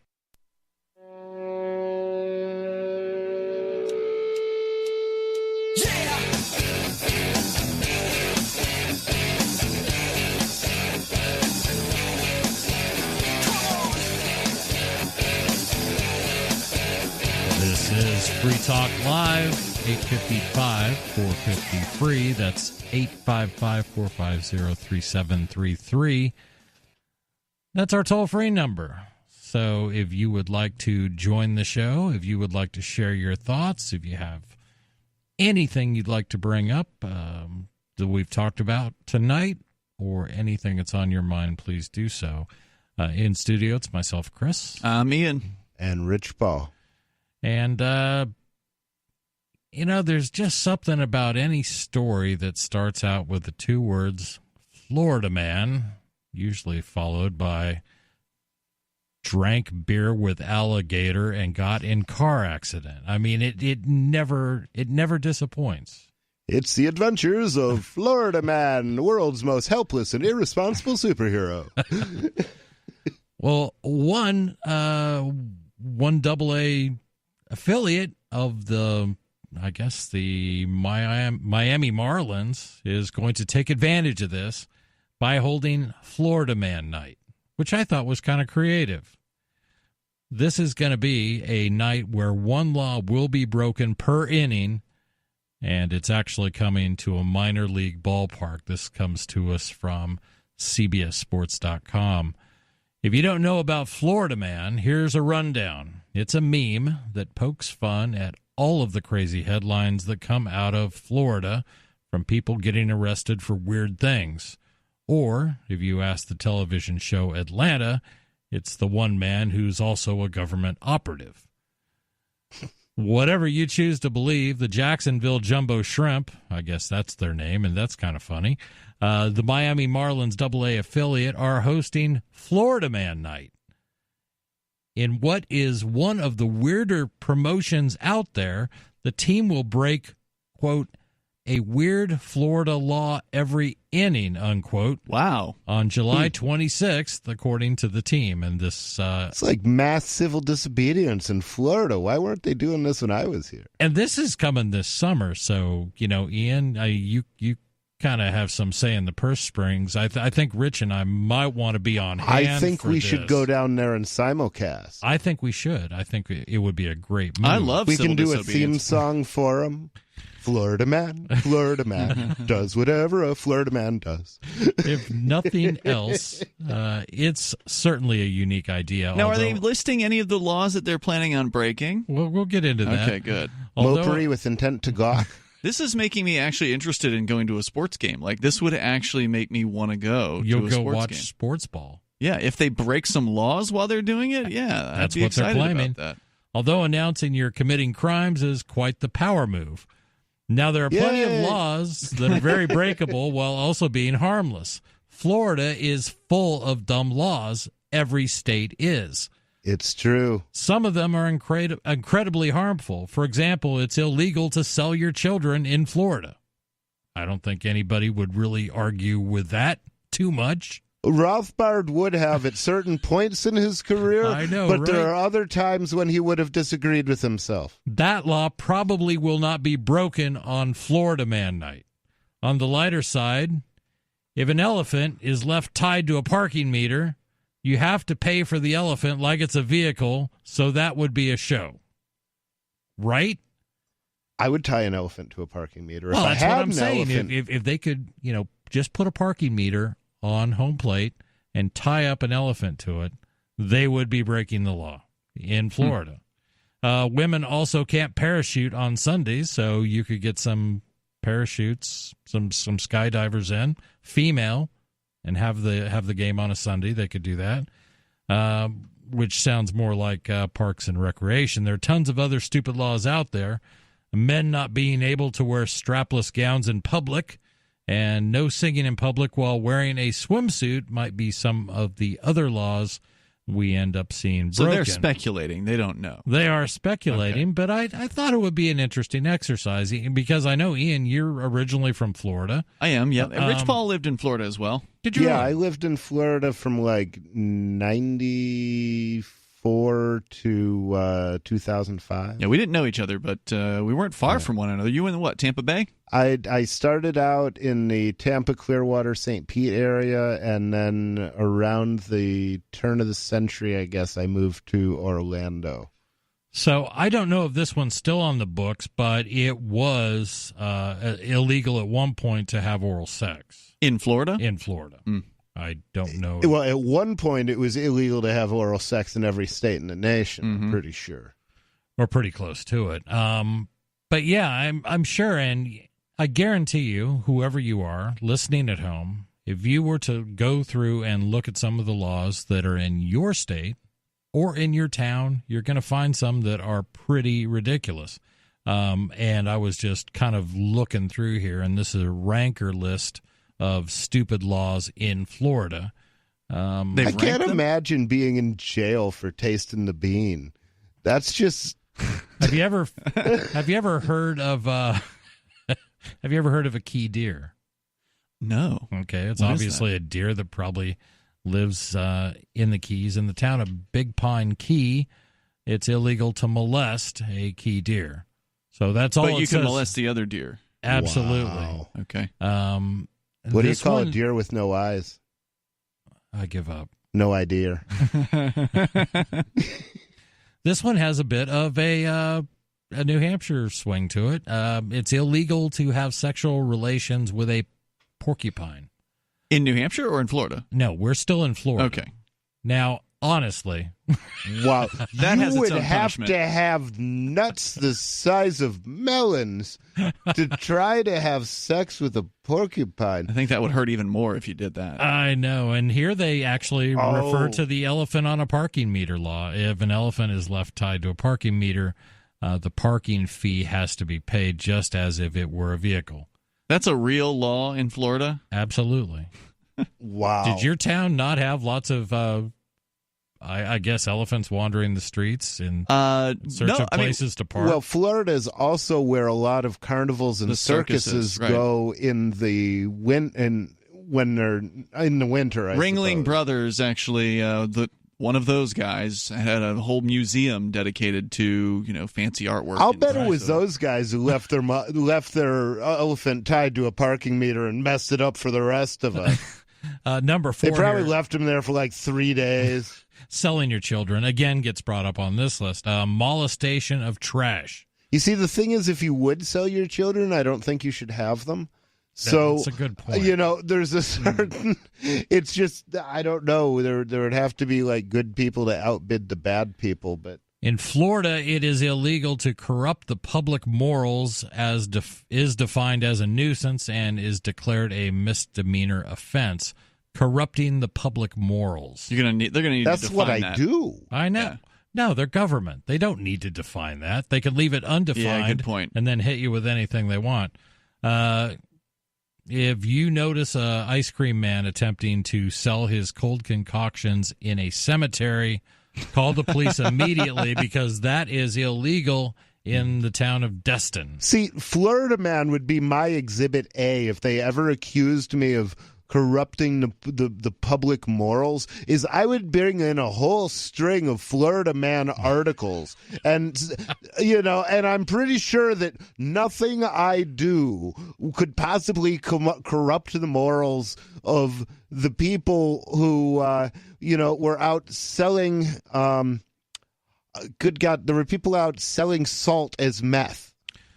[SPEAKER 1] This is Free Talk Live, 855-450-FREE. That's 855-450-3733. That's our toll-free number. So if you would like to join the show, if you would like to share your thoughts, if you have anything you'd like to bring up that we've talked about tonight, or anything that's on your mind, please do so. In studio, it's myself, Chris.
[SPEAKER 3] I'm Ian.
[SPEAKER 2] And Rich Paul.
[SPEAKER 1] And, there's just something about any story that starts out with the two words, Florida man, usually followed by drank beer with alligator and got in car accident. I mean, it never disappoints.
[SPEAKER 2] It's the adventures of Florida man, the world's most helpless and irresponsible superhero.
[SPEAKER 1] Well, one AA affiliate of the Miami Marlins is going to take advantage of this by holding Florida Man Night, which I thought was kind of creative. This is going to be a night where one law will be broken per inning, and it's actually coming to a minor league ballpark. This comes to us from CBSSports.com. If you don't know about Florida Man, here's a rundown. It's a meme that pokes fun at all of the crazy headlines that come out of Florida from people getting arrested for weird things. Or, if you ask the television show Atlanta, it's the one man who's also a government operative. Whatever you choose to believe, the Jacksonville Jumbo Shrimp, I guess that's their name, and that's kind of funny, the Miami Marlins AA affiliate are hosting Florida Man Night. In what is one of the weirder promotions out there, the team will break, quote, a weird Florida law every inning, unquote.
[SPEAKER 3] Wow.
[SPEAKER 1] On July 26th, according to the team. And this
[SPEAKER 2] it's like mass civil disobedience in Florida. Why weren't they doing this when I was here?
[SPEAKER 1] And this is coming this summer. So, Ian, you kind of have some say in the purse strings. I think Rich and I might want to be on hand.
[SPEAKER 2] I think we should go down there and simulcast.
[SPEAKER 1] I think we should. I think it would be a great move.
[SPEAKER 3] I love
[SPEAKER 2] we
[SPEAKER 3] civil
[SPEAKER 2] can do a
[SPEAKER 3] disobedience.
[SPEAKER 2] theme song for them. Florida man does whatever a Florida man does.
[SPEAKER 1] If nothing else, it's certainly a unique idea.
[SPEAKER 3] Now, are they listing any of the laws that they're planning on breaking?
[SPEAKER 1] We'll get into that.
[SPEAKER 3] Okay, good.
[SPEAKER 2] Mopery with intent to gawk.
[SPEAKER 3] This is making me actually interested in going to a sports game. Like, this would actually make me want to go
[SPEAKER 1] You'll
[SPEAKER 3] to a
[SPEAKER 1] go
[SPEAKER 3] sports
[SPEAKER 1] watch
[SPEAKER 3] game.
[SPEAKER 1] sports ball.
[SPEAKER 3] Yeah, if they break some laws while they're doing it, yeah,
[SPEAKER 1] That's
[SPEAKER 3] I'd be
[SPEAKER 1] what they're
[SPEAKER 3] excited
[SPEAKER 1] claiming.
[SPEAKER 3] about that.
[SPEAKER 1] Although announcing you're committing crimes is quite the power move. Now, there are plenty of laws that are very breakable while also being harmless. Florida is full of dumb laws. Every state is.
[SPEAKER 2] It's true.
[SPEAKER 1] Some of them are incredibly harmful. For example, it's illegal to sell your children in Florida. I don't think anybody would really argue with that too much.
[SPEAKER 2] Rothbard would have at certain points in his career,
[SPEAKER 1] I know,
[SPEAKER 2] but
[SPEAKER 1] right?
[SPEAKER 2] there are other times when he would have disagreed with himself.
[SPEAKER 1] That law probably will not be broken on Florida Man Night. On the lighter side, If an elephant is left tied to a parking meter, you have to pay for the elephant like it's a vehicle, so that would be a show. Right?
[SPEAKER 2] I would tie an elephant to a parking meter.
[SPEAKER 1] Well,
[SPEAKER 2] if
[SPEAKER 1] that's
[SPEAKER 2] I had
[SPEAKER 1] what I'm
[SPEAKER 2] an
[SPEAKER 1] saying.
[SPEAKER 2] elephant,
[SPEAKER 1] If they could, just put a parking meter on home plate and tie up an elephant to it, they would be breaking the law in Florida. Women also can't parachute on Sundays, so you could get some parachutes, some skydivers in, female, and have the game on a Sunday. They could do that, which sounds more like Parks and Recreation. There are tons of other stupid laws out there. Men not being able to wear strapless gowns in public, and no singing in public while wearing a swimsuit might be some of the other laws we end up seeing broken.
[SPEAKER 3] So they're speculating. They don't know.
[SPEAKER 1] They are speculating, but I thought it would be an interesting exercise because I know, Ian, you're originally from Florida.
[SPEAKER 3] I am, yeah. Rich Paul lived in Florida as well.
[SPEAKER 1] Did you?
[SPEAKER 2] Yeah,
[SPEAKER 1] really?
[SPEAKER 2] I lived in Florida from like 94 to 2005.
[SPEAKER 3] Yeah, we didn't know each other, but we weren't far from one another. You in what, Tampa Bay?
[SPEAKER 2] I started out in the Tampa, Clearwater, St. Pete area, and then around the turn of the century, I guess, I moved to Orlando.
[SPEAKER 1] So I don't know if this one's still on the books, but it was illegal at one point to have oral sex.
[SPEAKER 3] In Florida?
[SPEAKER 1] In Florida. I don't know.
[SPEAKER 2] Well, at one point, it was illegal to have oral sex in every state in the nation, I'm pretty sure.
[SPEAKER 1] We're pretty close to it. But yeah, I'm sure, and I guarantee you, whoever you are listening at home, if you were to go through and look at some of the laws that are in your state or in your town, you're going to find some that are pretty ridiculous. And I was just kind of looking through here, and this is a ranker list of stupid laws in Florida.
[SPEAKER 2] I can't imagine being in jail for tasting the bean. That's just...
[SPEAKER 1] Have you ever heard of have you ever heard of a key deer?
[SPEAKER 3] No.
[SPEAKER 1] Okay, it's
[SPEAKER 3] What is
[SPEAKER 1] obviously a deer that probably lives in the Keys. In the town of Big Pine Key, it's illegal to molest a key deer. So that's all.
[SPEAKER 3] But you
[SPEAKER 1] it
[SPEAKER 3] can
[SPEAKER 1] says.
[SPEAKER 3] molest the other deer.
[SPEAKER 1] Absolutely.
[SPEAKER 2] Wow.
[SPEAKER 3] Okay.
[SPEAKER 2] What do you call a deer with no eyes?
[SPEAKER 1] I give up.
[SPEAKER 2] No idea.
[SPEAKER 1] This one has a bit of a New Hampshire swing to it. It's illegal to have sexual relations with a porcupine.
[SPEAKER 3] In New Hampshire or in Florida?
[SPEAKER 1] No, we're still in Florida.
[SPEAKER 3] Okay.
[SPEAKER 1] Now, honestly,
[SPEAKER 2] wow,
[SPEAKER 3] that
[SPEAKER 2] you
[SPEAKER 3] has its
[SPEAKER 2] would
[SPEAKER 3] own
[SPEAKER 2] have
[SPEAKER 3] punishment.
[SPEAKER 2] to have nuts the size of melons to try to have sex with a porcupine.
[SPEAKER 3] I think that would hurt even more if you did that.
[SPEAKER 1] I know. And here they actually refer to the elephant on a parking meter law. If an elephant is left tied to a parking meter, the parking fee has to be paid just as if it were a vehicle.
[SPEAKER 3] That's a real law in Florida?
[SPEAKER 1] Absolutely.
[SPEAKER 2] Wow.
[SPEAKER 1] Did your town not have lots of, I guess, elephants wandering the streets in search of places to park?
[SPEAKER 2] Well, Florida is also where a lot of carnivals and
[SPEAKER 3] The circuses, right.
[SPEAKER 2] go in the when they're in the winter. I
[SPEAKER 3] Ringling
[SPEAKER 2] suppose.
[SPEAKER 3] Brothers, actually, one of those guys had a whole museum dedicated to fancy artwork.
[SPEAKER 2] I'll bet it was those guys who left their elephant tied to a parking meter and messed it up for the rest of us.
[SPEAKER 1] Number 4
[SPEAKER 2] They probably
[SPEAKER 1] here.
[SPEAKER 2] left him there for like 3 days.
[SPEAKER 1] Selling your children, again, gets brought up on this list. Molestation of trash.
[SPEAKER 2] You see, the thing is, if you would sell your children, I don't think you should have them. So
[SPEAKER 1] That's a good point.
[SPEAKER 2] There's a certain. It's just I don't know. There would have to be like good people to outbid the bad people, but.
[SPEAKER 1] In Florida, it is illegal to corrupt the public morals as is defined as a nuisance and is declared a misdemeanor offense. Corrupting the public morals.
[SPEAKER 3] They're gonna need
[SPEAKER 2] That's
[SPEAKER 3] to define
[SPEAKER 2] what I
[SPEAKER 3] that.
[SPEAKER 2] do.
[SPEAKER 1] I know.
[SPEAKER 3] Yeah.
[SPEAKER 1] No, they're government. They don't need to define that. They could leave it undefined
[SPEAKER 3] Yeah, good point.
[SPEAKER 1] and then hit you with anything they want. If you notice a ice cream man attempting to sell his cold concoctions in a cemetery, call the police immediately because that is illegal in the town of Destin.
[SPEAKER 2] See, Florida man would be my exhibit A if they ever accused me of corrupting the public morals is I would bring in a whole string of Florida Man articles, and and I'm pretty sure that nothing I do could possibly corrupt the morals of the people who were out selling. Good God, there were people out selling salt as meth.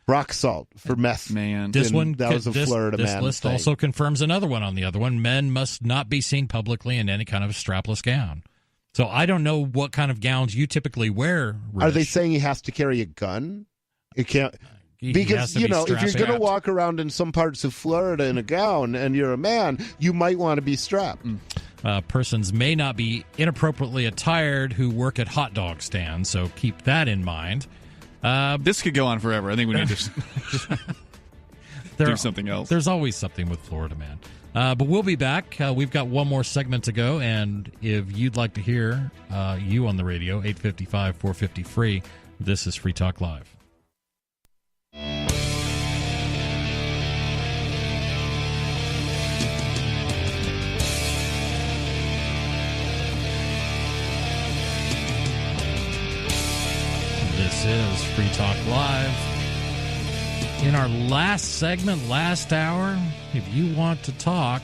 [SPEAKER 2] Rock salt for meth.
[SPEAKER 3] Man,
[SPEAKER 1] that was
[SPEAKER 2] a Florida Man.
[SPEAKER 1] This list
[SPEAKER 2] thing.
[SPEAKER 1] also confirms another one on the other one. Men must not be seen publicly in any kind of strapless gown. So I don't know what kind of gowns you typically wear, Rich.
[SPEAKER 2] Are they saying he has to carry a gun? It can't. Because, if you're going to walk around in some parts of Florida in a gown and you're a man, you might want to be strapped.
[SPEAKER 1] Persons may not be inappropriately attired who work at hot dog stands, so keep that in mind.
[SPEAKER 3] This could go on forever. I think we need to do something else.
[SPEAKER 1] There's always something with Florida Man. But we'll be back. We've got one more segment to go, and if you'd like to hear you on the radio, 855-450-FREE, this is Free Talk Live. This is Free Talk Live. In our last segment, last hour, if you want to talk,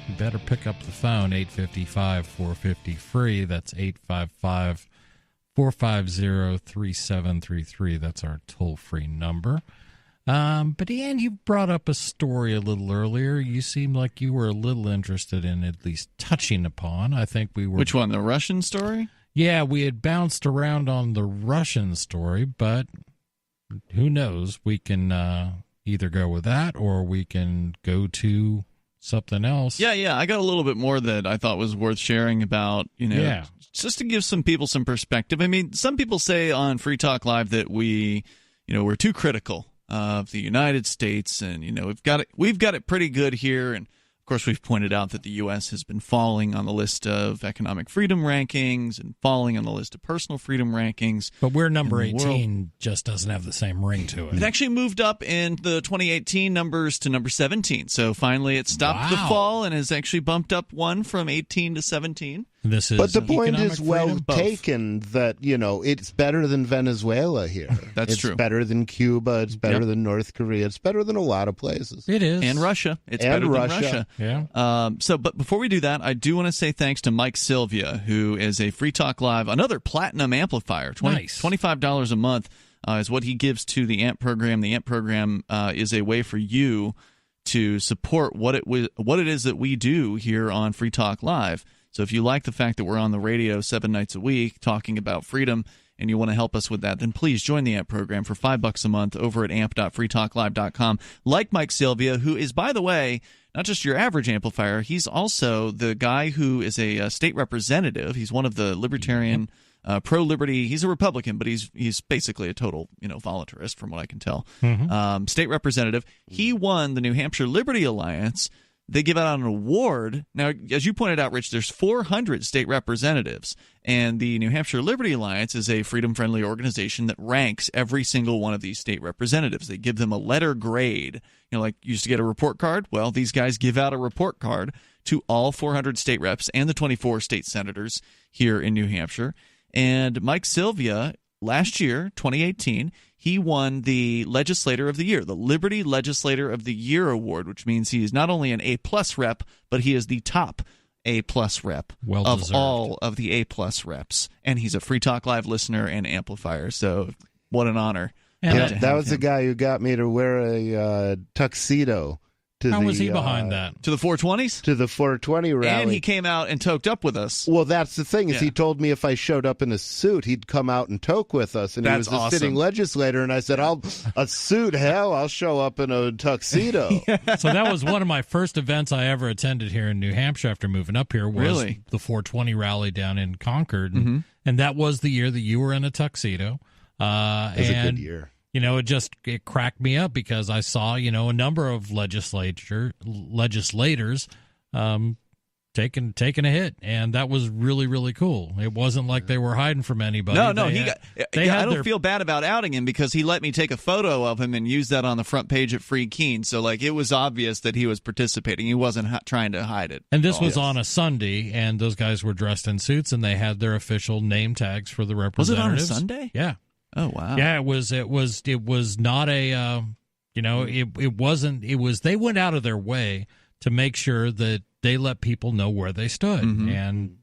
[SPEAKER 1] you better pick up the phone, 855-450-FREE. That's 855-450-3733. That's our toll-free number. But, Ian, you brought up a story a little earlier. You seemed like you were a little interested in at least touching upon. I think we were...
[SPEAKER 3] Which one, the Russian story?
[SPEAKER 1] Yeah, we had bounced around on the Russian story, but who knows? We can either go with that or we can go to something else.
[SPEAKER 3] Yeah. I got a little bit more that I thought was worth sharing about, just to give some people some perspective. I mean, some people say on Free Talk Live that we're too critical of the United States, and we've got it pretty good here. And of course, we've pointed out that the U.S. has been falling on the list of economic freedom rankings and falling on the list of personal freedom rankings.
[SPEAKER 1] But we're number 18, just doesn't have the same ring to it.
[SPEAKER 3] It actually moved up in the 2018 numbers to number 17. So finally it stopped the fall and has actually bumped up one from 18 to 17.
[SPEAKER 2] But the point is well taken that, it's better than Venezuela here.
[SPEAKER 3] That's true.
[SPEAKER 2] It's better than Cuba. It's better than North Korea. It's better than a lot of places.
[SPEAKER 1] It is.
[SPEAKER 3] And Russia. It's better than Russia.
[SPEAKER 1] Yeah.
[SPEAKER 3] But before we do that, I do want to say thanks to Mike Sylvia, who is a Free Talk Live, another platinum amplifier. $25 a month is what he gives to the AMP program. The AMP program is a way for you to support what it is that we do here on Free Talk Live. So if you like the fact that we're on the radio 7 nights a week talking about freedom and you want to help us with that, then please join the AMP program for $5 a month over at amp.freetalklive.com. Like Mike Sylvia, who is, by the way, not just your average amplifier, he's also the guy who is a state representative. He's one of the libertarian, pro-liberty. He's a Republican, but he's basically a total voluntarist from what I can tell. State representative. He won the New Hampshire Liberty Alliance. They give out an award. Now, as you pointed out, Rich, there's 400 state representatives, and the New Hampshire Liberty Alliance is a freedom-friendly organization that ranks every single one of these state representatives. They give them a letter grade. Like you used to get a report card. Well, these guys give out a report card to all 400 state reps and the 24 state senators here in New Hampshire. And Mike Sylvia, last year, 2018, he won the Legislator of the Year, the Liberty Legislator of the Year Award, which means he is not only an A-plus rep, but he is the top A-plus rep of all of the A-plus reps. And he's a Free Talk Live listener and amplifier, so what an honor.
[SPEAKER 2] That was the guy who got me to wear a tuxedo.
[SPEAKER 1] How was he behind that?
[SPEAKER 3] To the 420s?
[SPEAKER 2] To the 420 rally.
[SPEAKER 3] And he came out and toked up with us.
[SPEAKER 2] Well, that's the thing, is he told me if I showed up in a suit, he'd come out and toke with us. And he was a sitting legislator, and I said, a suit, hell, I'll show up in a tuxedo.
[SPEAKER 1] So that was one of my first events I ever attended here in New Hampshire after moving up here, was the 420 rally down in Concord. And that was the year that you were in a tuxedo.
[SPEAKER 2] It was a good year.
[SPEAKER 1] It cracked me up because I saw, a number of legislators taking a hit, and that was really, really cool. It wasn't like they were hiding from anybody.
[SPEAKER 3] No,
[SPEAKER 1] I
[SPEAKER 3] don't feel bad about outing him because he let me take a photo of him and use that on the front page at Free Keene. So, like, it was obvious that he was participating. He wasn't trying to hide it.
[SPEAKER 1] And this was on a Sunday, and those guys were dressed in suits, and they had their official name tags for the representatives.
[SPEAKER 3] Was it on a Sunday?
[SPEAKER 1] Yeah.
[SPEAKER 3] Oh, wow.
[SPEAKER 1] Yeah, it was not a, it wasn't, it was, they went out of their way to make sure that they let people know where they stood.
[SPEAKER 3] Mm-hmm.
[SPEAKER 1] And,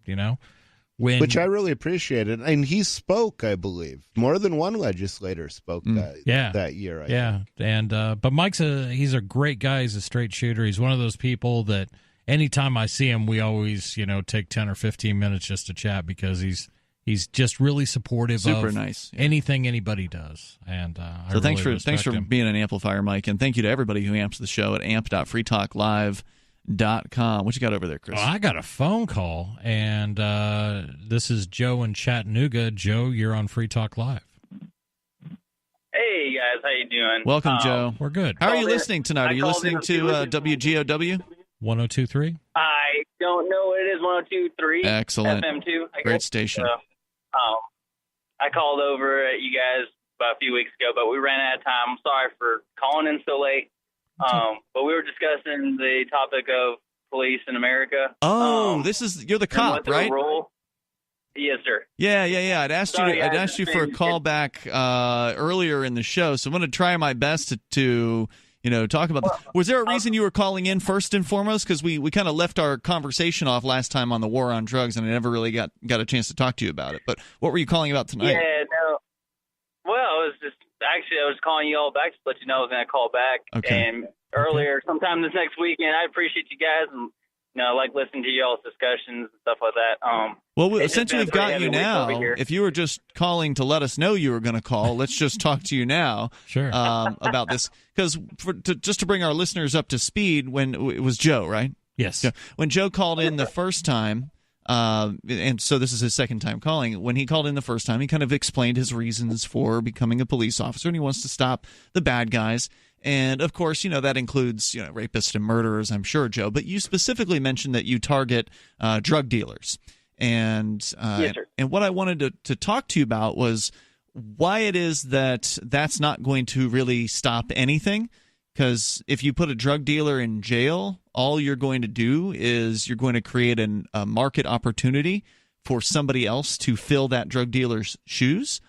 [SPEAKER 2] which I really appreciated. And he spoke, I believe. More than one legislator spoke that year. I think.
[SPEAKER 1] And, but Mike's he's a great guy. He's a straight shooter. He's one of those people that anytime I see him, we always, take 10 or 15 minutes just to chat because he's just really supportive
[SPEAKER 3] Super
[SPEAKER 1] of
[SPEAKER 3] nice.
[SPEAKER 1] Anything anybody does. And
[SPEAKER 3] so thanks for being an amplifier, Mike, and thank you to everybody who amps the show at amp.freetalklive.com. What you got over there, Chris?
[SPEAKER 1] I got a phone call, and this is Joe in Chattanooga. Joe, you're on Free Talk Live.
[SPEAKER 19] Hey, guys. How you doing?
[SPEAKER 3] Welcome, Joe.
[SPEAKER 1] We're good.
[SPEAKER 3] How are you listening tonight? Are you listening to WGOW?
[SPEAKER 1] 102.3?
[SPEAKER 19] I don't know what it is, 102.3.
[SPEAKER 3] Excellent.
[SPEAKER 19] FM2.
[SPEAKER 3] Great station.
[SPEAKER 19] I called over at you guys about a few weeks ago, but we ran out of time. I'm sorry for calling in so late. But we were discussing the topic of police in America.
[SPEAKER 3] Oh, you're the cop, right?
[SPEAKER 19] Role. Yes, sir.
[SPEAKER 3] Yeah. I'd asked you for a call back earlier in the show, so I'm going to try my best to talk about this. Was there a reason you were calling in first and foremost? Because we kind of left our conversation off last time on the war on drugs, and I never really got a chance to talk to you about it. But what were you calling about tonight?
[SPEAKER 19] Yeah, no. Well, I was calling you all back to let you know I was going to call back.
[SPEAKER 3] Okay.
[SPEAKER 19] And earlier, sometime this next weekend, I appreciate you guys, and I like listening to y'all's discussions and stuff like that.
[SPEAKER 3] Well, since we've got you now, if you were just calling to let us know you were going to call, let's just talk to you now about this. Because just to bring our listeners up to speed, when it was Joe, right?
[SPEAKER 1] Yes.
[SPEAKER 3] When Joe called in the first time, and so this is his second time calling. When he called in the first time, he kind of explained his reasons for becoming a police officer, and he wants to stop the bad guys. And, of course, that includes, rapists and murderers, I'm sure, Joe. But you specifically mentioned that you target drug dealers. And
[SPEAKER 19] yes, sir.
[SPEAKER 3] And what I wanted to talk to you about was why it is that's not going to really stop anything. Because if you put a drug dealer in jail, all you're going to do is you're going to create a market opportunity for somebody else to fill that drug dealer's shoes.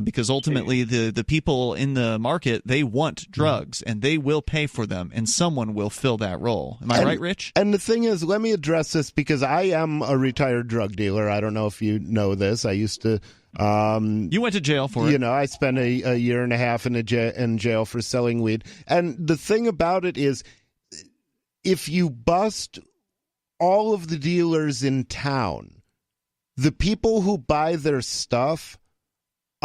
[SPEAKER 3] Because ultimately the people in the market, they want drugs, and they will pay for them, and someone will fill that role. Am I right, Rich?
[SPEAKER 2] And the thing is, let me address this because I am a retired drug dealer. I don't know if you know this. I used to...
[SPEAKER 3] you went to jail for it.
[SPEAKER 2] I spent a year and a half in jail for selling weed. And the thing about it is, if you bust all of the dealers in town, the people who buy their stuff...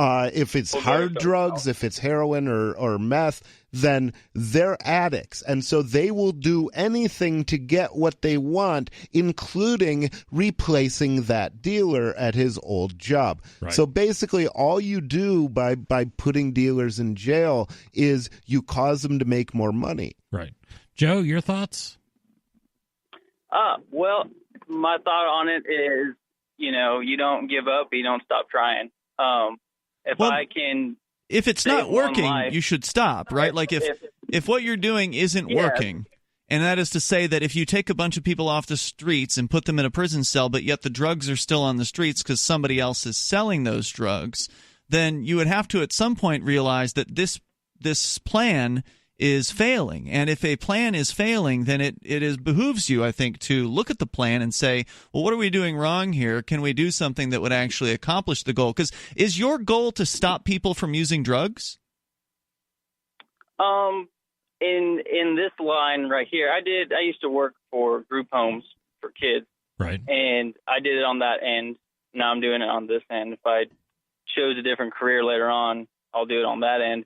[SPEAKER 2] if it's hard drugs, if it's heroin or meth, then they're addicts. And so they will do anything to get what they want, including replacing that dealer at his old job.
[SPEAKER 1] Right.
[SPEAKER 2] So basically all you do by putting dealers in jail is you cause them to make more money.
[SPEAKER 1] Right. Joe, your thoughts?
[SPEAKER 19] Well, my thought on it is, you don't give up, you don't stop trying.
[SPEAKER 3] If it's not working, you should stop, right? Like if what you're doing isn't working, and that is to say that if you take a bunch of people off the streets and put them in a prison cell, but yet the drugs are still on the streets because somebody else is selling those drugs, then you would have to at some point realize that this plan is failing. And if a plan is failing, then it behooves you, I think, to look at the plan and say, well, what are we doing wrong here? Can we do something that would actually accomplish the goal? Because is your goal to stop people from using drugs?
[SPEAKER 19] In this line right here, I used to work for group homes for kids.
[SPEAKER 1] Right.
[SPEAKER 19] And I did it on that end. Now I'm doing it on this end. If I chose a different career later on, I'll do it on that end.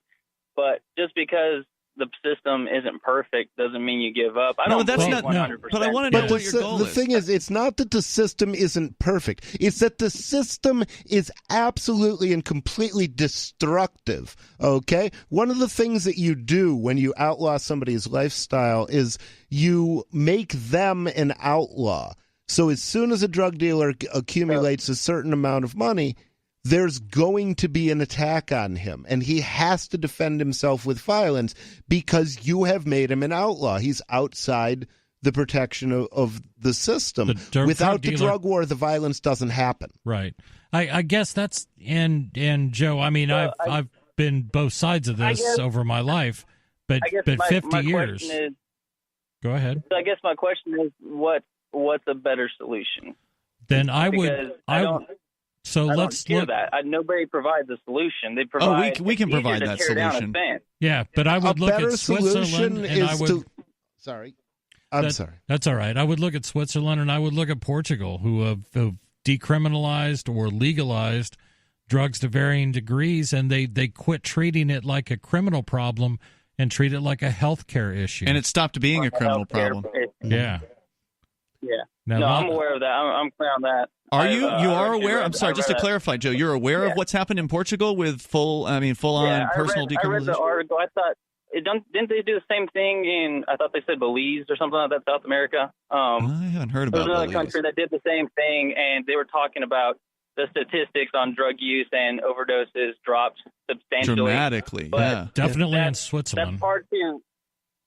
[SPEAKER 19] But just because the system isn't perfect doesn't mean you give up. I don't believe 100%.
[SPEAKER 3] But I want to know what your goal is.
[SPEAKER 2] The thing is, it's not that the system isn't perfect. It's that the system is absolutely and completely destructive, okay? One of the things that you do when you outlaw somebody's lifestyle is you make them an outlaw. So as soon as a drug dealer accumulates a certain amount of money, there's going to be an attack on him, and he has to defend himself with violence because you have made him an outlaw. He's outside the protection of the system. Without the drug war, the violence doesn't happen.
[SPEAKER 1] Right. I guess that's and Joe. I mean, I've been both sides of this over my life, but 50 years. Go ahead.
[SPEAKER 19] So I guess my question is, what's a better solution?
[SPEAKER 1] Then I
[SPEAKER 19] don't
[SPEAKER 1] let's
[SPEAKER 19] hear
[SPEAKER 1] look.
[SPEAKER 19] that. Nobody provides a solution. They provide.
[SPEAKER 3] we can provide that
[SPEAKER 19] solution.
[SPEAKER 1] Yeah, but I would look at Switzerland, and I would.
[SPEAKER 2] Sorry. Sorry.
[SPEAKER 1] That's all right. I would look at Switzerland and I would look at Portugal, who have decriminalized or legalized drugs to varying degrees, and they quit treating it like a criminal problem and treat it like a healthcare issue.
[SPEAKER 3] And it stopped being a criminal problem.
[SPEAKER 1] Yeah.
[SPEAKER 19] Yeah.
[SPEAKER 1] Now,
[SPEAKER 19] no, I'm aware of that. I'm clear on that.
[SPEAKER 3] Are you? You are aware? I'm sorry, just to clarify, Joe, you're aware of what's happened in Portugal with full-on personal decriminalization?
[SPEAKER 19] I read the article. I thought, didn't they do the same thing in, I thought they said Belize or something like that, South America?
[SPEAKER 3] I haven't heard about
[SPEAKER 19] There was another
[SPEAKER 3] Belize.
[SPEAKER 19] country that did the same thing, and they were talking about the statistics on drug use and overdoses dropped substantially.
[SPEAKER 3] Dramatically, yeah.
[SPEAKER 1] Definitely in Switzerland.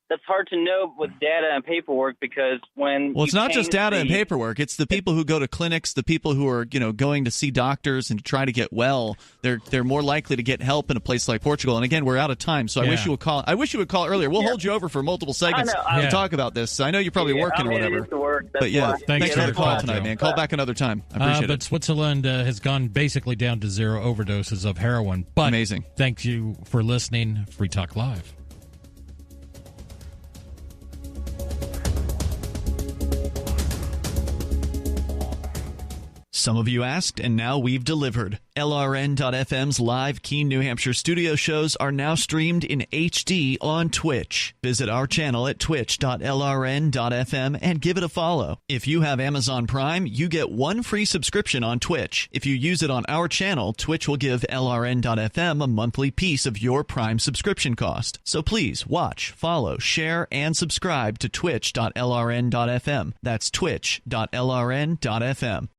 [SPEAKER 19] That's hard to know with data and paperwork, because when
[SPEAKER 3] Well, it's not just data and paperwork. It's the people who go to clinics, the people who are going to see doctors and try to get well. They're more likely to get help in a place like Portugal. And again, we're out of time, so I wish you would call. I wish you would call earlier. We'll hold you over for multiple segments to talk about this. I know you're probably working or whatever. But thanks for the call tonight, man. Call back another time. I appreciate it.
[SPEAKER 1] But Switzerland has gone basically down to 0 overdoses of heroin. But
[SPEAKER 3] amazing.
[SPEAKER 1] Thank you for listening. Free Talk Live.
[SPEAKER 3] Some of you asked, and now we've delivered. LRN.FM's live Keene, New Hampshire studio shows are now streamed in HD on Twitch. Visit our channel at twitch.lrn.fm and give it a follow. If you have Amazon Prime, you get 1 free subscription on Twitch. If you use it on our channel, Twitch will give LRN.FM a monthly piece of your Prime subscription cost. So please watch, follow, share, and subscribe to twitch.lrn.fm. That's twitch.lrn.fm.